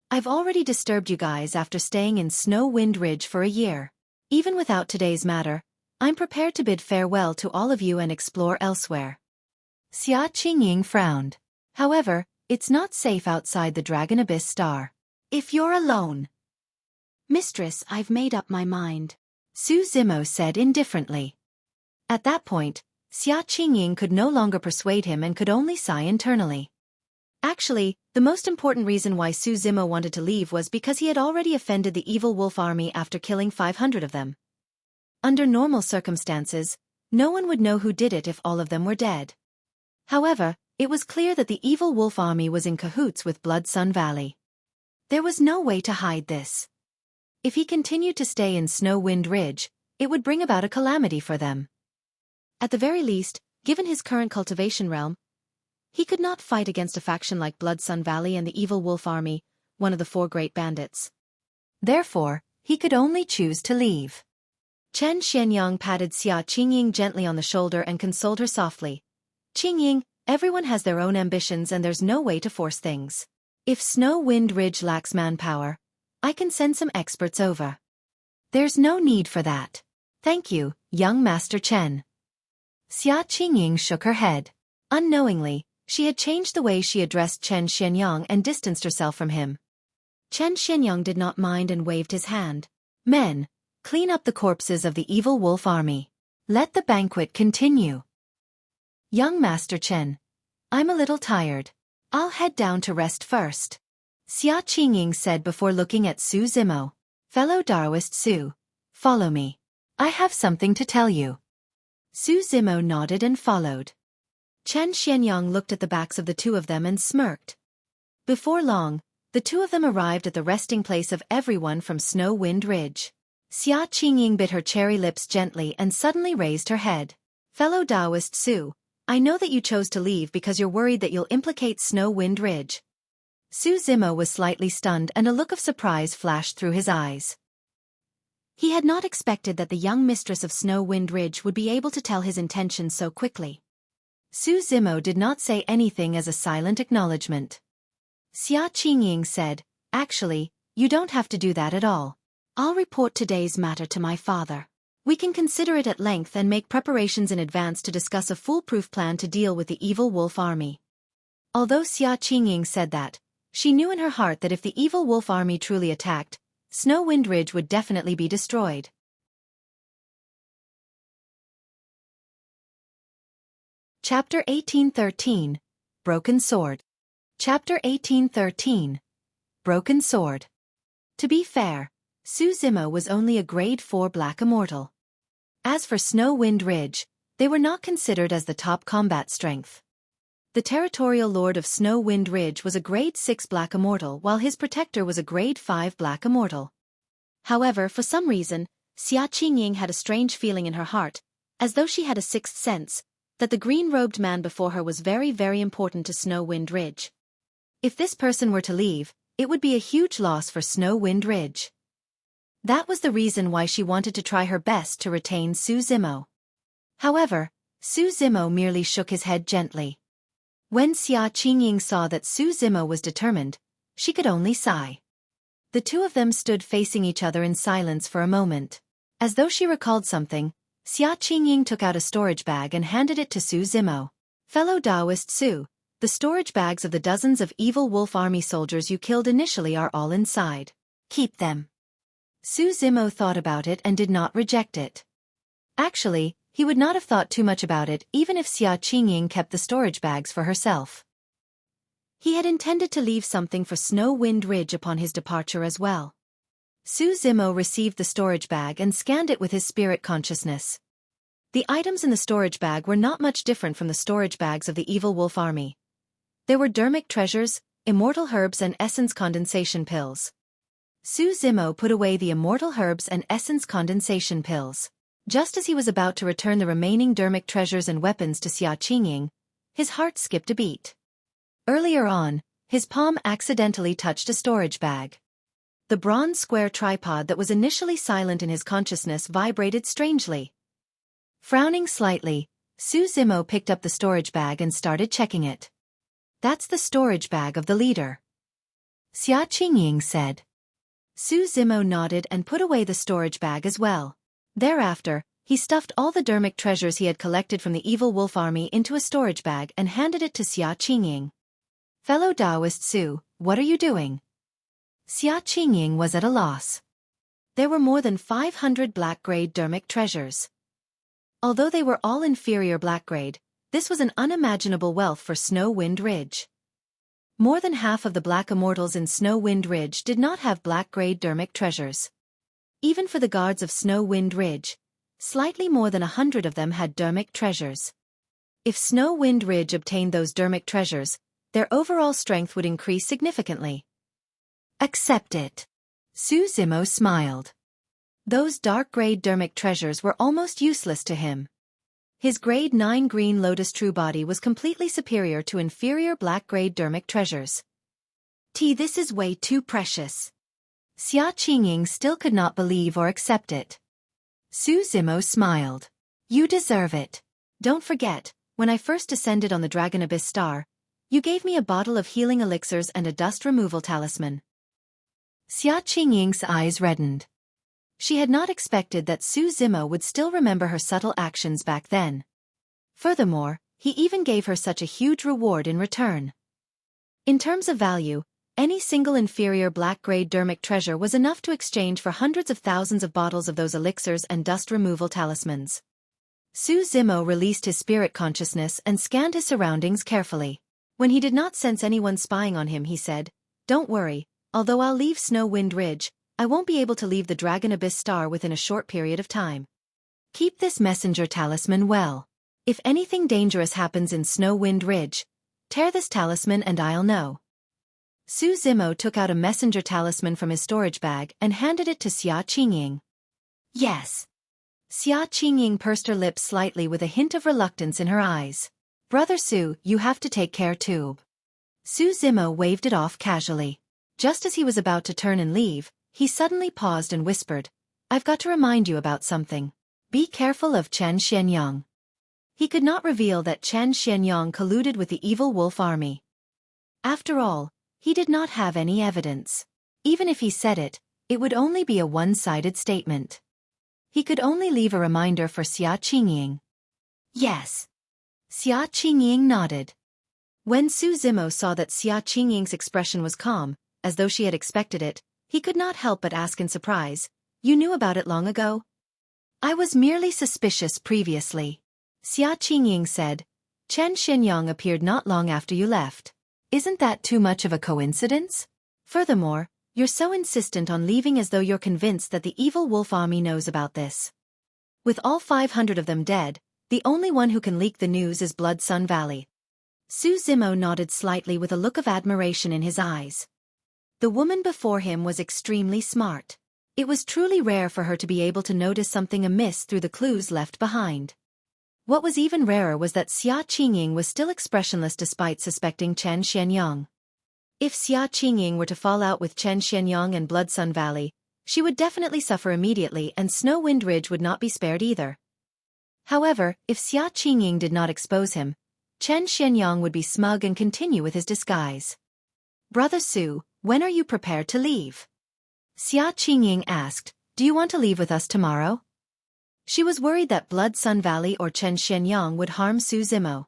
I've already disturbed you guys after staying in Snow Wind Ridge for a year. Even without today's matter, I'm prepared to bid farewell to all of you and explore elsewhere. Xuanyang frowned. However, it's not safe outside the Dragon Abyss Star. If you're alone. Mistress, I've made up my mind. Su Zimo said indifferently. At that point, Xuanyang could no longer persuade him and could only sigh internally. Actually, the most important reason why Su Zimo wanted to leave was because he had already offended the evil wolf army after killing 500 of them. Under normal circumstances, no one would know who did it if all of them were dead. However, it was clear that the evil wolf army was in cahoots with Blood Sun Valley. There was no way to hide this. If he continued to stay in Snow Wind Ridge, it would bring about a calamity for them. At the very least, given his current cultivation realm, he could not fight against a faction like Blood Sun Valley and the evil wolf army, one of the 4 great bandits. Therefore, he could only choose to leave. Chen Xuanyang patted Xuanyang gently on the shoulder and consoled her softly. Qingying, everyone has their own ambitions and there's no way to force things. If Snow Wind Ridge lacks manpower, I can send some experts over. There's no need for that. Thank you, young Master Chen. Xuanyang shook her head. Unknowingly, she had changed the way she addressed Chen Xuanyang and distanced herself from him. Chen Xuanyang did not mind and waved his hand. Men, clean up the corpses of the evil wolf army. Let the banquet continue. Young Master Chen, I'm a little tired. I'll head down to rest first. Xuanyang said before looking at Su Zimo. Fellow Daoist Su, follow me. I have something to tell you. Su Zimo nodded and followed. Chen Xuanyang looked at the backs of the two of them and smirked. Before long, the two of them arrived at the resting place of everyone from Snow Wind Ridge. Xuanyang bit her cherry lips gently and suddenly raised her head. Fellow Daoist Su, I know that you chose to leave because you're worried that you'll implicate Snow Wind Ridge. Su Zimo was slightly stunned and a look of surprise flashed through his eyes. He had not expected that the young mistress of Snow Wind Ridge would be able to tell his intentions so quickly. Su Zimo did not say anything as a silent acknowledgement. Xuanyang said, Actually, you don't have to do that at all. I'll report today's matter to my father. We can consider it at length and make preparations in advance to discuss a foolproof plan to deal with the evil wolf army. Although Xuanyang said that, she knew in her heart that if the evil wolf army truly attacked, Snow Wind Ridge would definitely be destroyed. Chapter 1813, Broken Sword. Chapter 1813, Broken Sword. To be fair, Su Zimo was only a grade 4 black immortal. As for Snow Wind Ridge, they were not considered as the top combat strength. The territorial lord of Snow Wind Ridge was a grade 6 black immortal while his protector was a grade 5 black immortal. However, for some reason, Xuanyang had a strange feeling in her heart, as though she had a sixth sense, that the green-robed man before her was very, very important to Snow Wind Ridge. If this person were to leave, it would be a huge loss for Snow Wind Ridge. That was the reason why she wanted to try her best to retain Su Zimo. However, Su Zimo merely shook his head gently. When Xuanyang saw that Su Zimo was determined, she could only sigh. The two of them stood facing each other in silence for a moment. As though she recalled something, Xia Qingying took out a storage bag and handed it to Su Zimo. Fellow Daoist Su, the storage bags of the dozens of evil wolf army soldiers you killed initially are all inside. Keep them. Su Zimo thought about it and did not reject it. Actually, he would not have thought too much about it even if Xia Qingying kept the storage bags for herself. He had intended to leave something for Snow Wind Ridge upon his departure as well. Su Zimo received the storage bag and scanned it with his spirit consciousness. The items in the storage bag were not much different from the storage bags of the evil wolf army. There were dermic treasures, immortal herbs and essence condensation pills. Su Zimo put away the immortal herbs and essence condensation pills. Just as he was about to return the remaining dermic treasures and weapons to Xia Qingying, his heart skipped a beat. Earlier on, his palm accidentally touched a storage bag. The bronze square tripod that was initially silent in his consciousness vibrated strangely. Frowning slightly, Su Zimo picked up the storage bag and started checking it. That's the storage bag of the leader, Xia Qingying said. Su Zimo nodded and put away the storage bag as well. Thereafter, he stuffed all the dermic treasures he had collected from the evil wolf army into a storage bag and handed it to Xia Qingying. Fellow Daoist Su, what are you doing? Xia Qingying was at a loss. There were more than 500 black-grade dermic treasures. Although they were all inferior black-grade, this was an unimaginable wealth for Snow Wind Ridge. More than half of the black immortals in Snow Wind Ridge did not have black-grade dermic treasures. Even for the guards of Snow Wind Ridge, slightly more than 100 of them had dermic treasures. If Snow Wind Ridge obtained those dermic treasures, their overall strength would increase significantly. Accept it. Su Zimo smiled. Those dark-grade dermic treasures were almost useless to him. His grade 9 green lotus true body was completely superior to inferior black-grade dermic treasures. This is way too precious. Xia Qingying still could not believe or accept it. Su Zimo smiled. You deserve it. Don't forget, when I first descended on the Dragon Abyss Star, you gave me a bottle of healing elixirs and a dust removal talisman. Xia Qingying's eyes reddened. She had not expected that Su Zimo would still remember her subtle actions back then. Furthermore, he even gave her such a huge reward in return. In terms of value, any single inferior black-grade dermic treasure was enough to exchange for hundreds of thousands of bottles of those elixirs and dust removal talismans. Su Zimo released his spirit consciousness and scanned his surroundings carefully. When he did not sense anyone spying on him, he said, "Don't worry, although I'll leave Snow Wind Ridge, I won't be able to leave the Dragon Abyss Star within a short period of time. Keep this messenger talisman well. If anything dangerous happens in Snow Wind Ridge, tear this talisman and I'll know." Su Zimo took out a messenger talisman from his storage bag and handed it to Xia Qingying. Yes. Xia Qingying pursed her lips slightly with a hint of reluctance in her eyes. Brother Su, you have to take care too. Su Zimo waved it off casually. Just as he was about to turn and leave, he suddenly paused and whispered, I've got to remind you about something. Be careful of Chen Xuanyang. He could not reveal that Chen Xuanyang colluded with the evil wolf army. After all, he did not have any evidence. Even if he said it, it would only be a one-sided statement. He could only leave a reminder for Xia Qingying. Yes. Xia Qingying nodded. When Su Zimo saw that Xia Qingying's expression was calm, as though she had expected it, he could not help but ask in surprise, You knew about it long ago? I was merely suspicious previously. Xia Qingying said, Chen Xuanyang appeared not long after you left. Isn't that too much of a coincidence? Furthermore, you're so insistent on leaving as though you're convinced that the evil wolf army knows about this. With all 500 of them dead, the only one who can leak the news is Blood Sun Valley. Su Zimo nodded slightly with a look of admiration in his eyes. The woman before him was extremely smart. It was truly rare for her to be able to notice something amiss through the clues left behind. What was even rarer was that Xia Qingying was still expressionless despite suspecting Chen Xuanyang. If Xia Qingying were to fall out with Chen Xuanyang and Blood Sun Valley, she would definitely suffer immediately and Snow Wind Ridge would not be spared either. However, if Xia Qingying did not expose him, Chen Xuanyang would be smug and continue with his disguise. Brother Su, when are you prepared to leave? Xia Qingying asked, Do you want to leave with us tomorrow? She was worried that Blood Sun Valley or Chen Xuanyang would harm Su Zimo.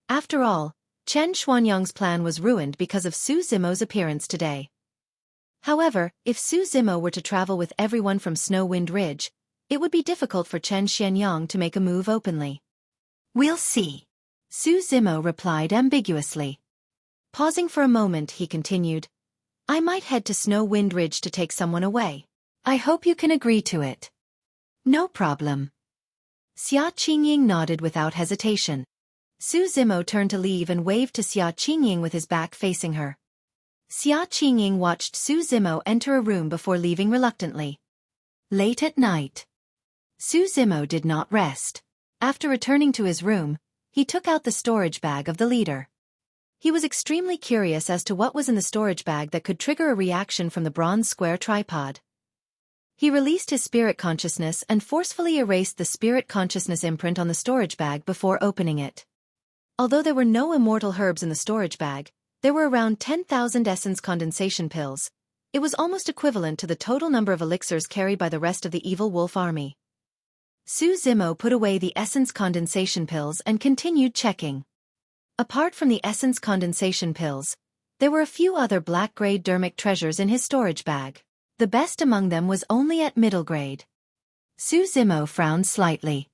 After all, Chen Xuanyang's plan was ruined because of Su Zimo's appearance today. However, if Su Zimo were to travel with everyone from Snowwind Ridge, it would be difficult for Chen Xuanyang to make a move openly. We'll see, Su Zimo replied ambiguously. Pausing for a moment, he continued, I might head to Snowwind Ridge to take someone away. I hope you can agree to it. No problem. Xuanyang nodded without hesitation. Su Zimo turned to leave and waved to Xuanyang with his back facing her. Xuanyang watched Su Zimo enter a room before leaving reluctantly. Late at night. Su Zimo did not rest. After returning to his room, he took out the storage bag of the leader. He was extremely curious as to what was in the storage bag that could trigger a reaction from the bronze square tripod. He released his spirit consciousness and forcefully erased the spirit consciousness imprint on the storage bag before opening it. Although there were no immortal herbs in the storage bag, there were around 10,000 essence condensation pills. It was almost equivalent to the total number of elixirs carried by the rest of the evil wolf army. Su Zimo put away the essence condensation pills and continued checking. Apart from the essence condensation pills, there were a few other black-grade dermic treasures in his storage bag. The best among them was only at middle grade. Su Zimo frowned slightly.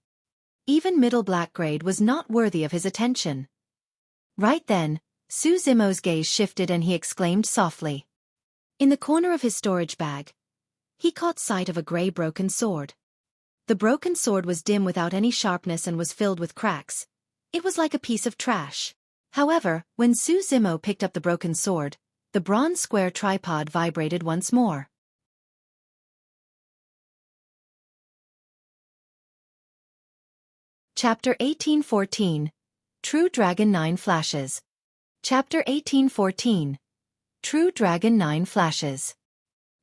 Even middle black grade was not worthy of his attention. Right then, Su Zimo's gaze shifted and he exclaimed softly. In the corner of his storage bag, he caught sight of a gray broken sword. The broken sword was dim without any sharpness and was filled with cracks. It was like a piece of trash. However, when Su Zimo picked up the broken sword, the bronze square tripod vibrated once more. Chapter 1814. True Dragon 9 Flashes. Chapter 1814. True Dragon 9 Flashes.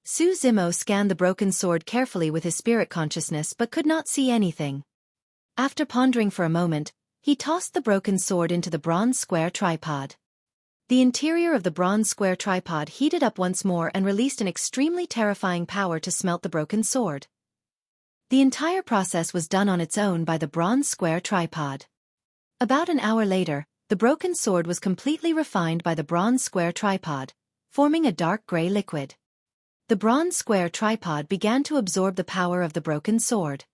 Su Zimo scanned the broken sword carefully with his spirit consciousness but could not see anything. After pondering for a moment, he tossed the broken sword into the bronze square tripod. The interior of the bronze square tripod heated up once more and released an extremely terrifying power to smelt the broken sword. The entire process was done on its own by the bronze square tripod. About an hour later, the broken sword was completely refined by the bronze square tripod, forming a dark gray liquid. The bronze square tripod began to absorb the power of the broken sword.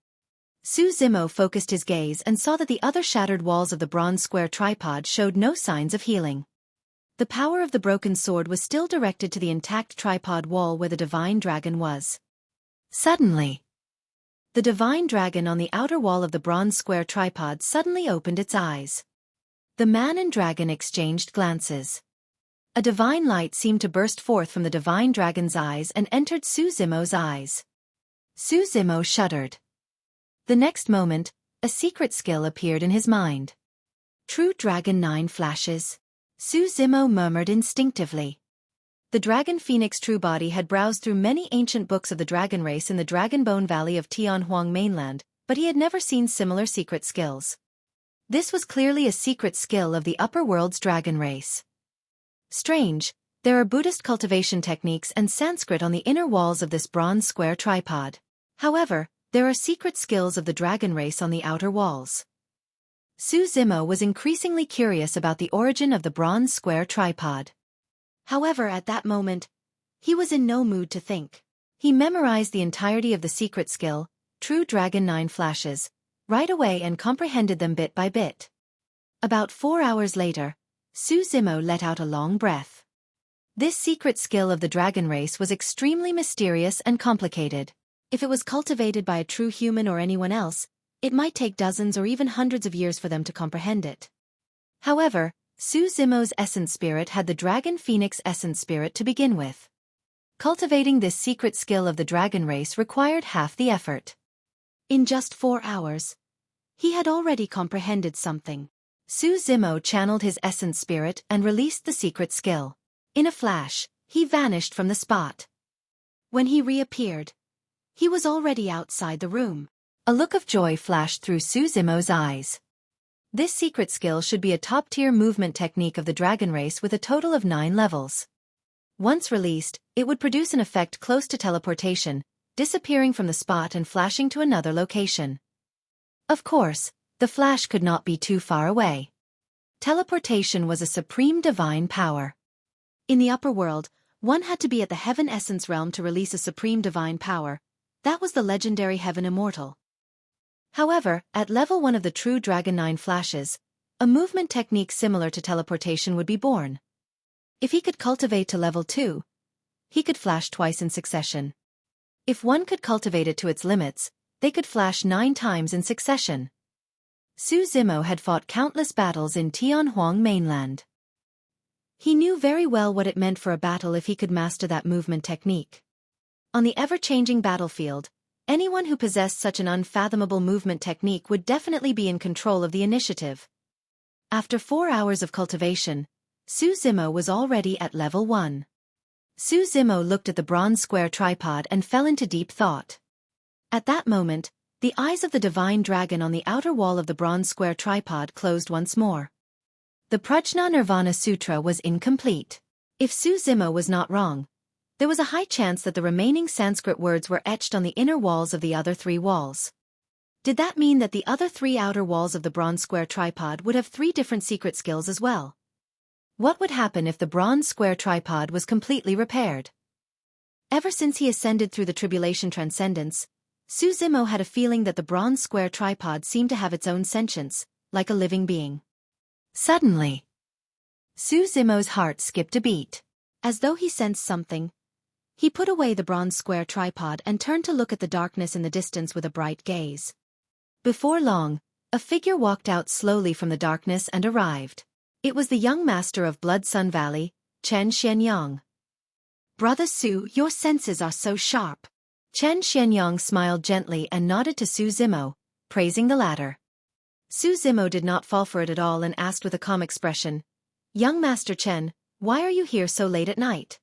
Su Zimo focused his gaze and saw that the other shattered walls of the bronze square tripod showed no signs of healing. The power of the broken sword was still directed to the intact tripod wall where the divine dragon was. Suddenly, the divine dragon on the outer wall of the bronze square tripod suddenly opened its eyes. The man and dragon exchanged glances. A divine light seemed to burst forth from the divine dragon's eyes and entered Su Zimo's eyes. Su Zimo shuddered. The next moment, a secret skill appeared in his mind. True Dragon 9 Flashes. Su Zimo murmured instinctively. The dragon phoenix true body had browsed through many ancient books of the dragon race in the Dragonbone Valley of Tianhuang mainland, but he had never seen similar secret skills. This was clearly a secret skill of the upper world's dragon race. Strange, there are Buddhist cultivation techniques and Sanskrit on the inner walls of this bronze square tripod. However, there are secret skills of the dragon race on the outer walls. Su Zimo was increasingly curious about the origin of the bronze square tripod. However, at that moment, he was in no mood to think. He memorized the entirety of the secret skill, True Dragon 9 Flashes, right away and comprehended them bit by bit. About 4 hours later, Su Zimo let out a long breath. This secret skill of the dragon race was extremely mysterious and complicated. If it was cultivated by a true human or anyone else, it might take dozens or even hundreds of years for them to comprehend it. However, Su Zimo's essence spirit had the dragon phoenix essence spirit to begin with. Cultivating this secret skill of the dragon race required half the effort. In just 4 hours, he had already comprehended something. Su Zimo channeled his essence spirit and released the secret skill. In a flash, he vanished from the spot. When he reappeared, he was already outside the room. A look of joy flashed through Su Zimo's eyes. This secret skill should be a top-tier movement technique of the dragon race with a total of 9 levels. Once released, it would produce an effect close to teleportation, disappearing from the spot and flashing to another location. Of course, the flash could not be too far away. Teleportation was a supreme divine power. In the upper world, one had to be at the Heaven Essence realm to release a supreme divine power. That was the legendary Heaven Immortal. However, at level 1 of the true Dragon 9 flashes, a movement technique similar to teleportation would be born. If he could cultivate to level 2, he could flash twice in succession. If one could cultivate it to its limits, they could flash 9 times in succession. Su Zimo had fought countless battles in Tianhuang mainland. He knew very well what it meant for a battle if he could master that movement technique. On the ever-changing battlefield, anyone who possessed such an unfathomable movement technique would definitely be in control of the initiative. After 4 hours of cultivation, Su Zimo was already at level 1. Su Zimo looked at the bronze square tripod and fell into deep thought. At that moment, the eyes of the divine dragon on the outer wall of the bronze square tripod closed once more. The Prajna Nirvana Sutra was incomplete. If Su Zimo was not wrong, there was a high chance that the remaining Sanskrit words were etched on the inner walls of the other 3 walls. Did that mean that the other 3 outer walls of the bronze square tripod would have 3 different secret skills as well? What would happen if the bronze square tripod was completely repaired? Ever since he ascended through the tribulation transcendence, Su Zimo had a feeling that the bronze square tripod seemed to have its own sentience, like a living being. Suddenly, Su Zimo's heart skipped a beat. As though he sensed something, he put away the bronze square tripod and turned to look at the darkness in the distance with a bright gaze. Before long, a figure walked out slowly from the darkness and arrived. It was the young master of Blood Sun Valley, Chen Xuanyang. "Brother Su, your senses are so sharp." Chen Xuanyang smiled gently and nodded to Su Zimo, praising the latter. Su Zimo did not fall for it at all and asked with a calm expression, "Young Master Chen, why are you here so late at night?"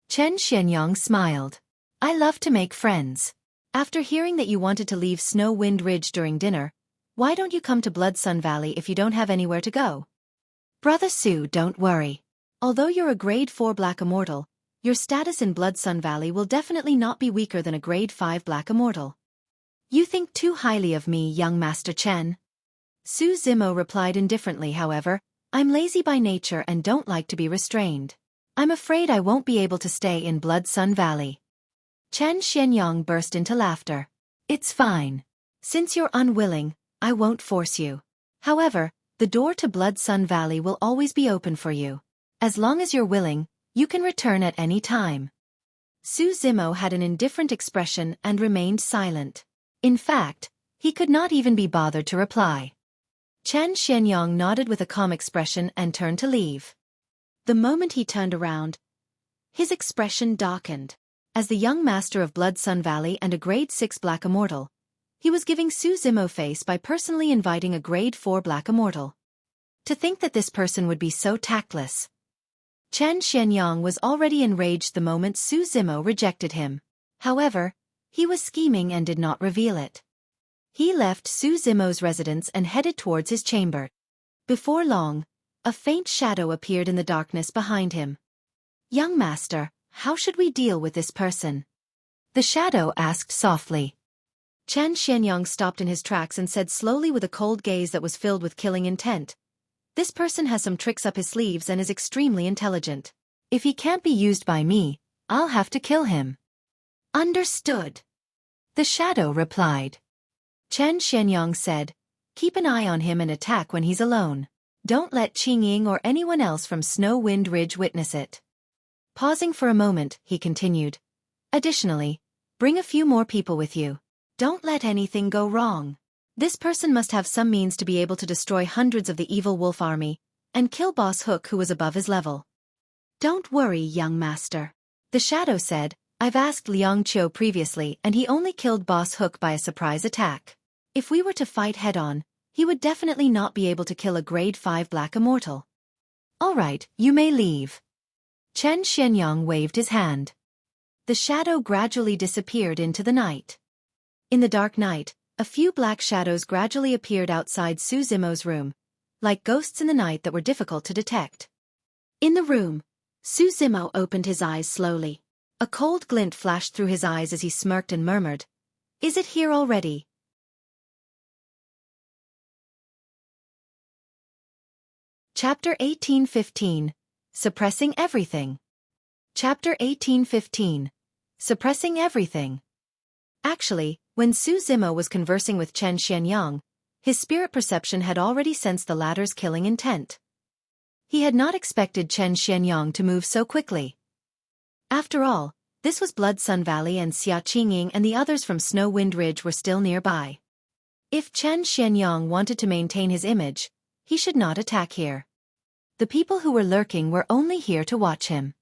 Chen Xuanyang smiled. "I love to make friends. After hearing that you wanted to leave Snow Wind Ridge during dinner, why don't you come to Blood Sun Valley if you don't have anywhere to go?" "Brother Su, don't worry. Although you're a grade 4 Black Immortal, your status in Blood Sun Valley will definitely not be weaker than a grade 5 Black Immortal. You think too highly of me, young Master Chen." Su Zimo replied indifferently. "However, I'm lazy by nature and don't like to be restrained. I'm afraid I won't be able to stay in Blood Sun Valley." Chen Xuanyang burst into laughter. "It's fine. Since you're unwilling, I won't force you. However, the door to Blood Sun Valley will always be open for you. As long as you're willing, you can return at any time." Su Zimo had an indifferent expression and remained silent. In fact, he could not even be bothered to reply. Chen Xuanyang nodded with a calm expression and turned to leave. The moment he turned around, his expression darkened. As the young master of Blood Sun Valley and a grade 6 Black Immortal, he was giving Su Zimo face by personally inviting a grade 4 Black Immortal. To think that this person would be so tactless. Chen Xuanyang was already enraged the moment Su Zimo rejected him. However, he was scheming and did not reveal it. He left Su Zimo's residence and headed towards his chamber. Before long, a faint shadow appeared in the darkness behind him. "Young master, how should we deal with this person?" the shadow asked softly. Chen Xuanyang stopped in his tracks and said slowly with a cold gaze that was filled with killing intent. "This person has some tricks up his sleeves and is extremely intelligent. If he can't be used by me, I'll have to kill him." "Understood," the shadow replied. Chen Xuanyang said, "Keep an eye on him and attack when he's alone. Don't let Qingying or anyone else from Snow Wind Ridge witness it." Pausing for a moment, he continued, "Additionally, bring a few more people with you. Don't let anything go wrong. This person must have some means to be able to destroy hundreds of the evil wolf army, and kill Boss Hook who was above his level." "Don't worry, young master," the shadow said. "I've asked Liang Qiu previously and he only killed Boss Hook by a surprise attack. If we were to fight head-on, he would definitely not be able to kill a grade 5 Black Immortal." "All right, you may leave." Chen Xuanyang waved his hand. The shadow gradually disappeared into the night. In the dark night, a few black shadows gradually appeared outside Su Zimo's room, like ghosts in the night that were difficult to detect. In the room, Su Zimo opened his eyes slowly. A cold glint flashed through his eyes as he smirked and murmured, "Is it here already?" Chapter 1815. Suppressing Everything. Chapter 1815. Suppressing Everything. Actually, when Su Zimo was conversing with Chen Xuanyang, his spirit perception had already sensed the latter's killing intent. He had not expected Chen Xuanyang to move so quickly. After all, this was Blood Sun Valley and Xuanyang and the others from Snow Wind Ridge were still nearby. If Chen Xuanyang wanted to maintain his image, he should not attack here. The people who were lurking were only here to watch him.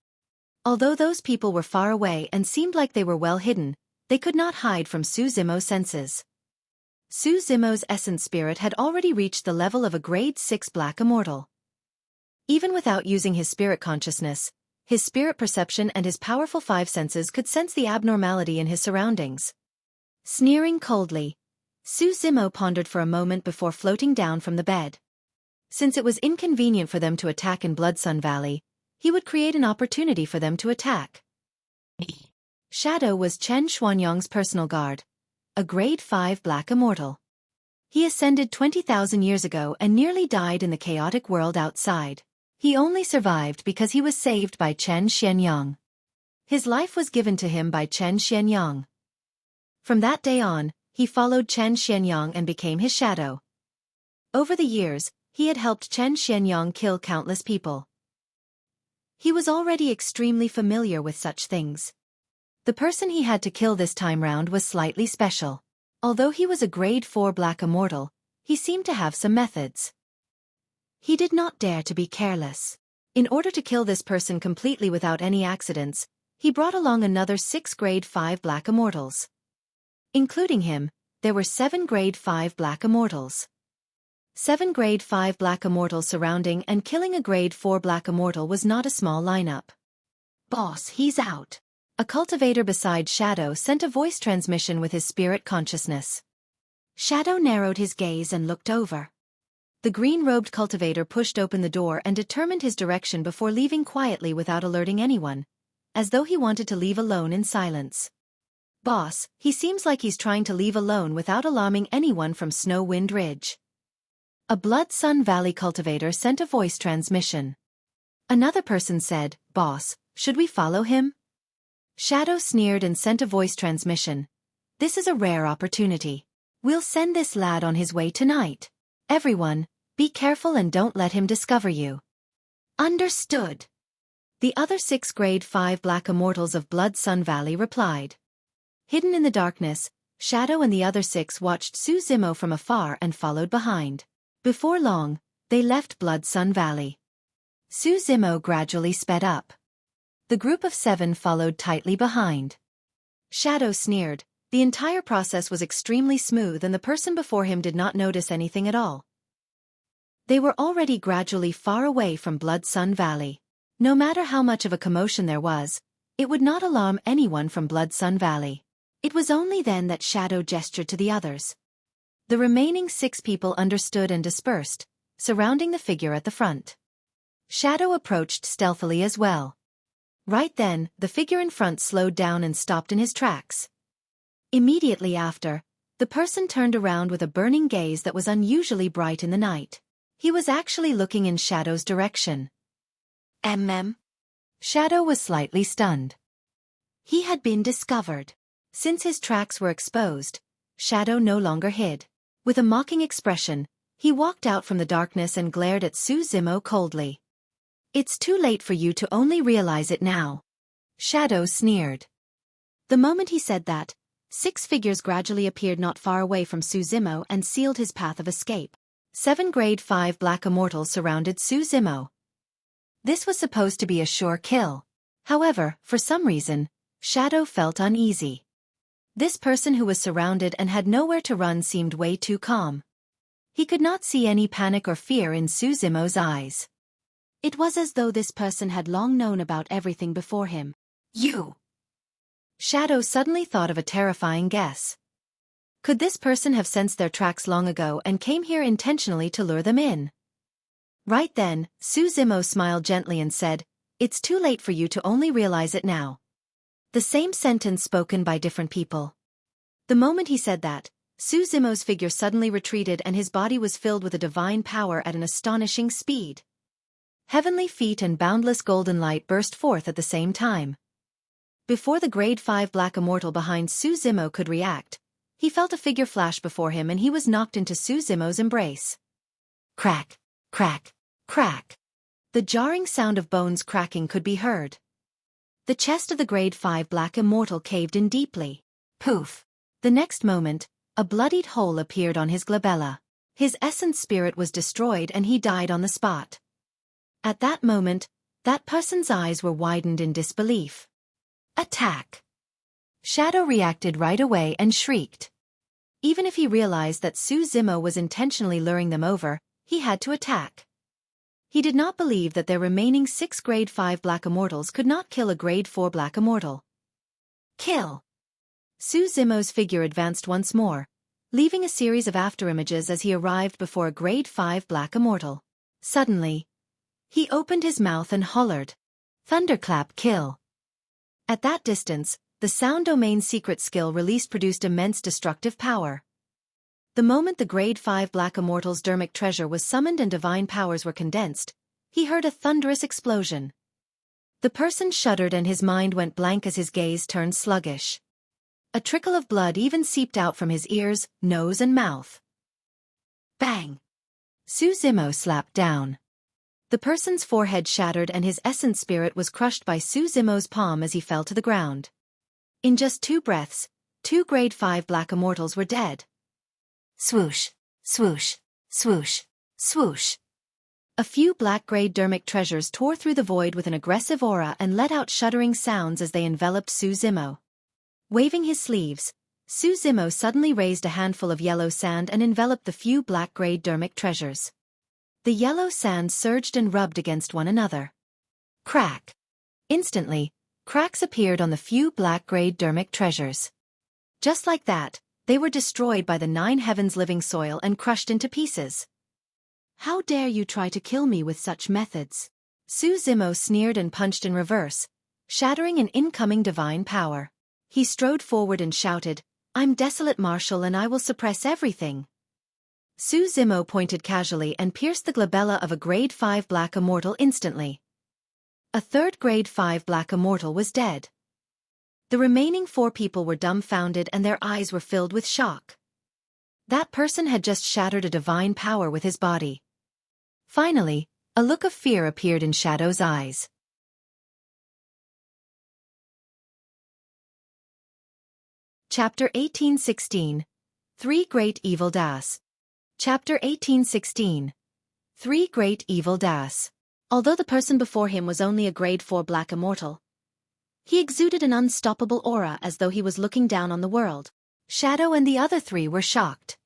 Although those people were far away and seemed like they were well hidden, they could not hide from Su Zimo's senses. Su Zimo's essence spirit had already reached the level of a grade 6 black immortal. Even without using his spirit consciousness, his spirit perception and his powerful 5 senses could sense the abnormality in his surroundings. Sneering coldly, Su Zimo pondered for a moment before floating down from the bed. Since it was inconvenient for them to attack in Blood Sun Valley, he would create an opportunity for them to attack. Shadow was Chen Xuanyang's personal guard, a grade 5 black immortal. He ascended 20,000 years ago and nearly died in the chaotic world outside. He only survived because he was saved by Chen Xuanyang. His life was given to him by Chen Xuanyang. From that day on, he followed Chen Xuanyang and became his shadow. Over the years, he had helped Chen Xuanyang kill countless people. He was already extremely familiar with such things. The person he had to kill this time round was slightly special. Although he was a grade 4 black immortal, he seemed to have some methods. He did not dare to be careless. In order to kill this person completely without any accidents, he brought along another 6 grade 5 black immortals. Including him, there were 7 grade 5 black immortals. 7 grade 5 black immortals surrounding and killing a grade 4 black immortal was not a small lineup. "Boss, he's out." A cultivator beside Shadow sent a voice transmission with his spirit consciousness. Shadow narrowed his gaze and looked over. The green-robed cultivator pushed open the door and determined his direction before leaving quietly without alerting anyone, as though he wanted to leave alone in silence. "Boss, he seems like he's trying to leave alone without alarming anyone from Snow Wind Ridge." A Blood Sun Valley cultivator sent a voice transmission. Another person said, "Boss, should we follow him?" Shadow sneered and sent a voice transmission. "This is a rare opportunity. We'll send this lad on his way tonight. Everyone, be careful and don't let him discover you." "Understood." The other 6 grade 5 black immortals of Blood Sun Valley replied. Hidden in the darkness, Shadow and the other 6 watched Su Zimo from afar and followed behind. Before long, they left Blood Sun Valley. Su Zimo gradually sped up. The group of 7 followed tightly behind. Shadow sneered. The entire process was extremely smooth and the person before him did not notice anything at all. They were already gradually far away from Blood Sun Valley. No matter how much of a commotion there was, it would not alarm anyone from Blood Sun Valley. It was only then that Shadow gestured to the others. The remaining 6 people understood and dispersed, surrounding the figure at the front. Shadow approached stealthily as well. Right then, the figure in front slowed down and stopped in his tracks. Immediately after, the person turned around with a burning gaze that was unusually bright in the night. He was actually looking in Shadow's direction. Shadow was slightly stunned. He had been discovered. Since his tracks were exposed, Shadow no longer hid. With a mocking expression, he walked out from the darkness and glared at Su Zimo coldly. "It's too late for you to only realize it now." Shadow sneered. The moment he said that, 6 figures gradually appeared not far away from Su Zimo and sealed his path of escape. 7 grade 5 black immortals surrounded Su Zimo. This was supposed to be a sure kill. However, for some reason, Shadow felt uneasy. This person who was surrounded and had nowhere to run seemed way too calm. He could not see any panic or fear in Su Zimo's eyes. It was as though this person had long known about everything before him. "You!" Shadow suddenly thought of a terrifying guess. Could this person have sensed their tracks long ago and came here intentionally to lure them in? Right then, Su Zimo smiled gently and said, "It's too late for you to only realize it now." The same sentence spoken by different people. The moment he said that, Su Zimo's figure suddenly retreated and his body was filled with a divine power at an astonishing speed. Heavenly feet and boundless golden light burst forth at the same time. Before the grade 5 black immortal behind Su Zimo could react, he felt a figure flash before him and he was knocked into Su Zimo's embrace. Crack, crack, crack. The jarring sound of bones cracking could be heard. The chest of the grade 5 black immortal caved in deeply. Poof! The next moment, a bloodied hole appeared on his glabella. His essence spirit was destroyed and he died on the spot. At that moment, that person's eyes were widened in disbelief. Attack! Shadow reacted right away and shrieked. Even if he realized that Su Zimo was intentionally luring them over, he had to attack. He did not believe that their remaining 6 grade 5 black immortals could not kill a grade 4 black immortal. Kill! Su Zimo's figure advanced once more, leaving a series of afterimages as he arrived before a grade 5 black immortal. Suddenly, he opened his mouth and hollered, "Thunderclap kill!" At that distance, the sound domain's secret skill released produced immense destructive power. The moment the grade 5 black immortal's dermic treasure was summoned and divine powers were condensed, he heard a thunderous explosion. The person shuddered and his mind went blank as his gaze turned sluggish. A trickle of blood even seeped out from his ears, nose and mouth. Bang! Su Zimo slapped down. The person's forehead shattered and his essence spirit was crushed by Su Zimo's palm as he fell to the ground. In just 2 breaths, 2 grade 5 black immortals were dead. Swoosh, swoosh, swoosh, swoosh. A few black-grade dermic treasures tore through the void with an aggressive aura and let out shuddering sounds as they enveloped Su Zimo. Waving his sleeves, Su Zimo suddenly raised a handful of yellow sand and enveloped the few black-grade dermic treasures. The yellow sand surged and rubbed against one another. Crack! Instantly, cracks appeared on the few black-grade dermic treasures. Just like that, they were destroyed by the 9 heavens living soil and crushed into pieces. How dare you try to kill me with such methods? Su Zimo sneered and punched in reverse, shattering an incoming divine power. He strode forward and shouted, "I'm Desolate Marshal and I will suppress everything." Su Zimo pointed casually and pierced the glabella of a grade 5 black immortal instantly. A third grade 5 black immortal was dead. The remaining 4 people were dumbfounded and their eyes were filled with shock. That person had just shattered a divine power with his body. Finally, a look of fear appeared in Shadow's eyes. Chapter 1816. 3 Great Evil Daos. Chapter 1816. 3 Great Evil Daos. Although the person before him was only a grade 4 black immortal, he exuded an unstoppable aura as though he was looking down on the world. Shadow and the other 3 were shocked.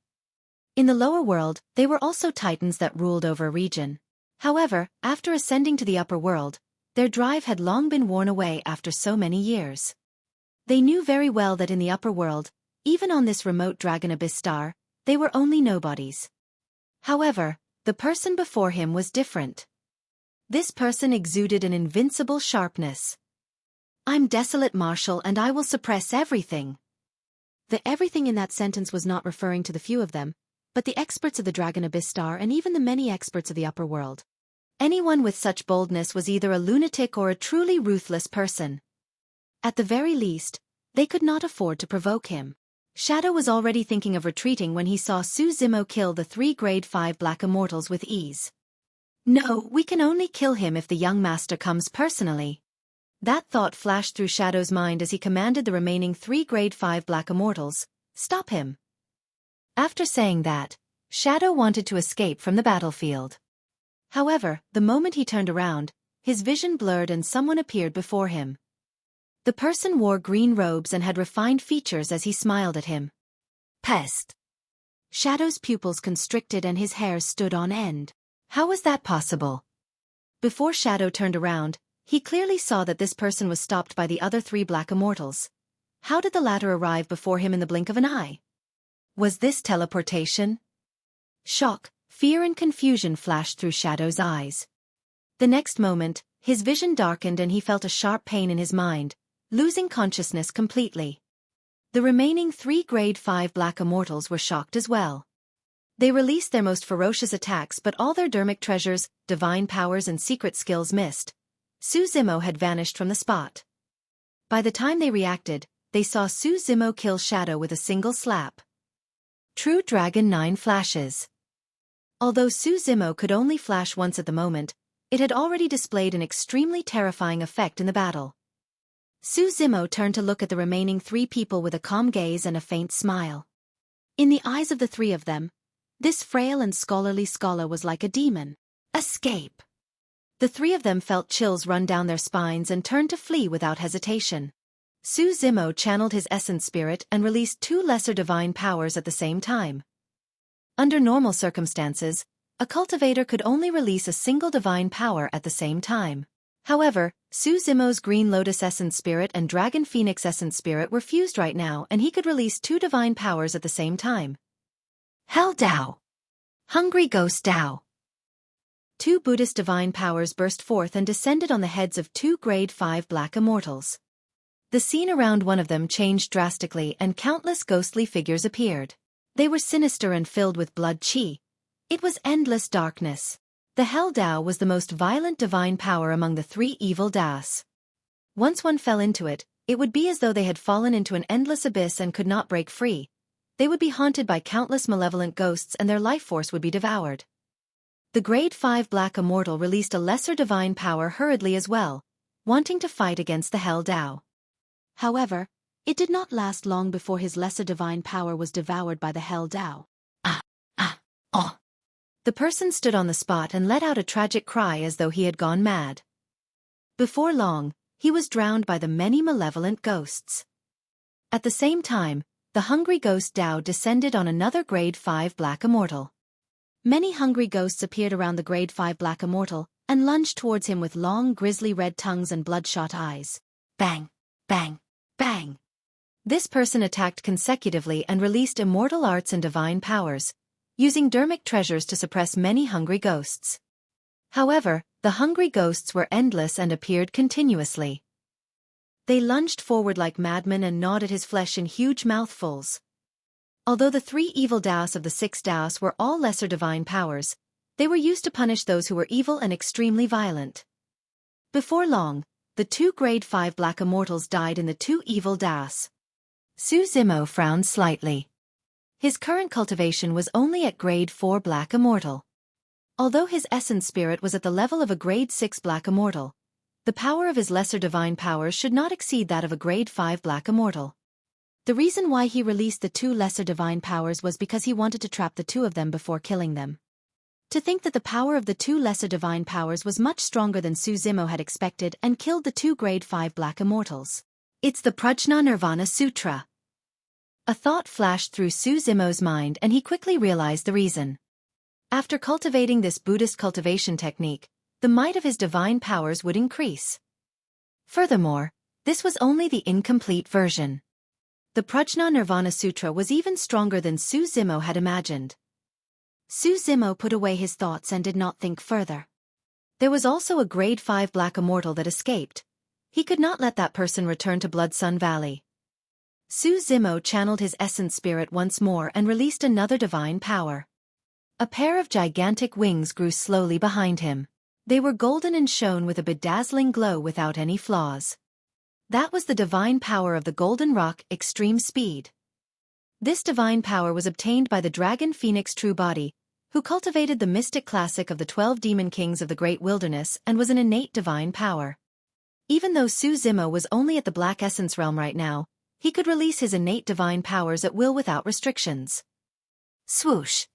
In the lower world, they were also titans that ruled over a region. However, after ascending to the upper world, their drive had long been worn away after so many years. They knew very well that in the upper world, even on this remote Dragon Abyss star, they were only nobodies. However, the person before him was different. This person exuded an invincible sharpness. "I'm Desolate Marshal and I will suppress everything." The everything in that sentence was not referring to the few of them, but the experts of the Dragon Abyss star and even the many experts of the upper world. Anyone with such boldness was either a lunatic or a truly ruthless person. At the very least, they could not afford to provoke him. Shadow was already thinking of retreating when he saw Su Zimo kill the 3 grade 5 black immortals with ease. "No, we can only kill him if the young master comes personally." That thought flashed through Shadow's mind as he commanded the remaining 3 grade 5 black immortals, "Stop him." After saying that, Shadow wanted to escape from the battlefield. However, the moment he turned around, his vision blurred and someone appeared before him. The person wore green robes and had refined features as he smiled at him. Pest! Shadow's pupils constricted and his hair stood on end. How was that possible? Before Shadow turned around, he clearly saw that this person was stopped by the other 3 black immortals. How did the latter arrive before him in the blink of an eye? Was this teleportation? Shock, fear and confusion flashed through Shadow's eyes. The next moment, his vision darkened and he felt a sharp pain in his mind, losing consciousness completely. The remaining 3 grade 5 black immortals were shocked as well. They released their most ferocious attacks, but all their dermic treasures, divine powers and secret skills missed. Su Zimo had vanished from the spot. By the time they reacted, they saw Su Zimo kill Shadow with a single slap. True Dragon 9 flashes. Although Su Zimo could only flash once at the moment, it had already displayed an extremely terrifying effect in the battle. Su Zimo turned to look at the remaining 3 people with a calm gaze and a faint smile. In the eyes of the 3 of them, this frail and scholarly scholar was like a demon. Escape! The 3 of them felt chills run down their spines and turned to flee without hesitation. Su Zimo channeled his essence spirit and released 2 lesser divine powers at the same time. Under normal circumstances, a cultivator could only release a single divine power at the same time. However, Su Zimo's Green Lotus Essence Spirit and Dragon Phoenix Essence Spirit were fused right now, and he could release 2 divine powers at the same time. Hell Dao! Hungry Ghost Dao! 2 Buddhist divine powers burst forth and descended on the heads of 2 grade 5 black immortals. The scene around one of them changed drastically and countless ghostly figures appeared. They were sinister and filled with blood chi. It was endless darkness. The Hell Dao was the most violent divine power among the 3 evil Daos. Once one fell into it, it would be as though they had fallen into an endless abyss and could not break free. They would be haunted by countless malevolent ghosts and their life force would be devoured. The grade 5 black immortal released a lesser divine power hurriedly as well, wanting to fight against the Hell Dao. However, it did not last long before his lesser divine power was devoured by the Hell Dao. Oh! The person stood on the spot and let out a tragic cry as though he had gone mad. Before long, he was drowned by the many malevolent ghosts. At the same time, the hungry ghost Dao descended on another grade 5 black immortal. Many hungry ghosts appeared around the grade 5 black immortal and lunged towards him with long grisly red tongues and bloodshot eyes. Bang! Bang! Bang! This person attacked consecutively and released immortal arts and divine powers, using dermic treasures to suppress many hungry ghosts. However, the hungry ghosts were endless and appeared continuously. They lunged forward like madmen and gnawed at his flesh in huge mouthfuls. Although the 3 evil Daos of the 6 Daos were all lesser divine powers, they were used to punish those who were evil and extremely violent. Before long, the 2 grade 5 black immortals died in the 2 evil Daos. Su Zimo frowned slightly. His current cultivation was only at grade 4 black immortal. Although his essence spirit was at the level of a grade 6 black immortal, the power of his lesser divine powers should not exceed that of a grade 5 black immortal. The reason why he released the 2 lesser divine powers was because he wanted to trap the 2 of them before killing them. To think that the power of the 2 lesser divine powers was much stronger than Su Zimo had expected and killed the 2 grade 5 black immortals. It's the Prajna Nirvana Sutra. A thought flashed through Su Zimo's mind and he quickly realized the reason. After cultivating this Buddhist cultivation technique, the might of his divine powers would increase. Furthermore, this was only the incomplete version. The Prajna Nirvana Sutra was even stronger than Su Zimo had imagined. Su Zimo put away his thoughts and did not think further. There was also a grade 5 black immortal that escaped. He could not let that person return to Blood Sun Valley. Su Zimo channeled his essence spirit once more and released another divine power. A pair of gigantic wings grew slowly behind him. They were golden and shone with a bedazzling glow without any flaws. That was the divine power of the Golden Rock, Extreme Speed. This divine power was obtained by the Dragon Phoenix True Body, who cultivated the mystic classic of the 12 demon kings of the Great Wilderness and was an innate divine power. Even though Su Zimo was only at the Black Essence realm right now, he could release his innate divine powers at will without restrictions. Swoosh!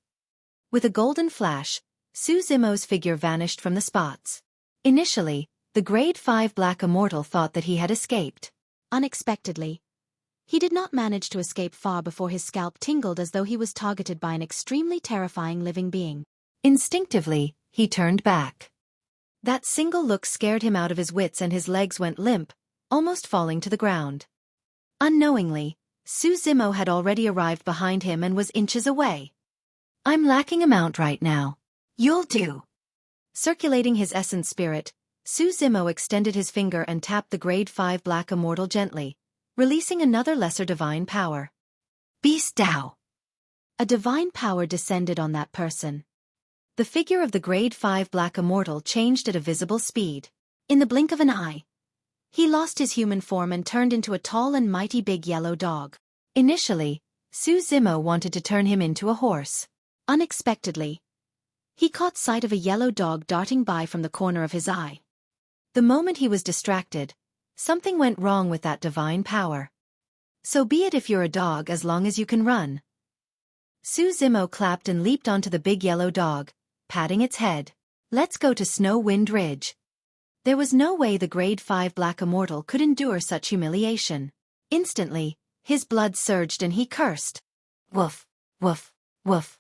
With a golden flash, Su Zimo's figure vanished from the spots. Initially, the grade 5 black immortal thought that he had escaped. Unexpectedly, he did not manage to escape far before his scalp tingled as though he was targeted by an extremely terrifying living being. Instinctively, he turned back. That single look scared him out of his wits and his legs went limp, almost falling to the ground. Unknowingly, Su Zimo had already arrived behind him and was inches away. I'm lacking a mount right now. You'll do. Circulating his essence spirit, Su Zimo extended his finger and tapped the grade 5 black immortal gently, releasing another lesser divine power. Beast Dao. A divine power descended on that person. The figure of the grade 5 black immortal changed at a visible speed. In the blink of an eye, he lost his human form and turned into a tall and mighty big yellow dog. Initially, Su Zimo wanted to turn him into a horse. Unexpectedly, he caught sight of a yellow dog darting by from the corner of his eye. The moment he was distracted, something went wrong with that divine power. So be it if you're a dog as long as you can run. Su Zimo clapped and leaped onto the big yellow dog, patting its head. Let's go to Snow Wind Ridge. There was no way the grade 5 black immortal could endure such humiliation. Instantly, his blood surged and he cursed. Woof, woof, woof.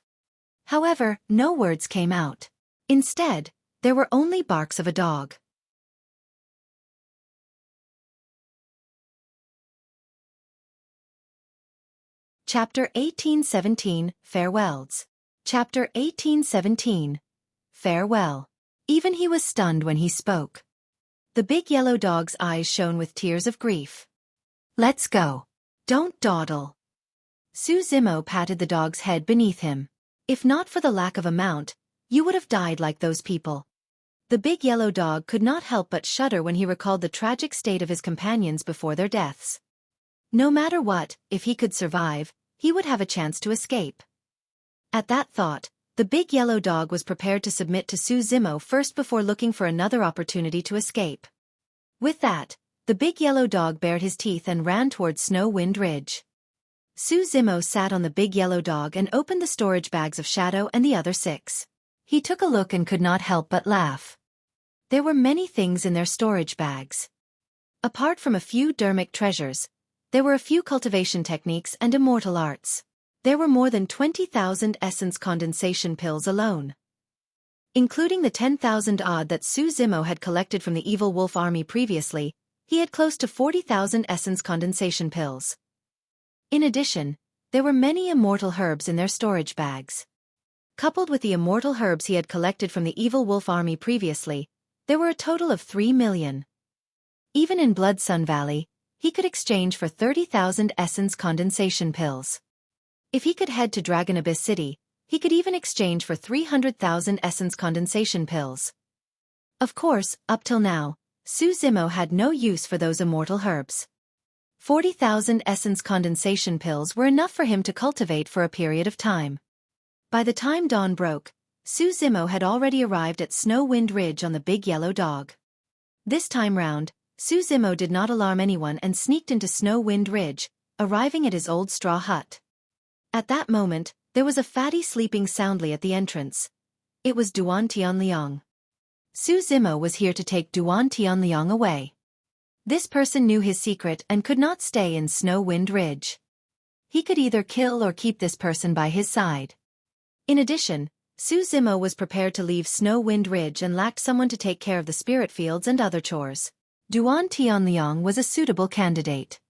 However, no words came out. Instead, there were only barks of a dog. Chapter 1817, Farewells. Chapter 1817. Farewell. Even he was stunned when he spoke. The big yellow dog's eyes shone with tears of grief. Let's go. Don't dawdle. Su Zimo patted the dog's head beneath him. If not for the lack of a mount, you would have died like those people. The big yellow dog could not help but shudder when he recalled the tragic state of his companions before their deaths. No matter what, if he could survive, he would have a chance to escape. At that thought, the big yellow dog was prepared to submit to Su Zimo first before looking for another opportunity to escape. With that, the big yellow dog bared his teeth and ran toward Snow Wind Ridge. Su Zimo sat on the big yellow dog and opened the storage bags of Shadow and the other 6. He took a look and could not help but laugh. There were many things in their storage bags. Apart from a few dermic treasures, there were a few cultivation techniques and immortal arts. There were more than 20,000 essence condensation pills alone. Including the 10,000 odd that Su Zimo had collected from the evil wolf army previously, he had close to 40,000 essence condensation pills. In addition, there were many immortal herbs in their storage bags. Coupled with the immortal herbs he had collected from the evil wolf army previously, there were a total of 3 million. Even in Blood Sun Valley, he could exchange for 30,000 essence condensation pills. If he could head to Dragon Abyss City, he could even exchange for 300,000 essence condensation pills. Of course, up till now, Su Zimo had no use for those immortal herbs. 40,000 essence condensation pills were enough for him to cultivate for a period of time. By the time dawn broke, Su Zimo had already arrived at Snow Wind Ridge on the big yellow dog. This time round, Su Zimo did not alarm anyone and sneaked into Snow Wind Ridge, arriving at his old straw hut. At that moment, there was a fatty sleeping soundly at the entrance. It was Duan Tianliang. Su Zimo was here to take Duan Tianliang away. This person knew his secret and could not stay in Snow Wind Ridge. He could either kill or keep this person by his side. In addition, Su Zimo was prepared to leave Snow Wind Ridge and lacked someone to take care of the spirit fields and other chores. Duan Tianliang was a suitable candidate.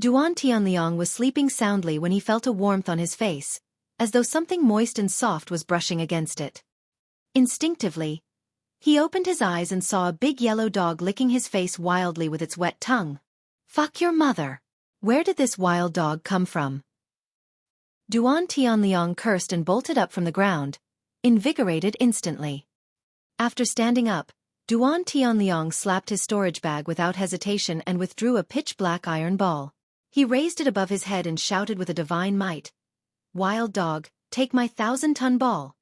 Duan Tianliang was sleeping soundly when he felt a warmth on his face, as though something moist and soft was brushing against it. Instinctively, he opened his eyes and saw a big yellow dog licking his face wildly with its wet tongue. Fuck your mother! Where did this wild dog come from? Duan Tianliang cursed and bolted up from the ground, invigorated instantly. After standing up, Duan Tianliang slapped his storage bag without hesitation and withdrew a pitch-black iron ball. He raised it above his head and shouted with a divine might. Wild dog, take my 1,000-ton ball.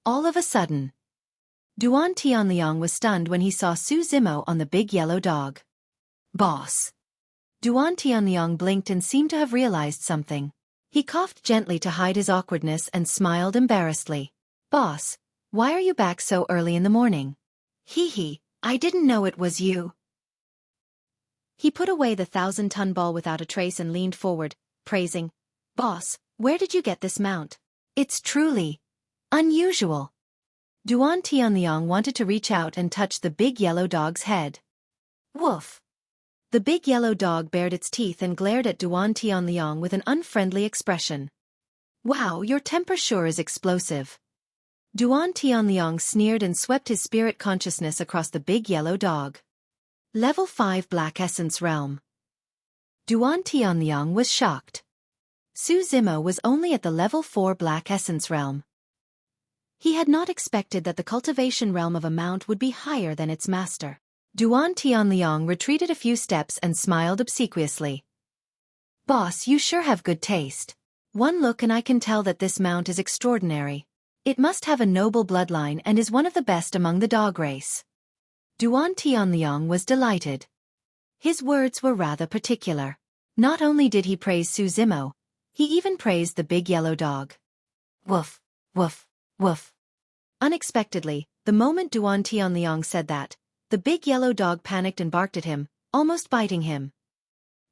All of a sudden, Duan Tianliang was stunned when he saw Su Zimo on the big yellow dog. Boss. Duan Tianliang blinked and seemed to have realized something. He coughed gently to hide his awkwardness and smiled embarrassedly. Boss, why are you back so early in the morning? Hee hee, I didn't know it was you. He put away the 1,000-ton ball without a trace and leaned forward, praising, Boss, where did you get this mount? It's truly unusual. Duan Tianliang wanted to reach out and touch the big yellow dog's head. Woof. The big yellow dog bared its teeth and glared at Duan Tianliang with an unfriendly expression. Wow, your temper sure is explosive. Duan Tianliang sneered and swept his spirit consciousness across the big yellow dog. Level 5 Black Essence Realm. Duan Tianliang was shocked. Su Zimo was only at the level 4 Black Essence realm. He had not expected that the cultivation realm of a mount would be higher than its master. Duan Tianliang retreated a few steps and smiled obsequiously. Boss, you sure have good taste. One look and I can tell that this mount is extraordinary. It must have a noble bloodline and is one of the best among the dog race. Duan Tianliang was delighted. His words were rather particular. Not only did he praise Su Zimo, he even praised the big yellow dog. Woof, woof, woof. Unexpectedly, the moment Duan Tianliang said that, the big yellow dog panicked and barked at him, almost biting him.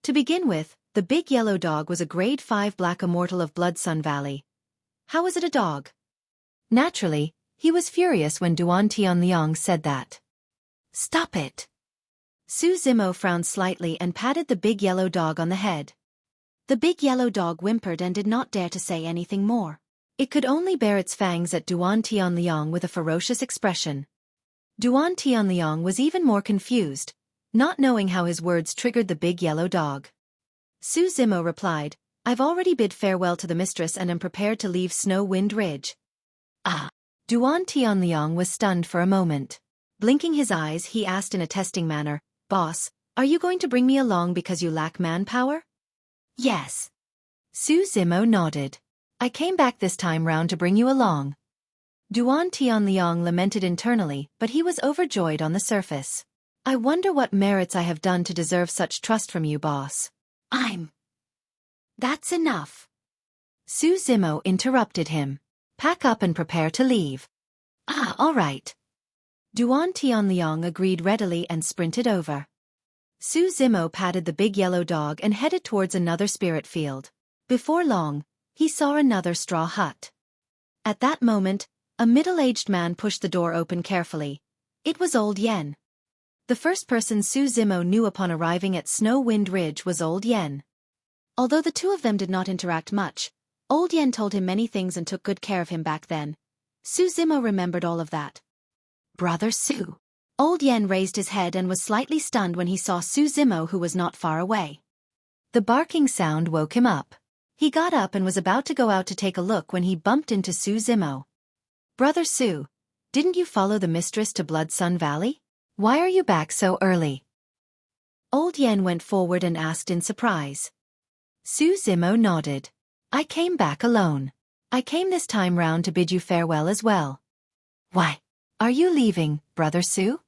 To begin with, the big yellow dog was a grade 5 black immortal of Blood Sun Valley. How was it a dog? Naturally, he was furious when Duan Tianliang said that. Stop it! Su Zimo frowned slightly and patted the big yellow dog on the head. The big yellow dog whimpered and did not dare to say anything more. It could only bare its fangs at Duan Tianliang with a ferocious expression. Duan Tianliang was even more confused, not knowing how his words triggered the big yellow dog. Su Zimo replied, I've already bid farewell to the mistress and am prepared to leave Snow Wind Ridge. Ah! Duan Tianliang was stunned for a moment. Blinking his eyes, he asked in a testing manner, Boss, are you going to bring me along because you lack manpower? Yes. Su Zimo nodded. I came back this time round to bring you along. Duan Tianliang lamented internally, but he was overjoyed on the surface. I wonder what merits I have done to deserve such trust from you, boss. That's enough. Su Zimo interrupted him. Pack up and prepare to leave. Ah, all right. Duan Tianliang agreed readily and sprinted over. Su Zimo patted the big yellow dog and headed towards another spirit field. Before long, he saw another straw hut. At that moment, a middle-aged man pushed the door open carefully. It was Old Yen. The first person Su Zimo knew upon arriving at Snow Wind Ridge was Old Yen. Although the two of them did not interact much, Old Yen told him many things and took good care of him back then. Su Zimo remembered all of that. Brother Su. Old Yen raised his head and was slightly stunned when he saw Su Zimo, who was not far away. The barking sound woke him up. He got up and was about to go out to take a look when he bumped into Su Zimo. Brother Su, didn't you follow the mistress to Blood Sun Valley? Why are you back so early? Old Yen went forward and asked in surprise. Su Zimo nodded. I came back alone. I came this time round to bid you farewell as well. Why? Are you leaving, Brother Su?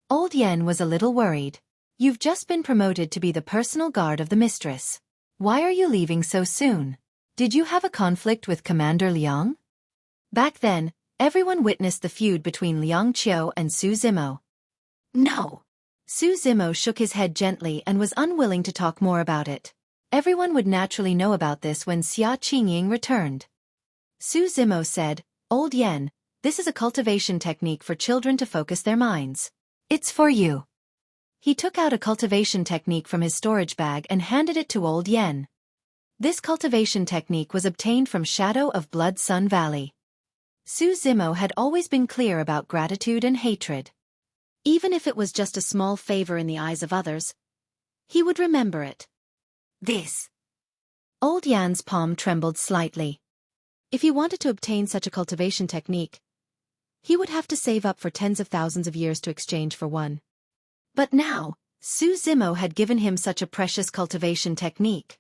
Old Yen was a little worried. You've just been promoted to be the personal guard of the mistress. Why are you leaving so soon? Did you have a conflict with Commander Liang? Back then, everyone witnessed the feud between Liang Qiu and Su Zimo. No. Su Zimo shook his head gently and was unwilling to talk more about it. Everyone would naturally know about this when Xuanyang returned. Su Zimo said, Old Yen, this is a cultivation technique for children to focus their minds. It's for you. He took out a cultivation technique from his storage bag and handed it to Old Yen. This cultivation technique was obtained from Shadow of Blood Sun Valley. Su Zimo had always been clear about gratitude and hatred. Even if it was just a small favor in the eyes of others, he would remember it. This. Old Yan's palm trembled slightly. If he wanted to obtain such a cultivation technique, he would have to save up for tens of thousands of years to exchange for one. But now, Su Zimo had given him such a precious cultivation technique.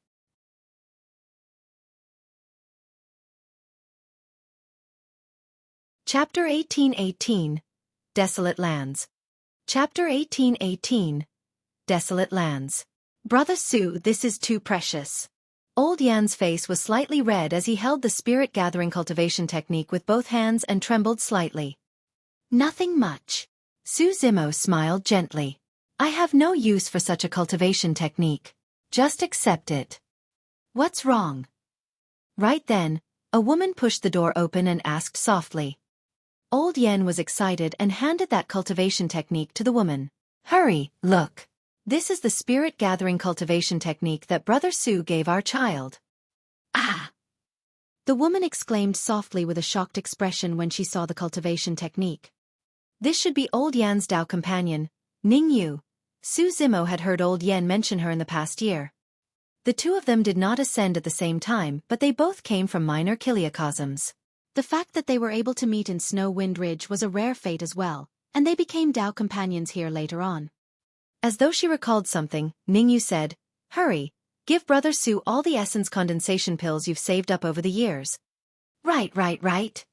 Chapter 1818, Desolate Lands. Chapter 1818, Desolate Lands. Brother Su, this is too precious. Old Yan's face was slightly red as he held the spirit-gathering cultivation technique with both hands and trembled slightly. Nothing much. Su Zimo smiled gently. I have no use for such a cultivation technique. Just accept it. What's wrong? Right then, a woman pushed the door open and asked softly. Old Yen was excited and handed that cultivation technique to the woman. Hurry, look. This is the spirit-gathering cultivation technique that Brother Su gave our child. Ah! The woman exclaimed softly with a shocked expression when she saw the cultivation technique. This should be Old Yan's Dao companion, Ning Yu. Su Zimo had heard Old Yen mention her in the past year. The two of them did not ascend at the same time, but they both came from minor kiliocosms. The fact that they were able to meet in Snow Wind Ridge was a rare fate as well, and they became Dao companions here later on. As though she recalled something, Ningyu said, "Hurry, give Brother Su all the essence condensation pills you've saved up over the years." Right.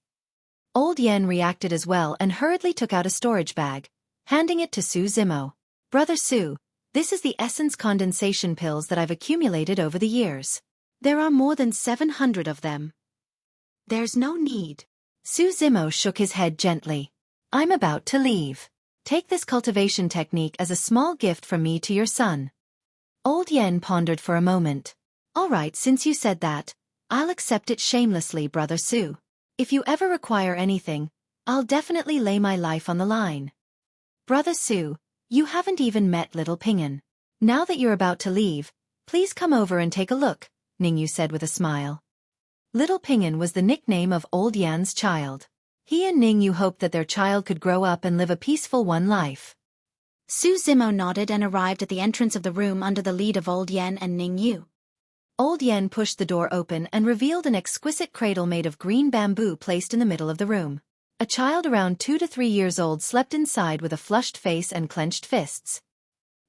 Old Yen reacted as well and hurriedly took out a storage bag, handing it to Su Zimo. "Brother Su, this is the essence condensation pills that I've accumulated over the years. There are more than 700 of them." "There's no need." Su Zimo shook his head gently. "I'm about to leave. Take this cultivation technique as a small gift from me to your son." Old Yen pondered for a moment. "All right, since you said that, I'll accept it shamelessly, Brother Su. If you ever require anything, I'll definitely lay my life on the line." "Brother Su, you haven't even met little Ping'an. Now that you're about to leave, please come over and take a look," Ningyu said with a smile. Little Ping'an was the nickname of Old Yan's child. He and Ningyu hoped that their child could grow up and live a peaceful life. Su Zimo nodded and arrived at the entrance of the room under the lead of Old Yen and Ningyu. Old Yen pushed the door open and revealed an exquisite cradle made of green bamboo placed in the middle of the room. A child around 2 to 3 years old slept inside with a flushed face and clenched fists.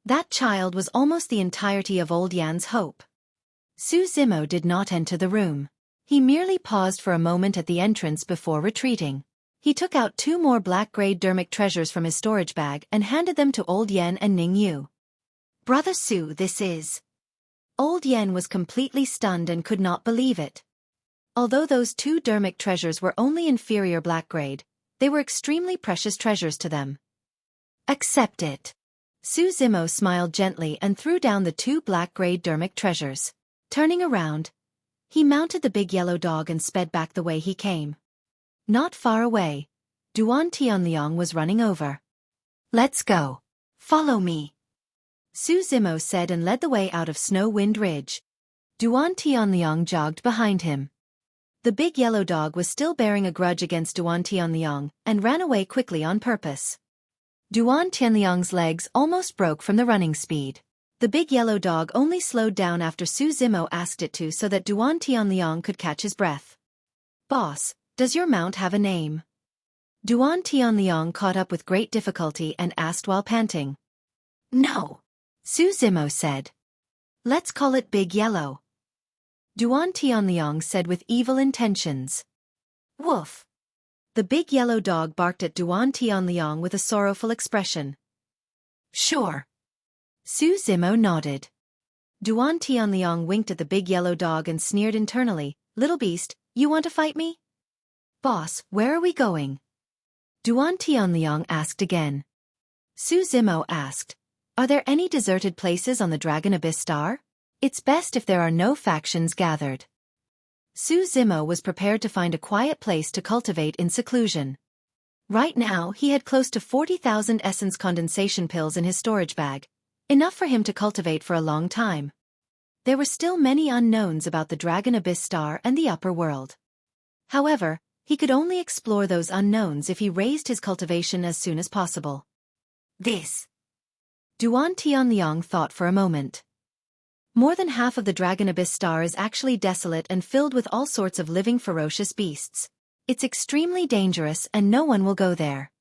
That child was almost the entirety of Old Yan's hope. Su Zimo did not enter the room. He merely paused for a moment at the entrance before retreating. He took out 2 more black-grade dermic treasures from his storage bag and handed them to Old Yen and Ningyu. "Brother Su, this is..." Old Yen was completely stunned and could not believe it. Although those 2 dermic treasures were only inferior black grade, they were extremely precious treasures to them. "Accept it." Su Zimo smiled gently and threw down the 2 black grade dermic treasures. Turning around, he mounted the big yellow dog and sped back the way he came. Not far away, Duan Tianliang was running over. "Let's go. Follow me," Su Zimo said and led the way out of Snow Wind Ridge. Duan Tianliang jogged behind him. The big yellow dog was still bearing a grudge against Duan Tianliang and ran away quickly on purpose. Duan Tianliang's legs almost broke from the running speed. The big yellow dog only slowed down after Su Zimo asked it to so that Duan Tianliang could catch his breath. "Boss, does your mount have a name?" Duan Tianliang caught up with great difficulty and asked while panting. "No," Su Zimo said. "Let's call it Big Yellow," Duan Tianliang said with evil intentions. "Woof." The big yellow dog barked at Duan Tianliang with a sorrowful expression. "Sure." Su Zimo nodded. Duan Tianliang winked at the big yellow dog and sneered internally, "Little beast, you want to fight me?" "Boss, where are we going?" Duan Tianliang asked again. Su Zimo asked, "Are there any deserted places on the Dragon Abyss Star? It's best if there are no factions gathered." Su Zimo was prepared to find a quiet place to cultivate in seclusion. Right now he had close to 40,000 essence condensation pills in his storage bag, enough for him to cultivate for a long time. There were still many unknowns about the Dragon Abyss Star and the upper world. However, he could only explore those unknowns if he raised his cultivation as soon as possible. "This..." Duan Tianliang thought for a moment. More than half of the Dragon Abyss Star is actually desolate and filled with all sorts of living ferocious beasts. It's extremely dangerous and no one will go there.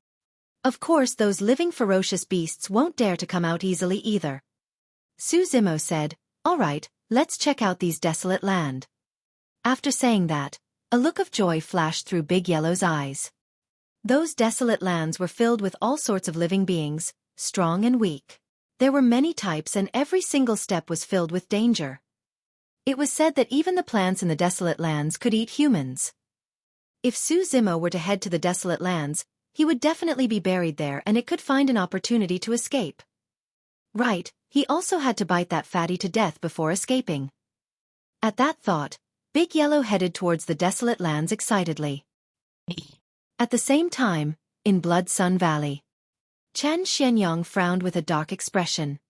Of course those living ferocious beasts won't dare to come out easily either. Su Zimo said, "All right, let's check out these desolate land." After saying that, a look of joy flashed through Big Yellow's eyes. Those desolate lands were filled with all sorts of living beings, strong and weak. There were many types and every single step was filled with danger. It was said that even the plants in the desolate lands could eat humans. If Su Zimo were to head to the desolate lands, he would definitely be buried there and it could find an opportunity to escape. Right, he also had to bite that fatty to death before escaping. At that thought, Big Yellow headed towards the desolate lands excitedly. At the same time, in Blood Sun Valley, Xuanyang frowned with a dark expression.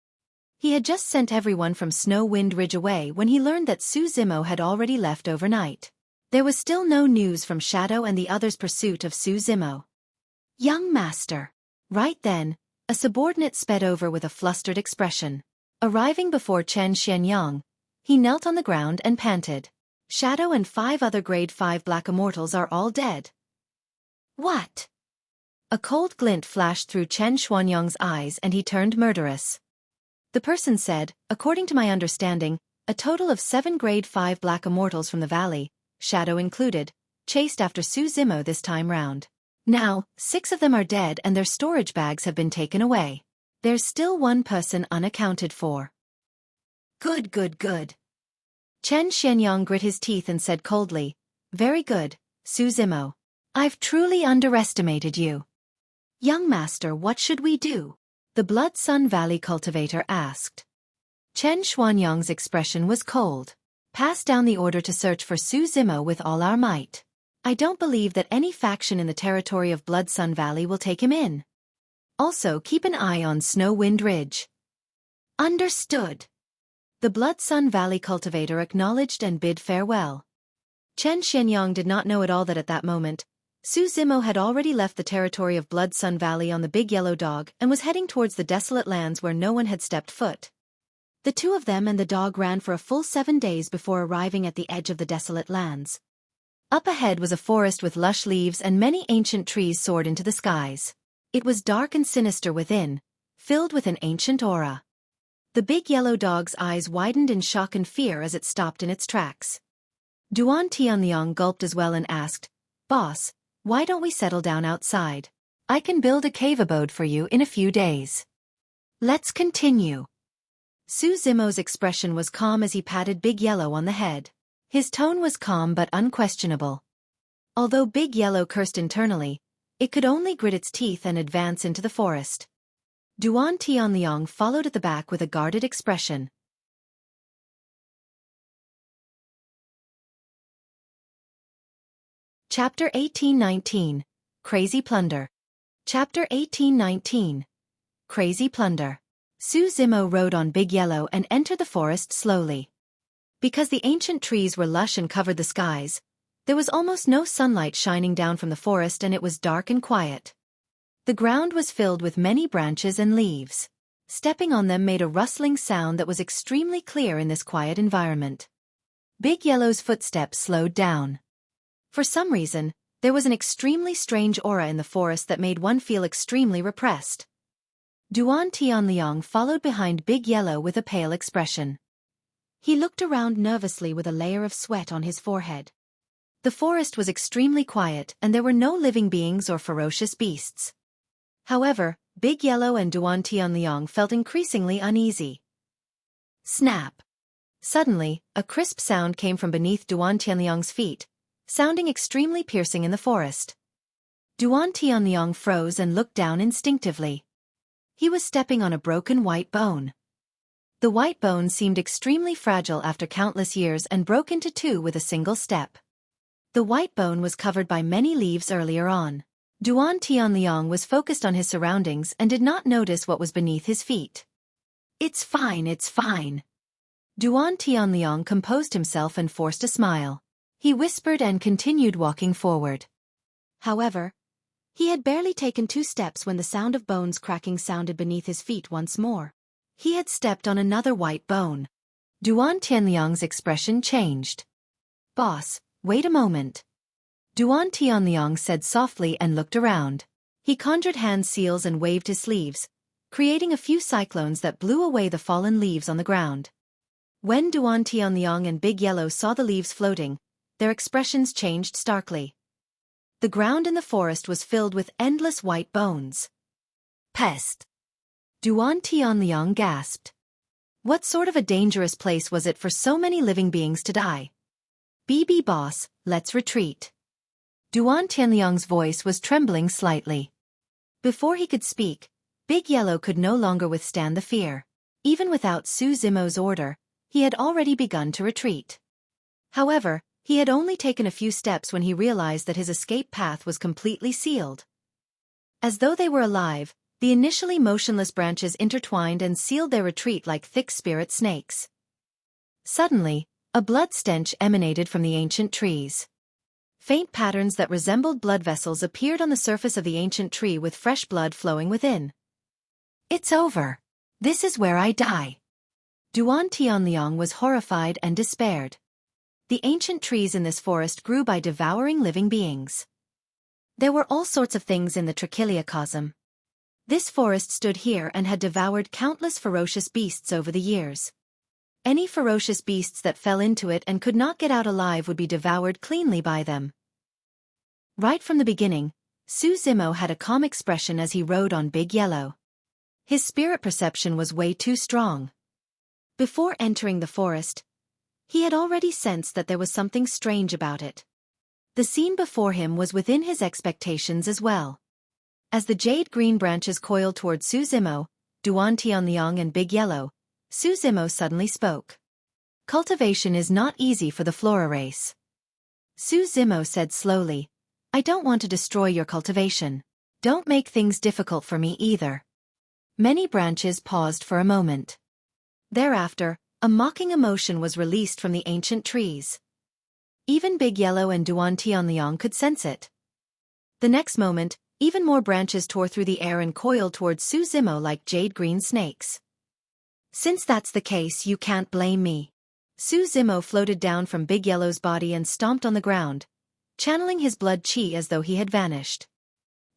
He had just sent everyone from Snow Wind Ridge away when he learned that Su Zimo had already left overnight. There was still no news from Shadow and the others' pursuit of Su Zimo. "Young master." Right then, a subordinate sped over with a flustered expression. Arriving before Xuanyang, He knelt on the ground and panted. Shadow and 5 other grade 5 black immortals are all dead. What? A cold glint flashed through Chen Xuanyang's eyes and he turned murderous. The person said, according to my understanding, a total of 7 grade 5 black immortals from the valley, Shadow included, chased after Su Zimo this time round. Now, 6 of them are dead and their storage bags have been taken away. There's still 1 person unaccounted for. Good. Chen Xuanyang grit his teeth and said coldly, very good, Su Zimo. I've truly underestimated you. Young master, what should we do? The Blood Sun Valley cultivator asked. Chen Xuanyang's expression was cold. Pass down the order to search for Su Zimo with all our might. I don't believe that any faction in the territory of Blood Sun Valley will take him in. Also keep an eye on Snow Wind Ridge. Understood. The Blood Sun Valley cultivator acknowledged and bid farewell. Chen Xuanyang did not know at all that at that moment, Su Zimo had already left the territory of Blood Sun Valley on the big yellow dog and was heading towards the desolate lands where no one had stepped foot. The 2 of them and the dog ran for a full 7 days before arriving at the edge of the desolate lands. Up ahead was a forest with lush leaves and many ancient trees soared into the skies. It was dark and sinister within, filled with an ancient aura. The big yellow dog's eyes widened in shock and fear as it stopped in its tracks. Duan Tianliang gulped as well and asked, Boss, why don't we settle down outside? I can build a cave abode for you in a few days. Let's continue. Su Zimo's expression was calm as he patted Big Yellow on the head. His tone was calm but unquestionable. Although Big Yellow cursed internally, it could only grit its teeth and advance into the forest. Duan Tianliang followed at the back with a guarded expression. Chapter 1819. Crazy Plunder. Chapter 1819. Crazy Plunder. Su Zimo rode on Big Yellow and entered the forest slowly. Because the ancient trees were lush and covered the skies, there was almost no sunlight shining down from the forest and it was dark and quiet. The ground was filled with many branches and leaves. Stepping on them made a rustling sound that was extremely clear in this quiet environment. Big Yellow's footsteps slowed down. For some reason, there was an extremely strange aura in the forest that made one feel extremely repressed. Duan Tianliang followed behind Big Yellow with a pale expression. He looked around nervously with a layer of sweat on his forehead. The forest was extremely quiet and there were no living beings or ferocious beasts. However, Big Yellow and Duan Tianliang felt increasingly uneasy. Snap! Suddenly, a crisp sound came from beneath Duan Tianliang's feet, sounding extremely piercing in the forest. Duan Tianliang froze and looked down instinctively. He was stepping on a broken white bone. The white bone seemed extremely fragile after countless years and broke into 2 with a single step. The white bone was covered by many leaves earlier on. Duan Tianliang was focused on his surroundings and did not notice what was beneath his feet. It's fine. Duan Tianliang composed himself and forced a smile. He whispered and continued walking forward. However, he had barely taken 2 steps when the sound of bones cracking sounded beneath his feet once more. He had stepped on another white bone. Duan Tianliang's expression changed. Boss, wait a moment. Duan Tianliang said softly and looked around. He conjured hand seals and waved his sleeves, creating a few cyclones that blew away the fallen leaves on the ground. When Duan Tianliang and Big Yellow saw the leaves floating, their expressions changed starkly. The ground in the forest was filled with endless white bones. Pest! Duan Tianliang gasped. What sort of a dangerous place was it for so many living beings to die? BB boss, let's retreat. Duan Tianliang's voice was trembling slightly. Before he could speak, Big Yellow could no longer withstand the fear. Even without Su Zimo's order, he had already begun to retreat. However, he had only taken a few steps when he realized that his escape path was completely sealed. As though they were alive, the initially motionless branches intertwined and sealed their retreat like thick spirit snakes. Suddenly, a blood stench emanated from the ancient trees. Faint patterns that resembled blood vessels appeared on the surface of the ancient tree with fresh blood flowing within. It's over. This is where I die. Duan Tianliang was horrified and despaired. The ancient trees in this forest grew by devouring living beings. There were all sorts of things in the Trichiliocosm. This forest stood here and had devoured countless ferocious beasts over the years. Any ferocious beasts that fell into it and could not get out alive would be devoured cleanly by them. Right from the beginning, Su Zimo had a calm expression as he rode on Big Yellow. His spirit perception was way too strong. Before entering the forest, he had already sensed that there was something strange about it. The scene before him was within his expectations as well. As the jade-green branches coiled toward Su Zimo, Duan Tianliang and Big Yellow, Su Zimo suddenly spoke. Cultivation is not easy for the Flora race. Su Zimo said slowly, I don't want to destroy your cultivation. Don't make things difficult for me either. Many branches paused for a moment. Thereafter, a mocking emotion was released from the ancient trees. Even Big Yellow and Duan Tianliang could sense it. The next moment, even more branches tore through the air and coiled towards Su Zimo like jade-green snakes. Since that's the case, you can't blame me. Su Zimo floated down from Big Yellow's body and stomped on the ground, channeling his blood chi as though he had vanished.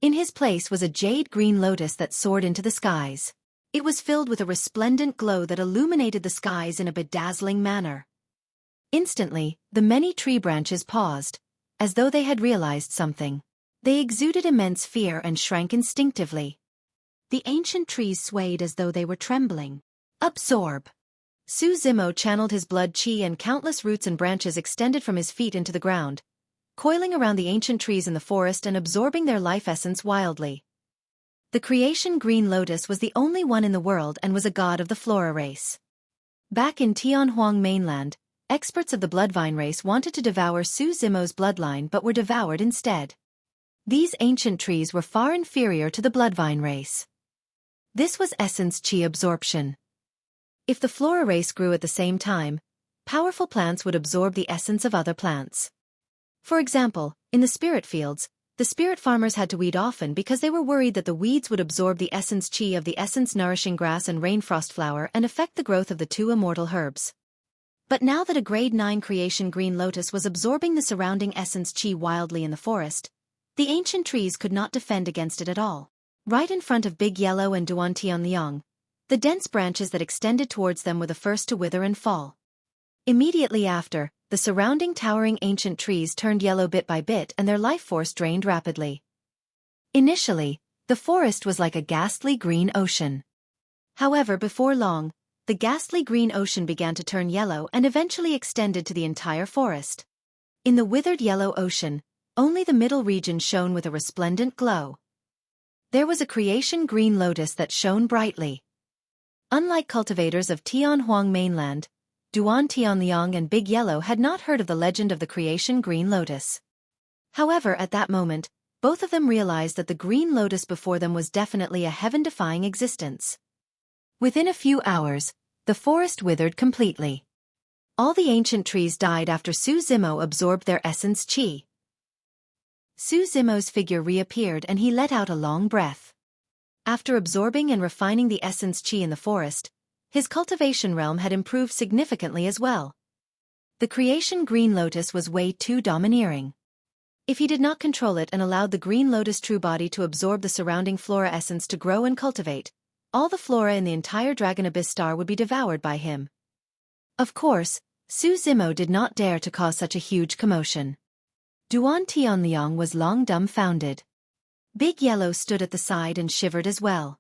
In his place was a jade-green lotus that soared into the skies. It was filled with a resplendent glow that illuminated the skies in a bedazzling manner. Instantly, the many tree branches paused, as though they had realized something. They exuded immense fear and shrank instinctively. The ancient trees swayed as though they were trembling. Absorb! Su Zimo channeled his blood chi and countless roots and branches extended from his feet into the ground, coiling around the ancient trees in the forest and absorbing their life essence wildly. The creation green lotus was the only one in the world and was a god of the Flora race. Back in Tianhuang mainland, experts of the Bloodvine race wanted to devour Su Zimo's bloodline but were devoured instead. These ancient trees were far inferior to the Bloodvine race. This was essence chi absorption. If the Flora race grew at the same time, powerful plants would absorb the essence of other plants. For example, in the spirit fields, the spirit farmers had to weed often because they were worried that the weeds would absorb the essence chi of the essence-nourishing grass and rainfrost flower and affect the growth of the two immortal herbs. But now that a grade 9 creation green lotus was absorbing the surrounding essence chi wildly in the forest, the ancient trees could not defend against it at all. Right in front of Big Yellow and Duan Tianliang, the dense branches that extended towards them were the first to wither and fall. Immediately after, the surrounding towering ancient trees turned yellow bit by bit and their life force drained rapidly. Initially, the forest was like a ghastly green ocean. However, before long, the ghastly green ocean began to turn yellow and eventually extended to the entire forest. In the withered yellow ocean, only the middle region shone with a resplendent glow. There was a creation green lotus that shone brightly. Unlike cultivators of Tianhuang mainland, Duan Tianliang and Big Yellow had not heard of the legend of the creation green lotus. However, at that moment, both of them realized that the green lotus before them was definitely a heaven-defying existence. Within a few hours, the forest withered completely. All the ancient trees died after Su Zimo absorbed their essence chi. Su Zimo's figure reappeared and he let out a long breath. After absorbing and refining the essence chi in the forest, his cultivation realm had improved significantly as well. The creation green lotus was way too domineering. If he did not control it and allowed the green lotus true body to absorb the surrounding flora essence to grow and cultivate, all the flora in the entire Dragon Abyss star would be devoured by him. Of course, Su Zimo did not dare to cause such a huge commotion. Duan Tianliang was long dumbfounded. Big Yellow stood at the side and shivered as well.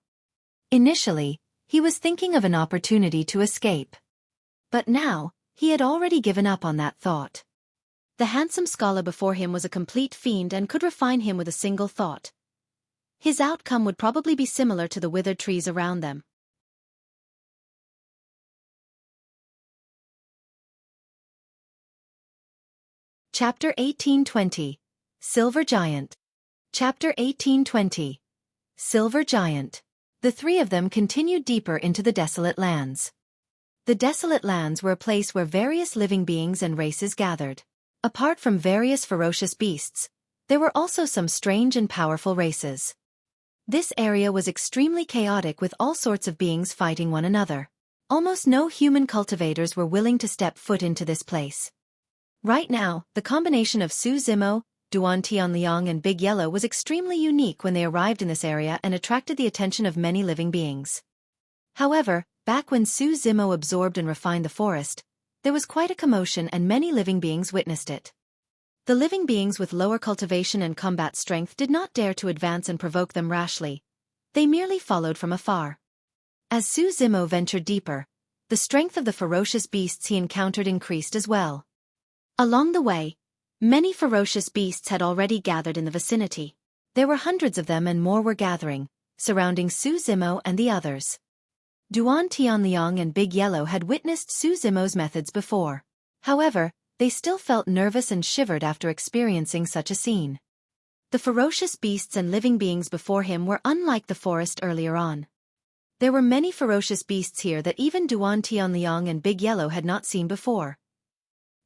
Initially, he was thinking of an opportunity to escape. But now, he had already given up on that thought. The handsome Scala before him was a complete fiend and could refine him with a single thought. His outcome would probably be similar to the withered trees around them. Chapter 1820. Silver Giant. Chapter 1820. Silver Giant. The three of them continued deeper into the desolate lands. The desolate lands were a place where various living beings and races gathered. Apart from various ferocious beasts, there were also some strange and powerful races. This area was extremely chaotic with all sorts of beings fighting one another. Almost no human cultivators were willing to step foot into this place. Right now, the combination of Su Zimo, Duan Tianliang and Big Yellow was extremely unique when they arrived in this area and attracted the attention of many living beings. However, back when Su Zimo absorbed and refined the forest, there was quite a commotion and many living beings witnessed it. The living beings with lower cultivation and combat strength did not dare to advance and provoke them rashly. They merely followed from afar. As Su Zimo ventured deeper, the strength of the ferocious beasts he encountered increased as well. Along the way, many ferocious beasts had already gathered in the vicinity. There were hundreds of them and more were gathering, surrounding Su Zimo and the others. Duan Tianliang and Big Yellow had witnessed Su Zimo's methods before. However, they still felt nervous and shivered after experiencing such a scene. The ferocious beasts and living beings before him were unlike the forest earlier on. There were many ferocious beasts here that even Duan Tianliang and Big Yellow had not seen before.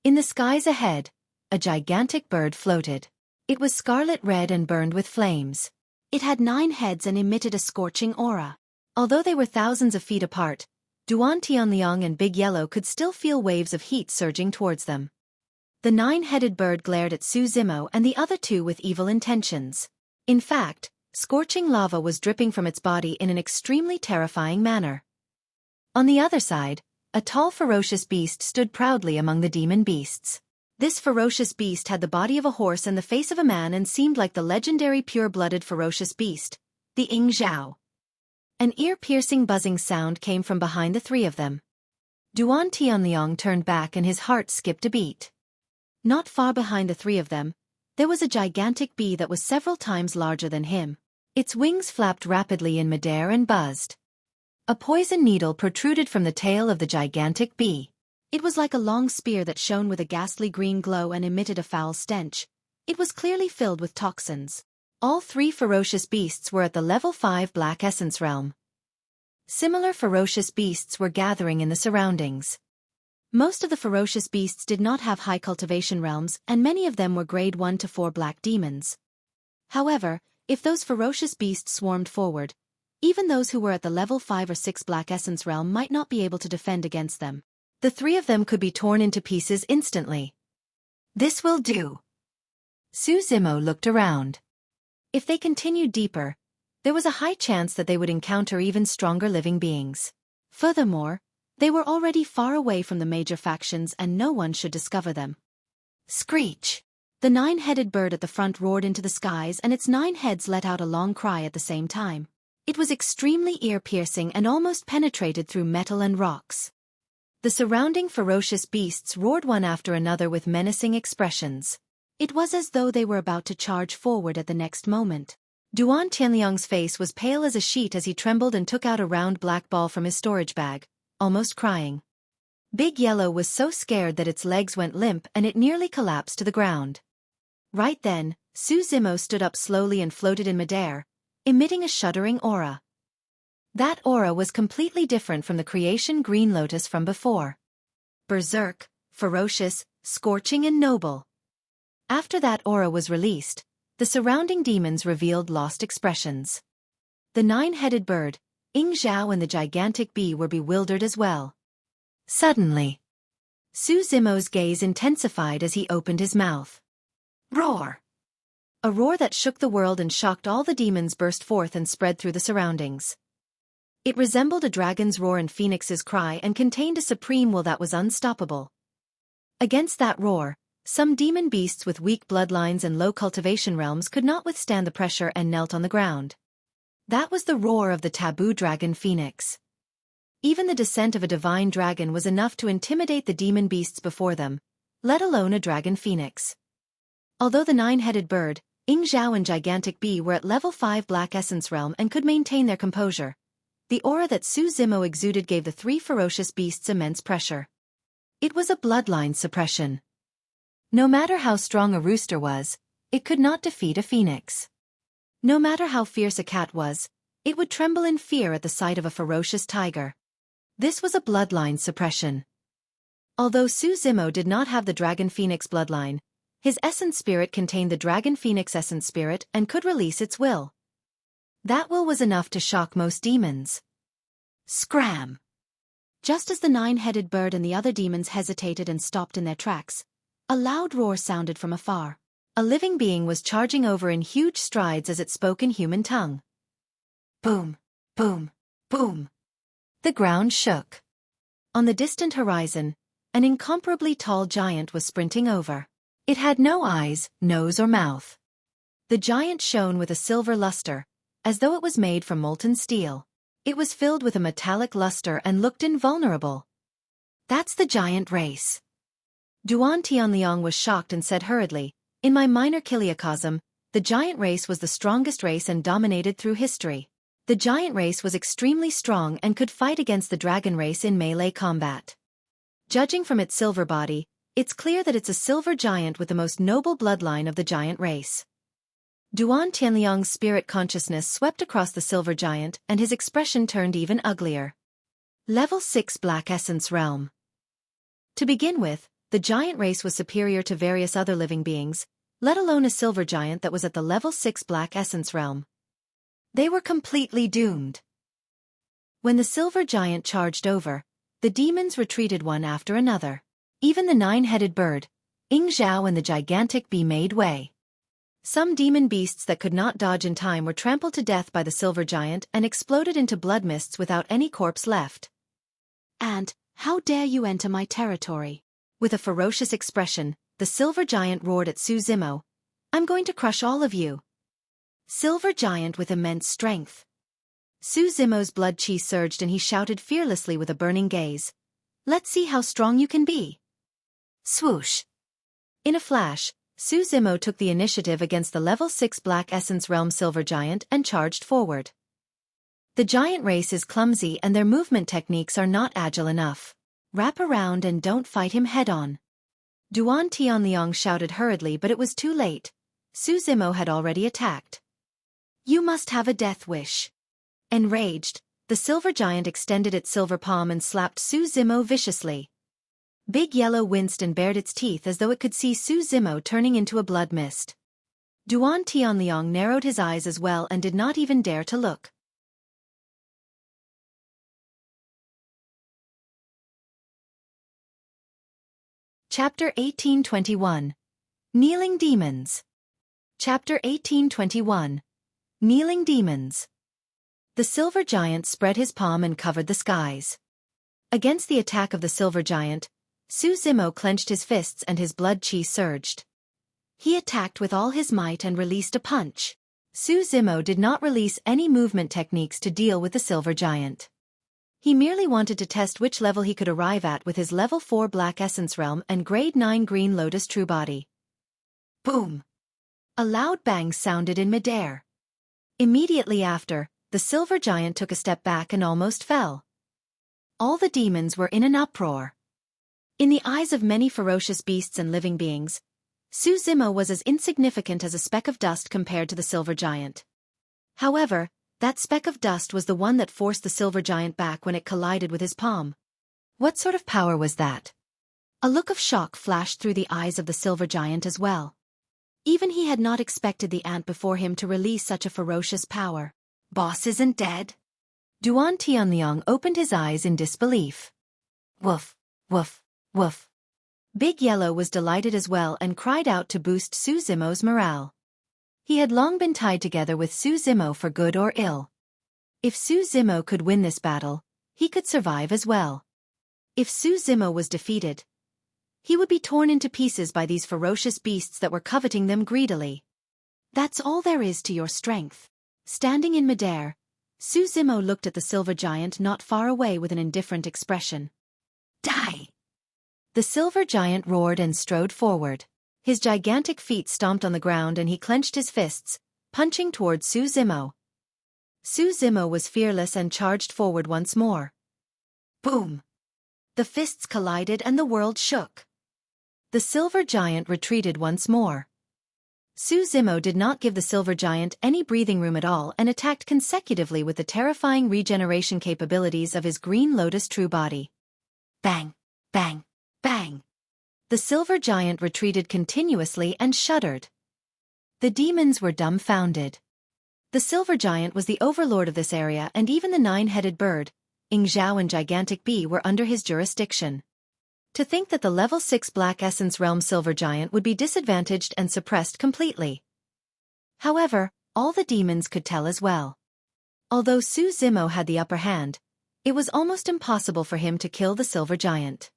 In the skies ahead, a gigantic bird floated. It was scarlet red and burned with flames. It had 9 heads and emitted a scorching aura. Although they were thousands of feet apart, Duan Tianliang and Big Yellow could still feel waves of heat surging towards them. The 9-headed bird glared at Su Zimo and the other two with evil intentions. In fact, scorching lava was dripping from its body in an extremely terrifying manner. On the other side, a tall ferocious beast stood proudly among the demon beasts. This ferocious beast had the body of a horse and the face of a man and seemed like the legendary pure-blooded ferocious beast, the Ying Zhao. An ear-piercing buzzing sound came from behind the 3 of them. Duan Tianliang turned back and his heart skipped a beat. Not far behind the 3 of them, there was a gigantic bee that was several times larger than him. Its wings flapped rapidly in midair and buzzed. A poison needle protruded from the tail of the gigantic bee. It was like a long spear that shone with a ghastly green glow and emitted a foul stench. It was clearly filled with toxins. All 3 ferocious beasts were at the level 5 Black Essence realm. Similar ferocious beasts were gathering in the surroundings. Most of the ferocious beasts did not have high cultivation realms and many of them were grade 1 to 4 black demons. However, if those ferocious beasts swarmed forward, even those who were at the level 5 or 6 Black Essence realm might not be able to defend against them. The 3 of them could be torn into pieces instantly. This will do. Su Zimo looked around. If they continued deeper, there was a high chance that they would encounter even stronger living beings. Furthermore, they were already far away from the major factions and no one should discover them. Screech! The 9-headed bird at the front roared into the skies and its 9 heads let out a long cry at the same time. It was extremely ear-piercing and almost penetrated through metal and rocks. The surrounding ferocious beasts roared one after another with menacing expressions. It was as though they were about to charge forward at the next moment. Duan Tianliang's face was pale as a sheet as he trembled and took out a round black ball from his storage bag, almost crying. Big Yellow was so scared that its legs went limp and it nearly collapsed to the ground. Right then, Su Zimo stood up slowly and floated in midair, emitting a shuddering aura. That aura was completely different from the creation Green Lotus from before. Berserk, ferocious, scorching and noble. After that aura was released, the surrounding demons revealed lost expressions. The 9-headed bird, Ying Zhao and the gigantic bee were bewildered as well. Suddenly, Su Zimo's gaze intensified as he opened his mouth. Roar! A roar that shook the world and shocked all the demons burst forth and spread through the surroundings. It resembled a dragon's roar and phoenix's cry and contained a supreme will that was unstoppable. Against that roar, some demon beasts with weak bloodlines and low cultivation realms could not withstand the pressure and knelt on the ground. That was the roar of the taboo dragon phoenix. Even the descent of a divine dragon was enough to intimidate the demon beasts before them, let alone a dragon phoenix. Although the 9-headed bird, Ying Zhao and gigantic bee were at level 5 Black Essence realm and could maintain their composure, the aura that Su Zimo exuded gave the 3 ferocious beasts immense pressure. It was a bloodline suppression. No matter how strong a rooster was, it could not defeat a phoenix. No matter how fierce a cat was, it would tremble in fear at the sight of a ferocious tiger. This was a bloodline suppression. Although Su Zimo did not have the Dragon Phoenix bloodline, his essence spirit contained the Dragon Phoenix essence spirit and could release its will. That will was enough to shock most demons. Scram! Just as the nine-headed bird and the other demons hesitated and stopped in their tracks, a loud roar sounded from afar. A living being was charging over in huge strides as it spoke in human tongue. Boom, boom, boom. The ground shook. On the distant horizon, an incomparably tall giant was sprinting over. It had no eyes, nose or mouth. The giant shone with a silver luster, as though it was made from molten steel. It was filled with a metallic luster and looked invulnerable. That's the giant race. Duan Tianliang was shocked and said hurriedly, in my minor chiliocosm, the giant race was the strongest race and dominated through history. The giant race was extremely strong and could fight against the dragon race in melee combat. Judging from its silver body, it's clear that it's a silver giant with the most noble bloodline of the giant race. Duan Tianliang's spirit consciousness swept across the silver giant and his expression turned even uglier. Level 6 Black Essence Realm. To begin with, the giant race was superior to various other living beings, let alone a silver giant that was at the level 6 Black Essence Realm. They were completely doomed. When the silver giant charged over, the demons retreated one after another. Even the nine-headed bird, Ing Zhao and the gigantic bee made way. Some demon beasts that could not dodge in time were trampled to death by the silver giant and exploded into blood mists without any corpse left. And, how dare you enter my territory? With a ferocious expression, the silver giant roared at Su Zimo. I'm going to crush all of you. Silver giant with immense strength. Su Zimo's blood chi surged and he shouted fearlessly with a burning gaze. Let's see how strong you can be. Swoosh. In a flash, Su Zimo took the initiative against the level 6 Black Essence Realm silver giant and charged forward. The giant race is clumsy and their movement techniques are not agile enough. Wrap around and don't fight him head-on. Duan Tianliang shouted hurriedly, but it was too late. Su Zimo had already attacked. You must have a death wish. Enraged, the silver giant extended its silver palm and slapped Su Zimo viciously. Big Yellow winced and bared its teeth as though it could see Su Zimo turning into a blood mist. Duan Tianliang narrowed his eyes as well and did not even dare to look. Chapter 1821. Kneeling Demons. Chapter 1821. Kneeling Demons. The silver giant spread his palm and covered the skies. Against the attack of the silver giant, Su Zimo clenched his fists and his blood chi surged. He attacked with all his might and released a punch. Su Zimo did not release any movement techniques to deal with the silver giant. He merely wanted to test which level he could arrive at with his level 4 Black Essence Realm and grade 9 Green Lotus True Body. Boom! A loud bang sounded in midair. Immediately after, the silver giant took a step back and almost fell. All the demons were in an uproar. In the eyes of many ferocious beasts and living beings, Su Zimo was as insignificant as a speck of dust compared to the silver giant. However, that speck of dust was the one that forced the silver giant back when it collided with his palm. What sort of power was that? A look of shock flashed through the eyes of the silver giant as well. Even he had not expected the ant before him to release such a ferocious power. Boss isn't dead? Duan Tianliang opened his eyes in disbelief. Woof, woof, woof. Big Yellow was delighted as well and cried out to boost Su Zimo's morale. He had long been tied together with Su Zimo for good or ill. If Su Zimo could win this battle, he could survive as well. If Su Zimo was defeated, he would be torn into pieces by these ferocious beasts that were coveting them greedily. That's all there is to your strength. Standing in midair, Su Zimo looked at the silver giant not far away with an indifferent expression. Die! The silver giant roared and strode forward. His gigantic feet stomped on the ground and he clenched his fists, punching toward Su Zimo. Su Zimo was fearless and charged forward once more. Boom! The fists collided and the world shook. The silver giant retreated once more. Su Zimo did not give the silver giant any breathing room at all and attacked consecutively with the terrifying regeneration capabilities of his Green Lotus True Body. Bang! Bang! Bang! The silver giant retreated continuously and shuddered. The demons were dumbfounded. The silver giant was the overlord of this area and even the nine-headed bird, Zhao and gigantic bee were under his jurisdiction. To think that the level 6 Black Essence Realm Silver Giant would be disadvantaged and suppressed completely. However, all the demons could tell as well. Although Su Zimo had the upper hand, it was almost impossible for him to kill the Silver Giant.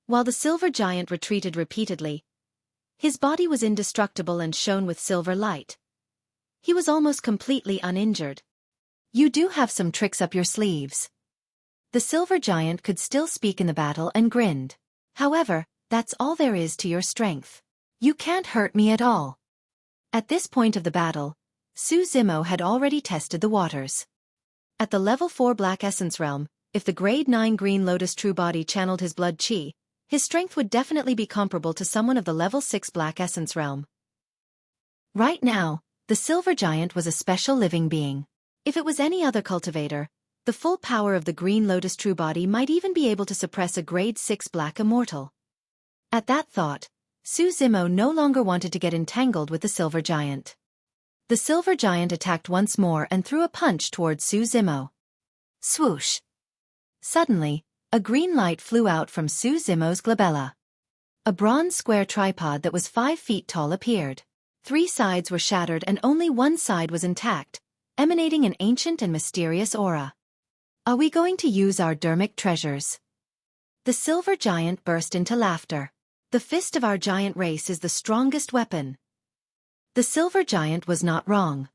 While the Silver Giant retreated repeatedly, his body was indestructible and shone with silver light. He was almost completely uninjured. You do have some tricks up your sleeves. The Silver Giant could still speak in the battle and grinned. However, that's all there is to your strength. You can't hurt me at all. At this point of the battle, Su Zimo had already tested the waters. At the level 4 Black Essence Realm, if the grade 9 Green Lotus True Body channeled his blood chi, his strength would definitely be comparable to someone of the level 6 Black Essence Realm. Right now, the Silver Giant was a special living being. If it was any other cultivator, the full power of the Green Lotus True Body might even be able to suppress a grade 6 Black Immortal. At that thought, Su Zimo no longer wanted to get entangled with the Silver Giant. The Silver Giant attacked once more and threw a punch towards Su Zimo. Swoosh! Suddenly, a green light flew out from Su Zimo's glabella. A bronze square tripod that was 5 feet tall appeared. 3 sides were shattered and only one side was intact, emanating an ancient and mysterious aura. Are we going to use our dermic treasures? The Silver Giant burst into laughter. The fist of our giant race is the strongest weapon. The Silver Giant was not wrong.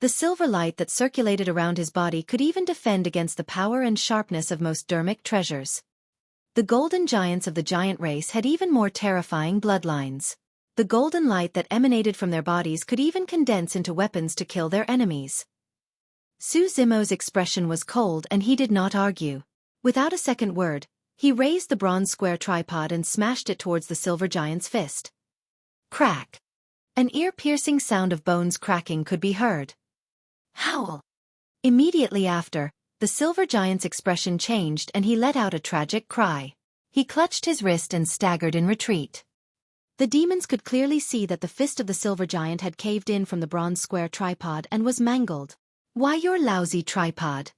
The silver light that circulated around his body could even defend against the power and sharpness of most dermic treasures. The golden giants of the giant race had even more terrifying bloodlines. The golden light that emanated from their bodies could even condense into weapons to kill their enemies. Su Zimo's expression was cold and he did not argue. Without a second word, he raised the bronze square tripod and smashed it towards the Silver Giant's fist. Crack! An ear-piercing sound of bones cracking could be heard. Howl! Immediately after, the Silver Giant's expression changed and he let out a tragic cry. He clutched his wrist and staggered in retreat. The demons could clearly see that the fist of the Silver Giant had caved in from the bronze square tripod and was mangled. Why, your lousy tripod!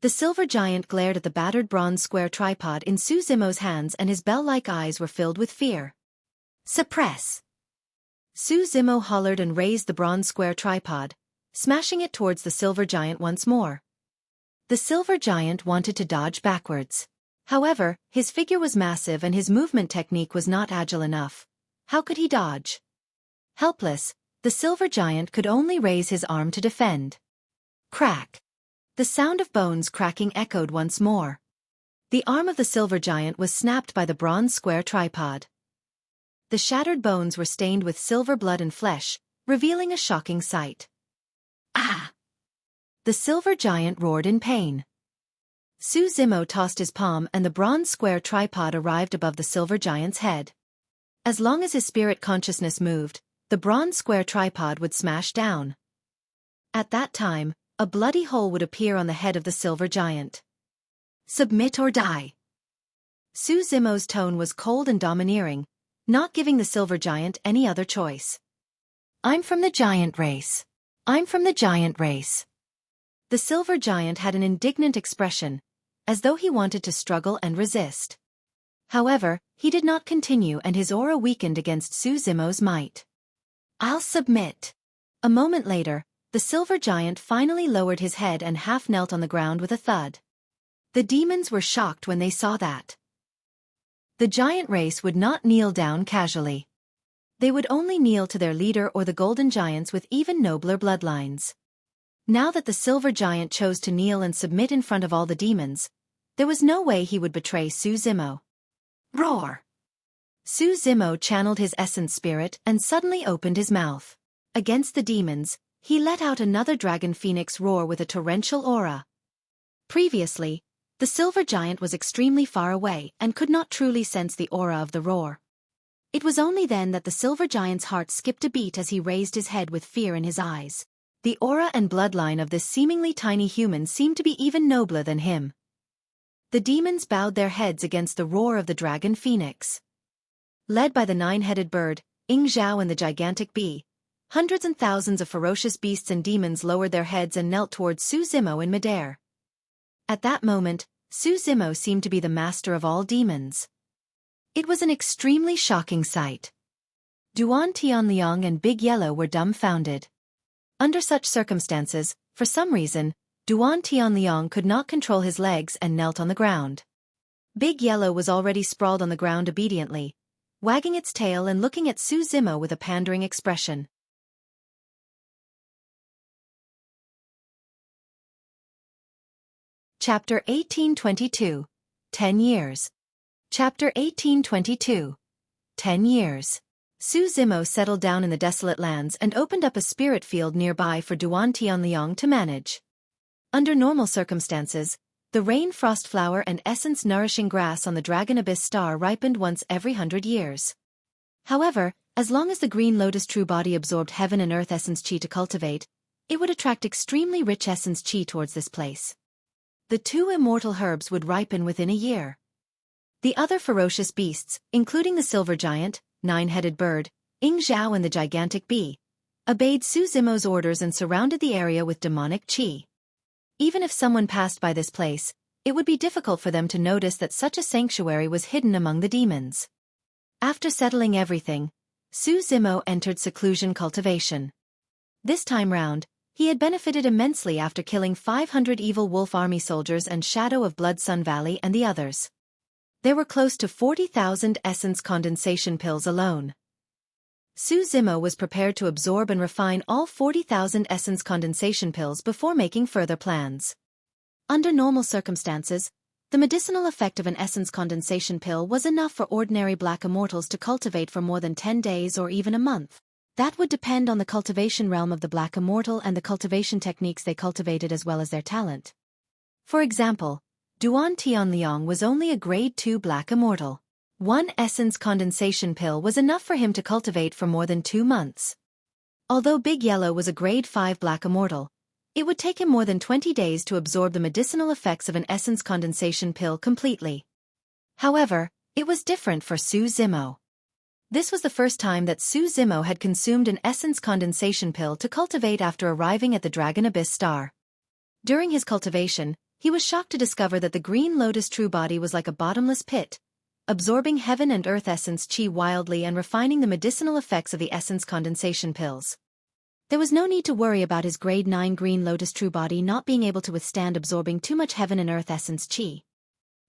The Silver Giant glared at the battered bronze square tripod in Su Zimo's hands and his bell-like eyes were filled with fear. Suppress! Su Zimo hollered and raised the bronze square tripod, smashing it towards the Silver Giant once more. The Silver Giant wanted to dodge backwards. However, his figure was massive and his movement technique was not agile enough. How could he dodge? Helpless, the Silver Giant could only raise his arm to defend. Crack! The sound of bones cracking echoed once more. The arm of the Silver Giant was snapped by the bronze square tripod. The shattered bones were stained with silver blood and flesh, revealing a shocking sight. Ah! The Silver Giant roared in pain. Su Zimo tossed his palm and the bronze square tripod arrived above the Silver Giant's head. As long as his spirit consciousness moved, the bronze square tripod would smash down. At that time, a bloody hole would appear on the head of the Silver Giant. Submit or die. Su Zimo's tone was cold and domineering, not giving the Silver Giant any other choice. I'm from the giant race. I'm from the giant race. The Silver Giant had an indignant expression, as though he wanted to struggle and resist. However, he did not continue and his aura weakened against Su Zimo's might. I'll submit. A moment later, the Silver Giant finally lowered his head and half knelt on the ground with a thud. The demons were shocked when they saw that. The giant race would not kneel down casually. They would only kneel to their leader or the golden giants with even nobler bloodlines. Now that the Silver Giant chose to kneel and submit in front of all the demons, there was no way he would betray Su Zimo. Roar! Su Zimo channeled his essence spirit and suddenly opened his mouth. Against the demons, he let out another dragon phoenix roar with a torrential aura. Previously, the Silver Giant was extremely far away and could not truly sense the aura of the roar. It was only then that the Silver Giant's heart skipped a beat as he raised his head with fear in his eyes. The aura and bloodline of this seemingly tiny human seemed to be even nobler than him. The demons bowed their heads against the roar of the dragon phoenix. Led by the 9-headed bird, Zhao and the gigantic bee, hundreds and thousands of ferocious beasts and demons lowered their heads and knelt towards Su Zimo in midair. At that moment, Su Zimo seemed to be the master of all demons. It was an extremely shocking sight. Duan Tianliang and Big Yellow were dumbfounded. Under such circumstances, for some reason, Duan Tianliang could not control his legs and knelt on the ground. Big Yellow was already sprawled on the ground obediently, wagging its tail and looking at Su Zimo with a pandering expression. Chapter 1822. 10 Years. Chapter 1822. 10 Years. Su Zimo settled down in the desolate lands and opened up a spirit field nearby for Duan Tianliang to manage. Under normal circumstances, the rain frost flower and essence-nourishing grass on the Dragon Abyss star ripened once every 100 years. However, as long as the green lotus true body absorbed heaven and earth essence chi to cultivate, it would attract extremely rich essence chi towards this place. The two immortal herbs would ripen within a year. The other ferocious beasts, including the silver giant, nine-headed bird, Ing Zhao and the gigantic bee, obeyed Su Zimo's orders and surrounded the area with demonic chi. Even if someone passed by this place, it would be difficult for them to notice that such a sanctuary was hidden among the demons. After settling everything, Su Zimo entered seclusion cultivation. This time round, he had benefited immensely after killing 500 evil wolf army soldiers and Shadow of Blood Sun Valley and the others. There were close to 40,000 essence condensation pills alone. Su Zimo was prepared to absorb and refine all 40,000 essence condensation pills before making further plans. Under normal circumstances, the medicinal effect of an essence condensation pill was enough for ordinary black immortals to cultivate for more than 10 days or even a month. That would depend on the cultivation realm of the black immortal and the cultivation techniques they cultivated as well as their talent. For example, Duan Tianliang was only a grade 2 black immortal. One essence condensation pill was enough for him to cultivate for more than 2 months. Although Big Yellow was a grade 5 black immortal, it would take him more than 20 days to absorb the medicinal effects of an essence condensation pill completely. However, it was different for Su Zimo. This was the first time that Su Zimo had consumed an essence condensation pill to cultivate after arriving at the Dragon Abyss star. During his cultivation, he was shocked to discover that the green lotus true body was like a bottomless pit, absorbing heaven and earth essence chi wildly and refining the medicinal effects of the essence condensation pills. There was no need to worry about his grade 9 green lotus true body not being able to withstand absorbing too much heaven and earth essence chi.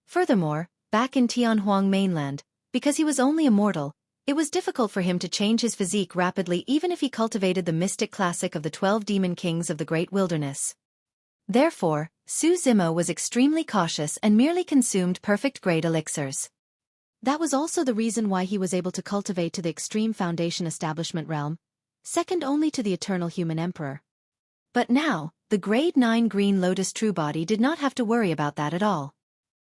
Furthermore, back in Tianhuang mainland, because he was only a mortal, it was difficult for him to change his physique rapidly even if he cultivated the mystic classic of the 12 demon kings of the great wilderness. Therefore, Su Zimo was extremely cautious and merely consumed perfect-grade elixirs. That was also the reason why he was able to cultivate to the extreme foundation establishment realm, second only to the eternal human emperor. But now, the grade 9 green lotus true body did not have to worry about that at all.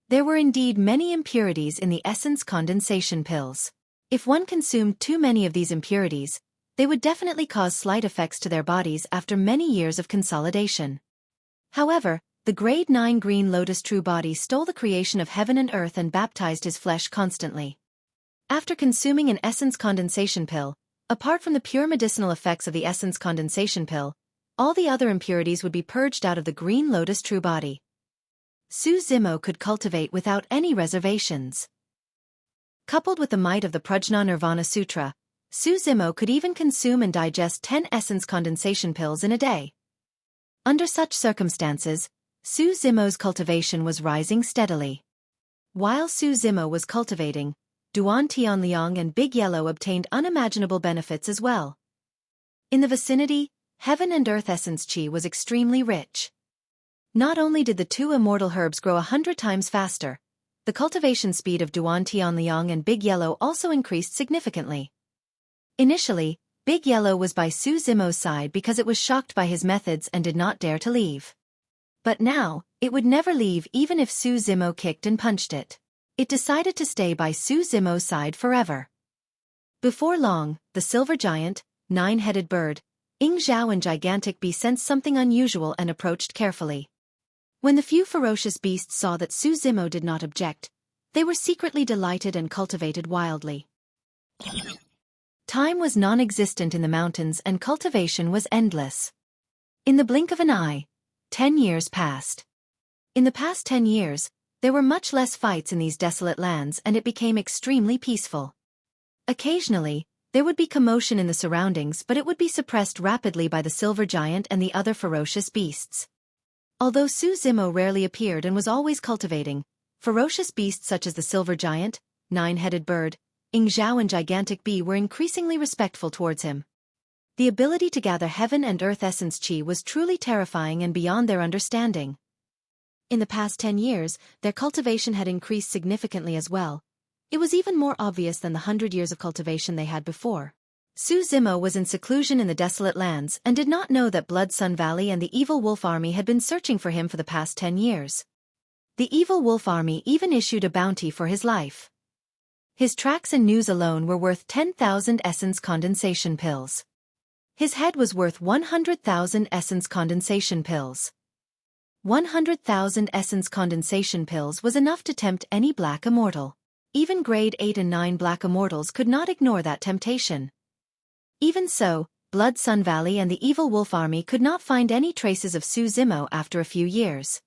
There were indeed many impurities in the essence condensation pills. If one consumed too many of these impurities, they would definitely cause slight effects to their bodies after many years of consolidation. However, the grade 9 green lotus true body stole the creation of heaven and earth and baptized his flesh constantly. After consuming an essence condensation pill, apart from the pure medicinal effects of the essence condensation pill, all the other impurities would be purged out of the green lotus true body. Su Zimo could cultivate without any reservations. Coupled with the might of the Prajna Nirvana Sutra, Su Zimo could even consume and digest 10 essence condensation pills in a day. Under such circumstances, Su Zimo's cultivation was rising steadily. While Su Zimo was cultivating, Duan Tianliang and Big Yellow obtained unimaginable benefits as well. In the vicinity, heaven and earth essence chi was extremely rich. Not only did the two immortal herbs grow 100 times faster, the cultivation speed of Duan Tianliang and Big Yellow also increased significantly. Initially, Big Yellow was by Su Zimo's side because it was shocked by his methods and did not dare to leave. But now, it would never leave even if Su Zimo kicked and punched it. It decided to stay by Su Zimo's side forever. Before long, the silver giant, nine-headed bird, Ing Zhao and gigantic bee sensed something unusual and approached carefully. When the few ferocious beasts saw that Su Zimo did not object, they were secretly delighted and cultivated wildly. Time was non-existent in the mountains and cultivation was endless. In the blink of an eye, 10 years passed. In the past 10 years, there were much less fights in these desolate lands and it became extremely peaceful. Occasionally, there would be commotion in the surroundings, but it would be suppressed rapidly by the silver giant and the other ferocious beasts. Although Su Zimo rarely appeared and was always cultivating, ferocious beasts such as the silver giant, nine-headed bird, Ing Zhao and gigantic bee were increasingly respectful towards him. The ability to gather heaven and earth essence qi was truly terrifying and beyond their understanding. In the past 10 years, their cultivation had increased significantly as well. It was even more obvious than the 100 years of cultivation they had before. Su Zimo was in seclusion in the desolate lands and did not know that Blood Sun Valley and the Evil Wolf Army had been searching for him for the past 10 years. The Evil Wolf Army even issued a bounty for his life. His tracks and news alone were worth 10,000 essence condensation pills. His head was worth 100,000 essence condensation pills. 100,000 essence condensation pills was enough to tempt any black immortal. Even grade 8 and 9 black immortals could not ignore that temptation. Even so, Blood Sun Valley and the Evil Wolf Army could not find any traces of Su Zimo after a few years.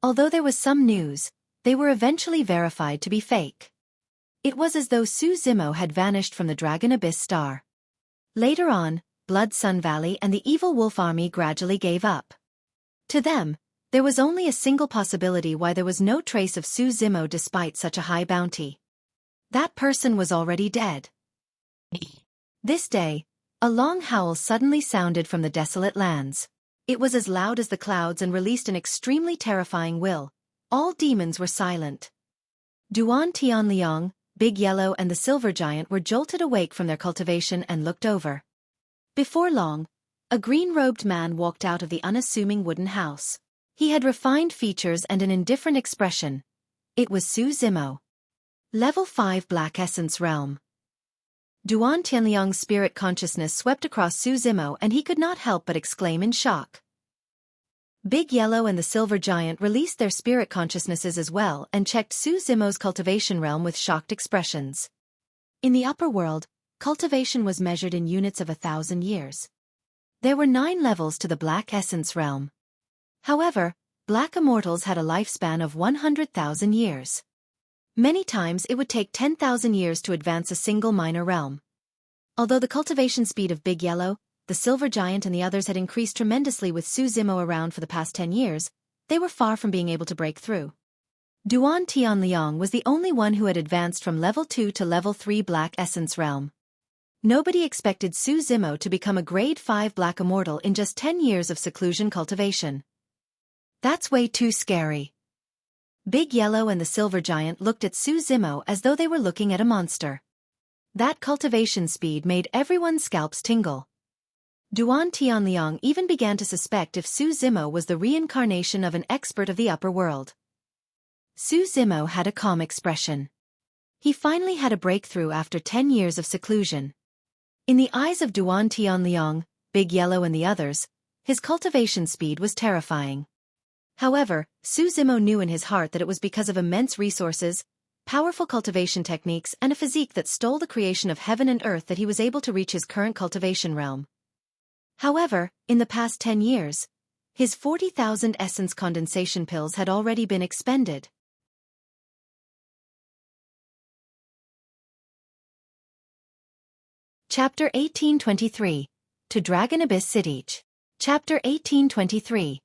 Although there was some news, they were eventually verified to be fake. It was as though Su Zimo had vanished from the Dragon Abyss star. Later on, Blood Sun Valley and the Evil Wolf Army gradually gave up. To them, there was only a single possibility why there was no trace of Su Zimo despite such a high bounty. That person was already dead. This day, a long howl suddenly sounded from the desolate lands. It was as loud as the clouds and released an extremely terrifying wail. All demons were silent. Duan Tianliang, Big Yellow and the Silver Giant were jolted awake from their cultivation and looked over. Before long, a green-robed man walked out of the unassuming wooden house. He had refined features and an indifferent expression. It was Su Zimo. Level 5 Black Essence Realm. Duan Tianliang's spirit consciousness swept across Su Zimo and he could not help but exclaim in shock. Big Yellow and the Silver Giant released their spirit consciousnesses as well and checked Su Zimo's cultivation realm with shocked expressions. In the upper world, cultivation was measured in units of 1,000 years. There were 9 levels to the Black Essence Realm. However, black immortals had a lifespan of 100,000 years. Many times it would take 10,000 years to advance a single minor realm. Although the cultivation speed of Big Yellow, the Silver Giant and the others had increased tremendously with Su Zimo around for the past 10 years, they were far from being able to break through. Duan Tianliang was the only one who had advanced from level 2 to level 3 Black Essence Realm. Nobody expected Su Zimo to become a grade 5 black immortal in just 10 years of seclusion cultivation. That's way too scary. Big Yellow and the Silver Giant looked at Su Zimo as though they were looking at a monster. That cultivation speed made everyone's scalps tingle. Duan Tianliang even began to suspect if Su Zimo was the reincarnation of an expert of the upper world. Su Zimo had a calm expression. He finally had a breakthrough after 10 years of seclusion. In the eyes of Duan Tianliang, Big Yellow and the others, his cultivation speed was terrifying. However, Su Zimo knew in his heart that it was because of immense resources, powerful cultivation techniques and a physique that stole the creation of heaven and earth that he was able to reach his current cultivation realm. However, in the past 10 years, his 40,000 essence condensation pills had already been expended. Chapter 1823. To Dragon Abyss City. Chapter 1823.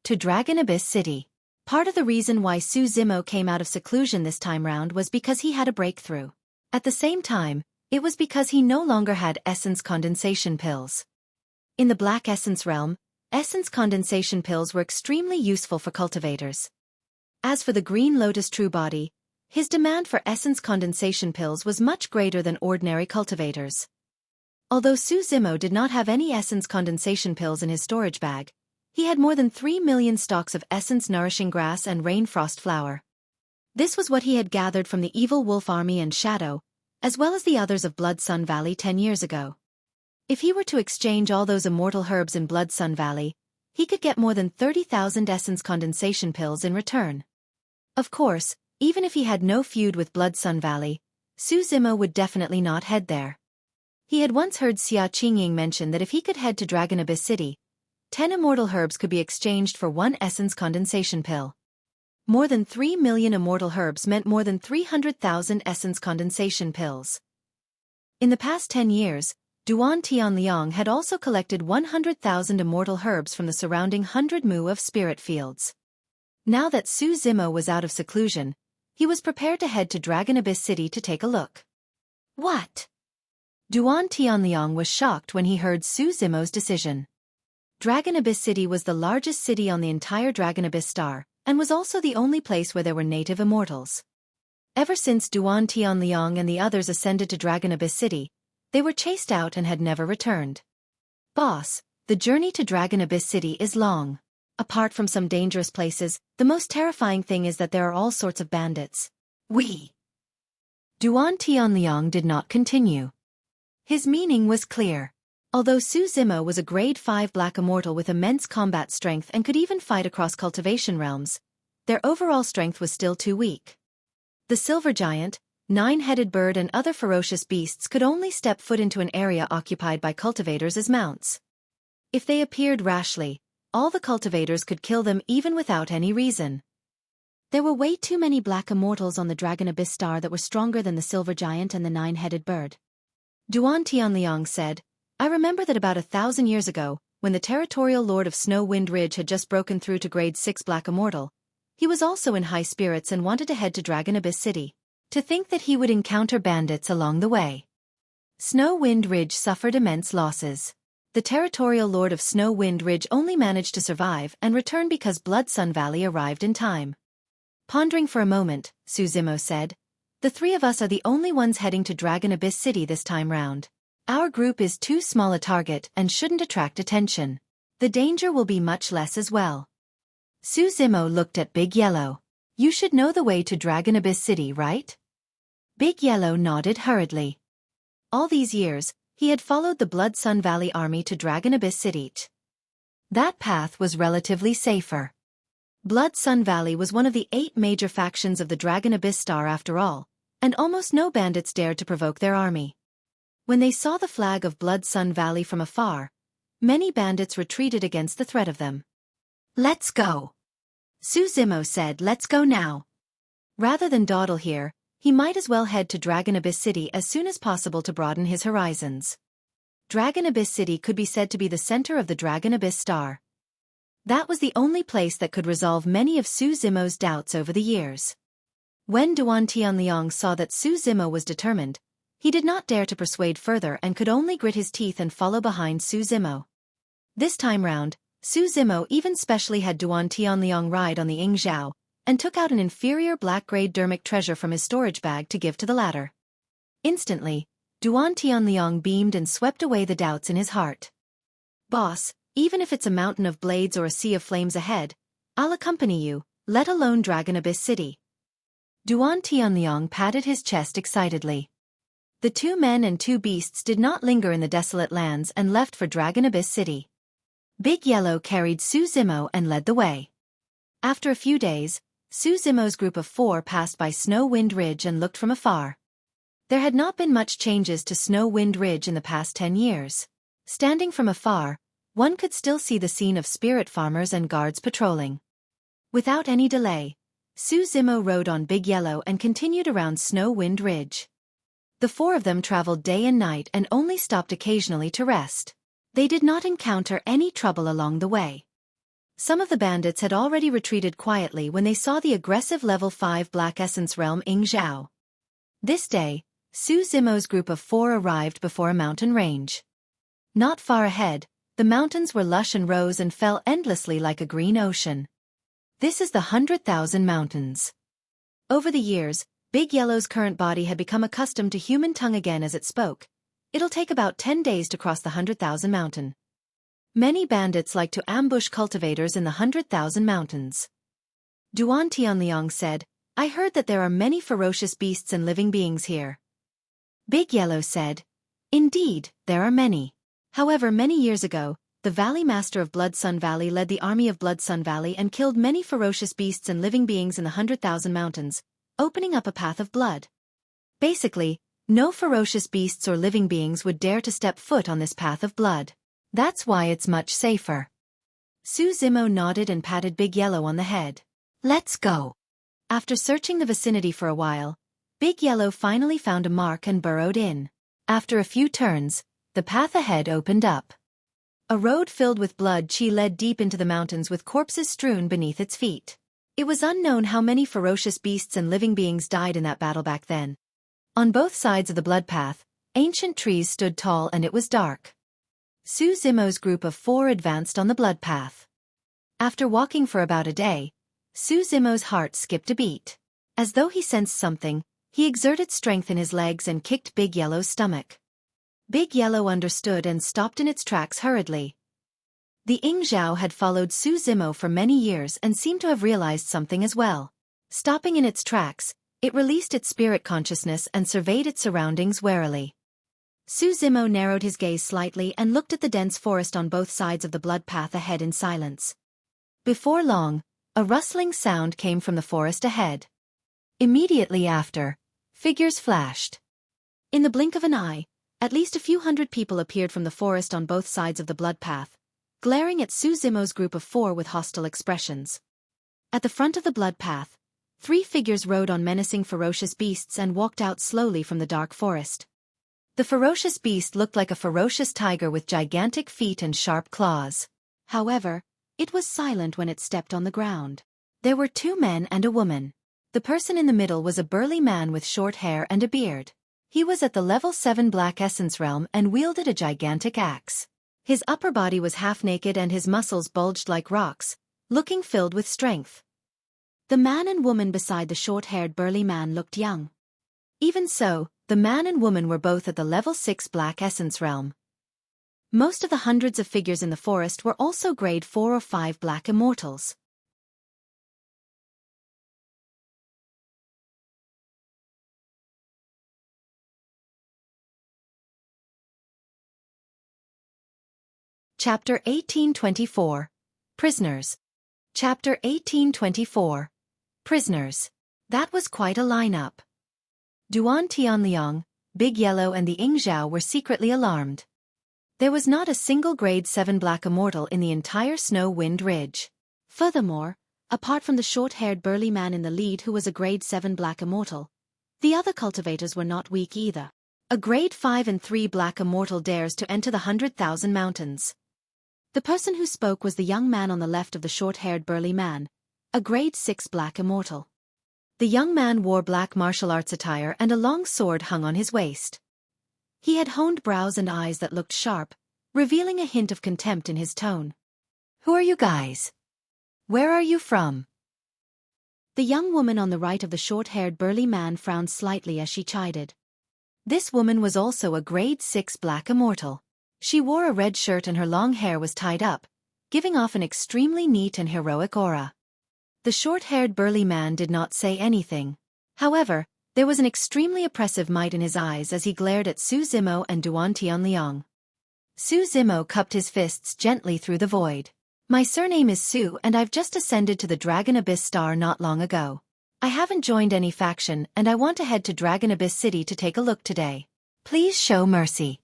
To Dragon Abyss City. Part of the reason why Su Zimo came out of seclusion this time round was because he had a breakthrough. At the same time, it was because he no longer had essence condensation pills. In the Black Essence realm, essence condensation pills were extremely useful for cultivators. As for the Green Lotus True Body, his demand for essence condensation pills was much greater than ordinary cultivators. Although Su Zimo did not have any essence condensation pills in his storage bag, he had more than 3 million stalks of essence-nourishing grass and rainfrost flower. This was what he had gathered from the Evil Wolf Army and Shadow, as well as the others of Blood Sun Valley 10 years ago. If he were to exchange all those immortal herbs in Blood Sun Valley, he could get more than 30,000 essence condensation pills in return. Of course, even if he had no feud with Blood Sun Valley, Su Zimo would definitely not head there. He had once heard Xuanyang mention that if he could head to Dragon Abyss City, 10 immortal herbs could be exchanged for 1 essence condensation pill. More than 3 million immortal herbs meant more than 300,000 essence condensation pills. In the past 10 years, Duan Tianliang had also collected 100,000 immortal herbs from the surrounding 100 mu of spirit fields. Now that Su Zimo was out of seclusion, he was prepared to head to Dragon Abyss City to take a look. What? Duan Tianliang was shocked when he heard Su Zimo's decision. Dragon Abyss City was the largest city on the entire Dragon Abyss Star, and was also the only place where there were native immortals. Ever since Duan Tianliang and the others ascended to Dragon Abyss City, they were chased out and had never returned. Boss, the journey to Dragon Abyss City is long. Apart from some dangerous places, the most terrifying thing is that there are all sorts of bandits. Duan Tianliang did not continue. His meaning was clear. Although Su Zimo was a grade 5 black immortal with immense combat strength and could even fight across cultivation realms, their overall strength was still too weak. The silver giant, 9-headed bird and other ferocious beasts could only step foot into an area occupied by cultivators as mounts. If they appeared rashly, all the cultivators could kill them even without any reason. There were way too many black immortals on the Dragon Abyss Star that were stronger than the silver giant and the 9-headed bird. Duan Tianliang said, I remember that about 1,000 years ago, when the territorial lord of Snow Wind Ridge had just broken through to grade 6 black immortal, he was also in high spirits and wanted to head to Dragon Abyss City. To think that he would encounter bandits along the way. Snow Wind Ridge suffered immense losses. The territorial lord of Snow Wind Ridge only managed to survive and return because Blood Sun Valley arrived in time. Pondering for a moment, Su Zimo said, the three of us are the only ones heading to Dragon Abyss City this time round. Our group is too small a target and shouldn't attract attention. The danger will be much less as well. Su Zimo looked at Big Yellow. You should know the way to Dragon Abyss City, right? Big Yellow nodded hurriedly. All these years, he had followed the Blood Sun Valley army to Dragon Abyss City. That path was relatively safer. Blood Sun Valley was one of the 8 major factions of the Dragon Abyss Star after all, and almost no bandits dared to provoke their army. When they saw the flag of Blood Sun Valley from afar, many bandits retreated against the threat of them. Let's go. Su Zimo said, let's go now. Rather than dawdle here, he might as well head to Dragon Abyss City as soon as possible to broaden his horizons. Dragon Abyss City could be said to be the center of the Dragon Abyss Star. That was the only place that could resolve many of Su Zimo's doubts over the years. When Duan Tianliang saw that Su Zimo was determined, he did not dare to persuade further and could only grit his teeth and follow behind Su Zimo. This time round, Su Zimo even specially had Duan Tianliang ride on the Ying Zhao, and took out an inferior black-grade dermic treasure from his storage bag to give to the latter. Instantly, Duan Tianliang beamed and swept away the doubts in his heart. Boss, even if it's a mountain of blades or a sea of flames ahead, I'll accompany you, let alone Dragon Abyss City. Duan Tianliang patted his chest excitedly. The 2 men and 2 beasts did not linger in the desolate lands and left for Dragon Abyss City. Big Yellow carried Su Zimo and led the way. After a few days, Su Zimo's group of 4 passed by Snow Wind Ridge and looked from afar. There had not been much changes to Snow Wind Ridge in the past 10 years. Standing from afar, one could still see the scene of spirit farmers and guards patrolling. Without any delay, Su Zimo rode on Big Yellow and continued around Snow Wind Ridge. The 4 of them traveled day and night and only stopped occasionally to rest. They did not encounter any trouble along the way. Some of the bandits had already retreated quietly when they saw the aggressive level 5 Black Essence Realm Ying Zhao. This day, Su Zimo's group of 4 arrived before a mountain range. Not far ahead, the mountains were lush and rose and fell endlessly like a green ocean. This is the 100,000 Mountains. Over the years, Big Yellow's current body had become accustomed to human tongue again as it spoke. It'll take about 10 days to cross the 100,000 Mountain. Many bandits like to ambush cultivators in the 100,000 Mountains. Duan Tianliang said, I heard that there are many ferocious beasts and living beings here. Big Yellow said, indeed, there are many. However, many years ago, the Valley Master of Blood Sun Valley led the army of Blood Sun Valley and killed many ferocious beasts and living beings in the 100,000 Mountains, opening up a path of blood. Basically, no ferocious beasts or living beings would dare to step foot on this path of blood. That's why it's much safer. Su Zimo nodded and patted Big Yellow on the head. Let's go. After searching the vicinity for a while, Big Yellow finally found a mark and burrowed in. After a few turns, the path ahead opened up. A road filled with blood led deep into the mountains with corpses strewn beneath its feet. It was unknown how many ferocious beasts and living beings died in that battle back then. On both sides of the blood path, ancient trees stood tall and it was dark. Su Zimo's group of 4 advanced on the blood path. After walking for about a day, Su Zimo's heart skipped a beat. As though he sensed something, he exerted strength in his legs and kicked Big Yellow's stomach. Big Yellow understood and stopped in its tracks hurriedly. The Yingzhou had followed Su Zimo for many years and seemed to have realized something as well. Stopping in its tracks, it released its spirit consciousness and surveyed its surroundings warily. Su Zimo narrowed his gaze slightly and looked at the dense forest on both sides of the blood path ahead in silence. Before long, a rustling sound came from the forest ahead. Immediately after, figures flashed. In the blink of an eye, at least a few hundred people appeared from the forest on both sides of the blood path, glaring at Su Zimo's group of 4 with hostile expressions. At the front of the blood path, 3 figures rode on menacing ferocious beasts and walked out slowly from the dark forest. The ferocious beast looked like a ferocious tiger with gigantic feet and sharp claws. However, it was silent when it stepped on the ground. There were 2 men and a woman. The person in the middle was a burly man with short hair and a beard. He was at the level 7 Black Essence realm and wielded a gigantic axe. His upper body was half-naked and his muscles bulged like rocks, looking filled with strength. The man and woman beside the short-haired burly man looked young. Even so, the man and woman were both at the level 6 Black Essence realm. Most of the hundreds of figures in the forest were also grade 4 or 5 Black Immortals. Chapter 1824. Prisoners. Chapter 1824. Prisoners. That was quite a lineup. Duan Tianliang, Big Yellow and the Yingzhou were secretly alarmed. There was not a single grade 7 Black Immortal in the entire Snow Wind Ridge. Furthermore, apart from the short-haired burly man in the lead who was a grade 7 Black Immortal, the other cultivators were not weak either. A grade 5 and 3 Black Immortal dares to enter the 100,000 mountains. The person who spoke was the young man on the left of the short-haired burly man, a grade 6 Black Immortal. The young man wore black martial arts attire and a long sword hung on his waist. He had honed brows and eyes that looked sharp, revealing a hint of contempt in his tone. Who are you guys? Where are you from? The young woman on the right of the short-haired burly man frowned slightly as she chided. This woman was also a grade 6 Black Immortal. She wore a red shirt and her long hair was tied up, giving off an extremely neat and heroic aura. The short-haired burly man did not say anything. However, there was an extremely oppressive might in his eyes as he glared at Su Zimo and Duan Tianliang. Su Zimo cupped his fists gently through the void. My surname is Su and I've just ascended to the Dragon Abyss Star not long ago. I haven't joined any faction and I want to head to Dragon Abyss City to take a look today. Please show mercy.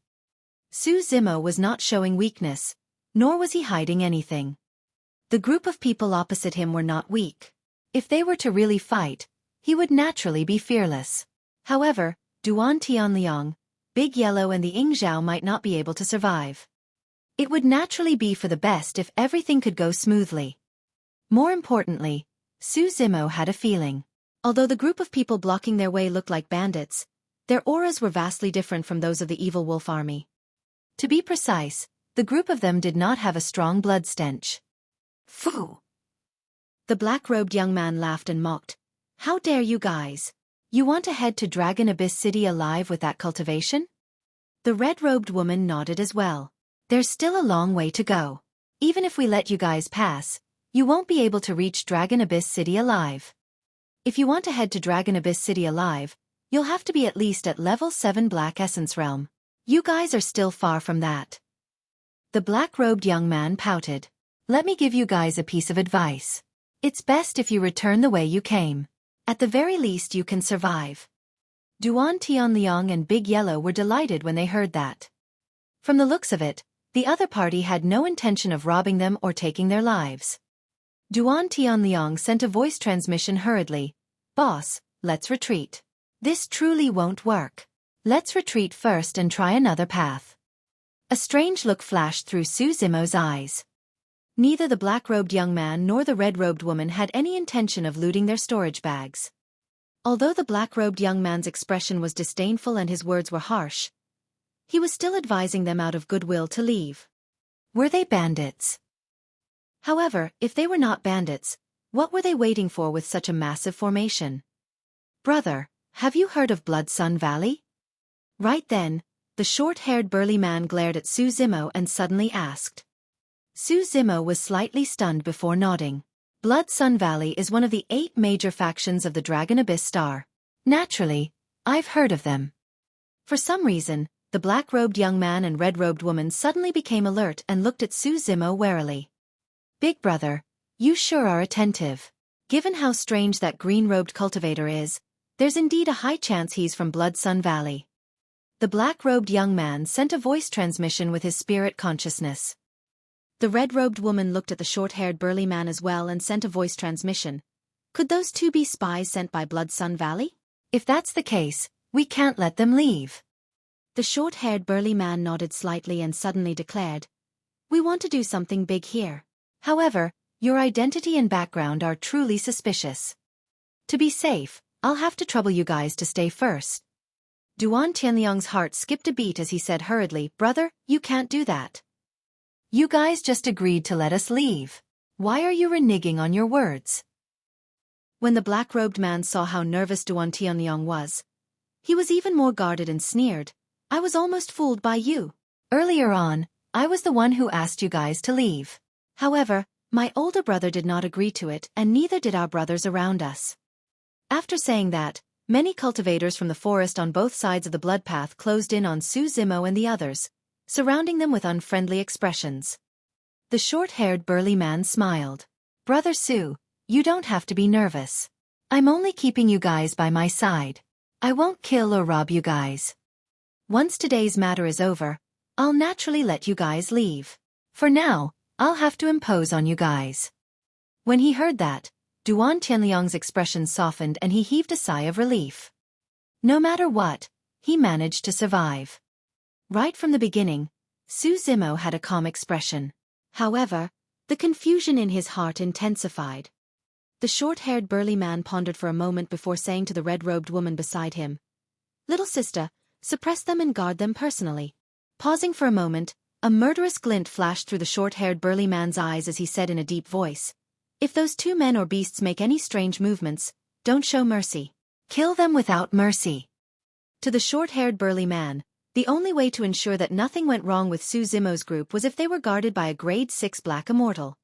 Su Zimo was not showing weakness, nor was he hiding anything. The group of people opposite him were not weak. If they were to really fight, he would naturally be fearless. However, Duan Tianliang, Big Yellow and the Yingzhou might not be able to survive. It would naturally be for the best if everything could go smoothly. More importantly, Su Zimo had a feeling. Although the group of people blocking their way looked like bandits, their auras were vastly different from those of the evil wolf army. To be precise, the group of them did not have a strong blood stench. Phew! The black-robed young man laughed and mocked. How dare you guys? You want to head to Dragon Abyss City alive with that cultivation? The red-robed woman nodded as well. There's still a long way to go. Even if we let you guys pass, you won't be able to reach Dragon Abyss City alive. If you want to head to Dragon Abyss City alive, you'll have to be at least at level 7 Black Essence Realm. You guys are still far from that. The black-robed young man pouted. Let me give you guys a piece of advice. It's best if you return the way you came. At the very least you can survive. Duan Tianliang and Big Yellow were delighted when they heard that. From the looks of it, the other party had no intention of robbing them or taking their lives. Duan Tianliang sent a voice transmission hurriedly. Boss, let's retreat. This truly won't work. Let's retreat first and try another path. A strange look flashed through Su Zimo's eyes. Neither the black-robed young man nor the red-robed woman had any intention of looting their storage bags. Although the black-robed young man's expression was disdainful and his words were harsh, he was still advising them out of goodwill to leave. Were they bandits? However, if they were not bandits, what were they waiting for with such a massive formation? Brother, have you heard of Blood Sun Valley? Right then, the short-haired burly man glared at Su Zimo and suddenly asked. Su Zimo was slightly stunned before nodding. Blood Sun Valley is one of the 8 major factions of the Dragon Abyss Star. Naturally, I've heard of them. For some reason, the black-robed young man and red-robed woman suddenly became alert and looked at Su Zimo warily. Big brother, you sure are attentive. Given how strange that green-robed cultivator is, there's indeed a high chance he's from Blood Sun Valley. The black-robed young man sent a voice transmission with his spirit consciousness. The red-robed woman looked at the short-haired burly man as well and sent a voice transmission. Could those two be spies sent by Blood Sun Valley? If that's the case, we can't let them leave. The short-haired burly man nodded slightly and suddenly declared, We want to do something big here. However, your identity and background are truly suspicious. To be safe, I'll have to trouble you guys to stay first. Duan Tianliang's heart skipped a beat as he said hurriedly, Brother, you can't do that. You guys just agreed to let us leave. Why are you reneging on your words? When the black-robed man saw how nervous Duan Tianliang was, he was even more guarded and sneered, I was almost fooled by you. Earlier on, I was the one who asked you guys to leave. However, my older brother did not agree to it and neither did our brothers around us. After saying that, many cultivators from the forest on both sides of the blood path closed in on Su Zimo and the others, surrounding them with unfriendly expressions. The short-haired burly man smiled. Brother Su, you don't have to be nervous. I'm only keeping you guys by my side. I won't kill or rob you guys. Once today's matter is over, I'll naturally let you guys leave. For now, I'll have to impose on you guys. When he heard that, Duan Tianliang's expression softened and he heaved a sigh of relief. No matter what, he managed to survive. Right from the beginning, Su Zimo had a calm expression. However, the confusion in his heart intensified. The short-haired burly man pondered for a moment before saying to the red-robed woman beside him, Little sister, suppress them and guard them personally. Pausing for a moment, a murderous glint flashed through the short-haired burly man's eyes as he said in a deep voice, If those two men or beasts make any strange movements, don't show mercy. Kill them without mercy. To the short-haired burly man, the only way to ensure that nothing went wrong with Su Zimo's group was if they were guarded by a grade 6 black immortal.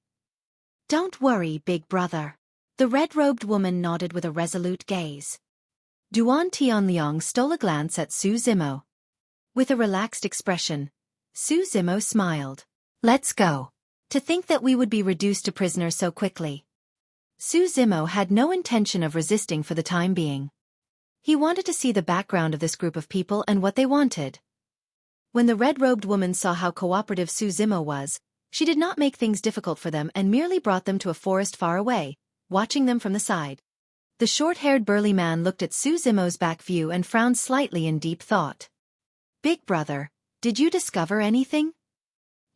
Don't worry, big brother. The red-robed woman nodded with a resolute gaze. Duan Tianliang stole a glance at Su Zimo. With a relaxed expression, Su Zimo smiled. Let's go. To think that we would be reduced to prisoners so quickly. Su Zimo had no intention of resisting for the time being. He wanted to see the background of this group of people and what they wanted. When the red-robed woman saw how cooperative Su Zimo was, she did not make things difficult for them and merely brought them to a forest far away, watching them from the side. The short-haired burly man looked at Su Zimo's back view and frowned slightly in deep thought. Big brother, did you discover anything?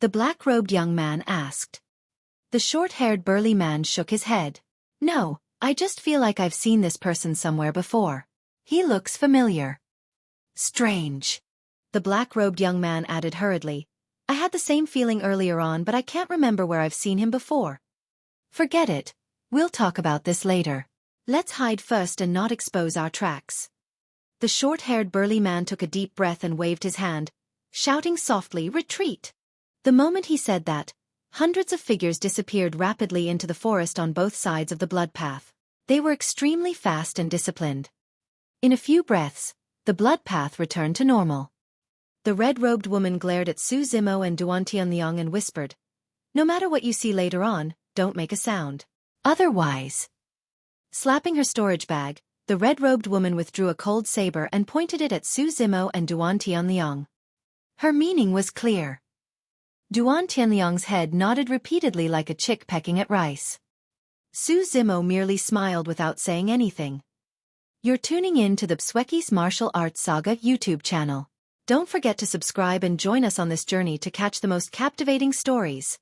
The black-robed young man asked. The short-haired burly man shook his head. No, I just feel like I've seen this person somewhere before. He looks familiar. Strange. The black-robed young man added hurriedly. I had the same feeling earlier on but I can't remember where I've seen him before. Forget it. We'll talk about this later. Let's hide first and not expose our tracks. The short-haired burly man took a deep breath and waved his hand, shouting softly, Retreat! The moment he said that, hundreds of figures disappeared rapidly into the forest on both sides of the blood path. They were extremely fast and disciplined. In a few breaths, the blood path returned to normal. The red-robed woman glared at Su Zimo and Duan Tianliang and whispered, No matter what you see later on, don't make a sound. Otherwise. Slapping her storage bag, the red-robed woman withdrew a cold saber and pointed it at Su Zimo and Duan Tianliang. Her meaning was clear. Duan Tianliang's head nodded repeatedly like a chick pecking at rice. Su Zimo merely smiled without saying anything. You're tuning in to the Xueqi's Martial Arts Saga YouTube channel. Don't forget to subscribe and join us on this journey to catch the most captivating stories.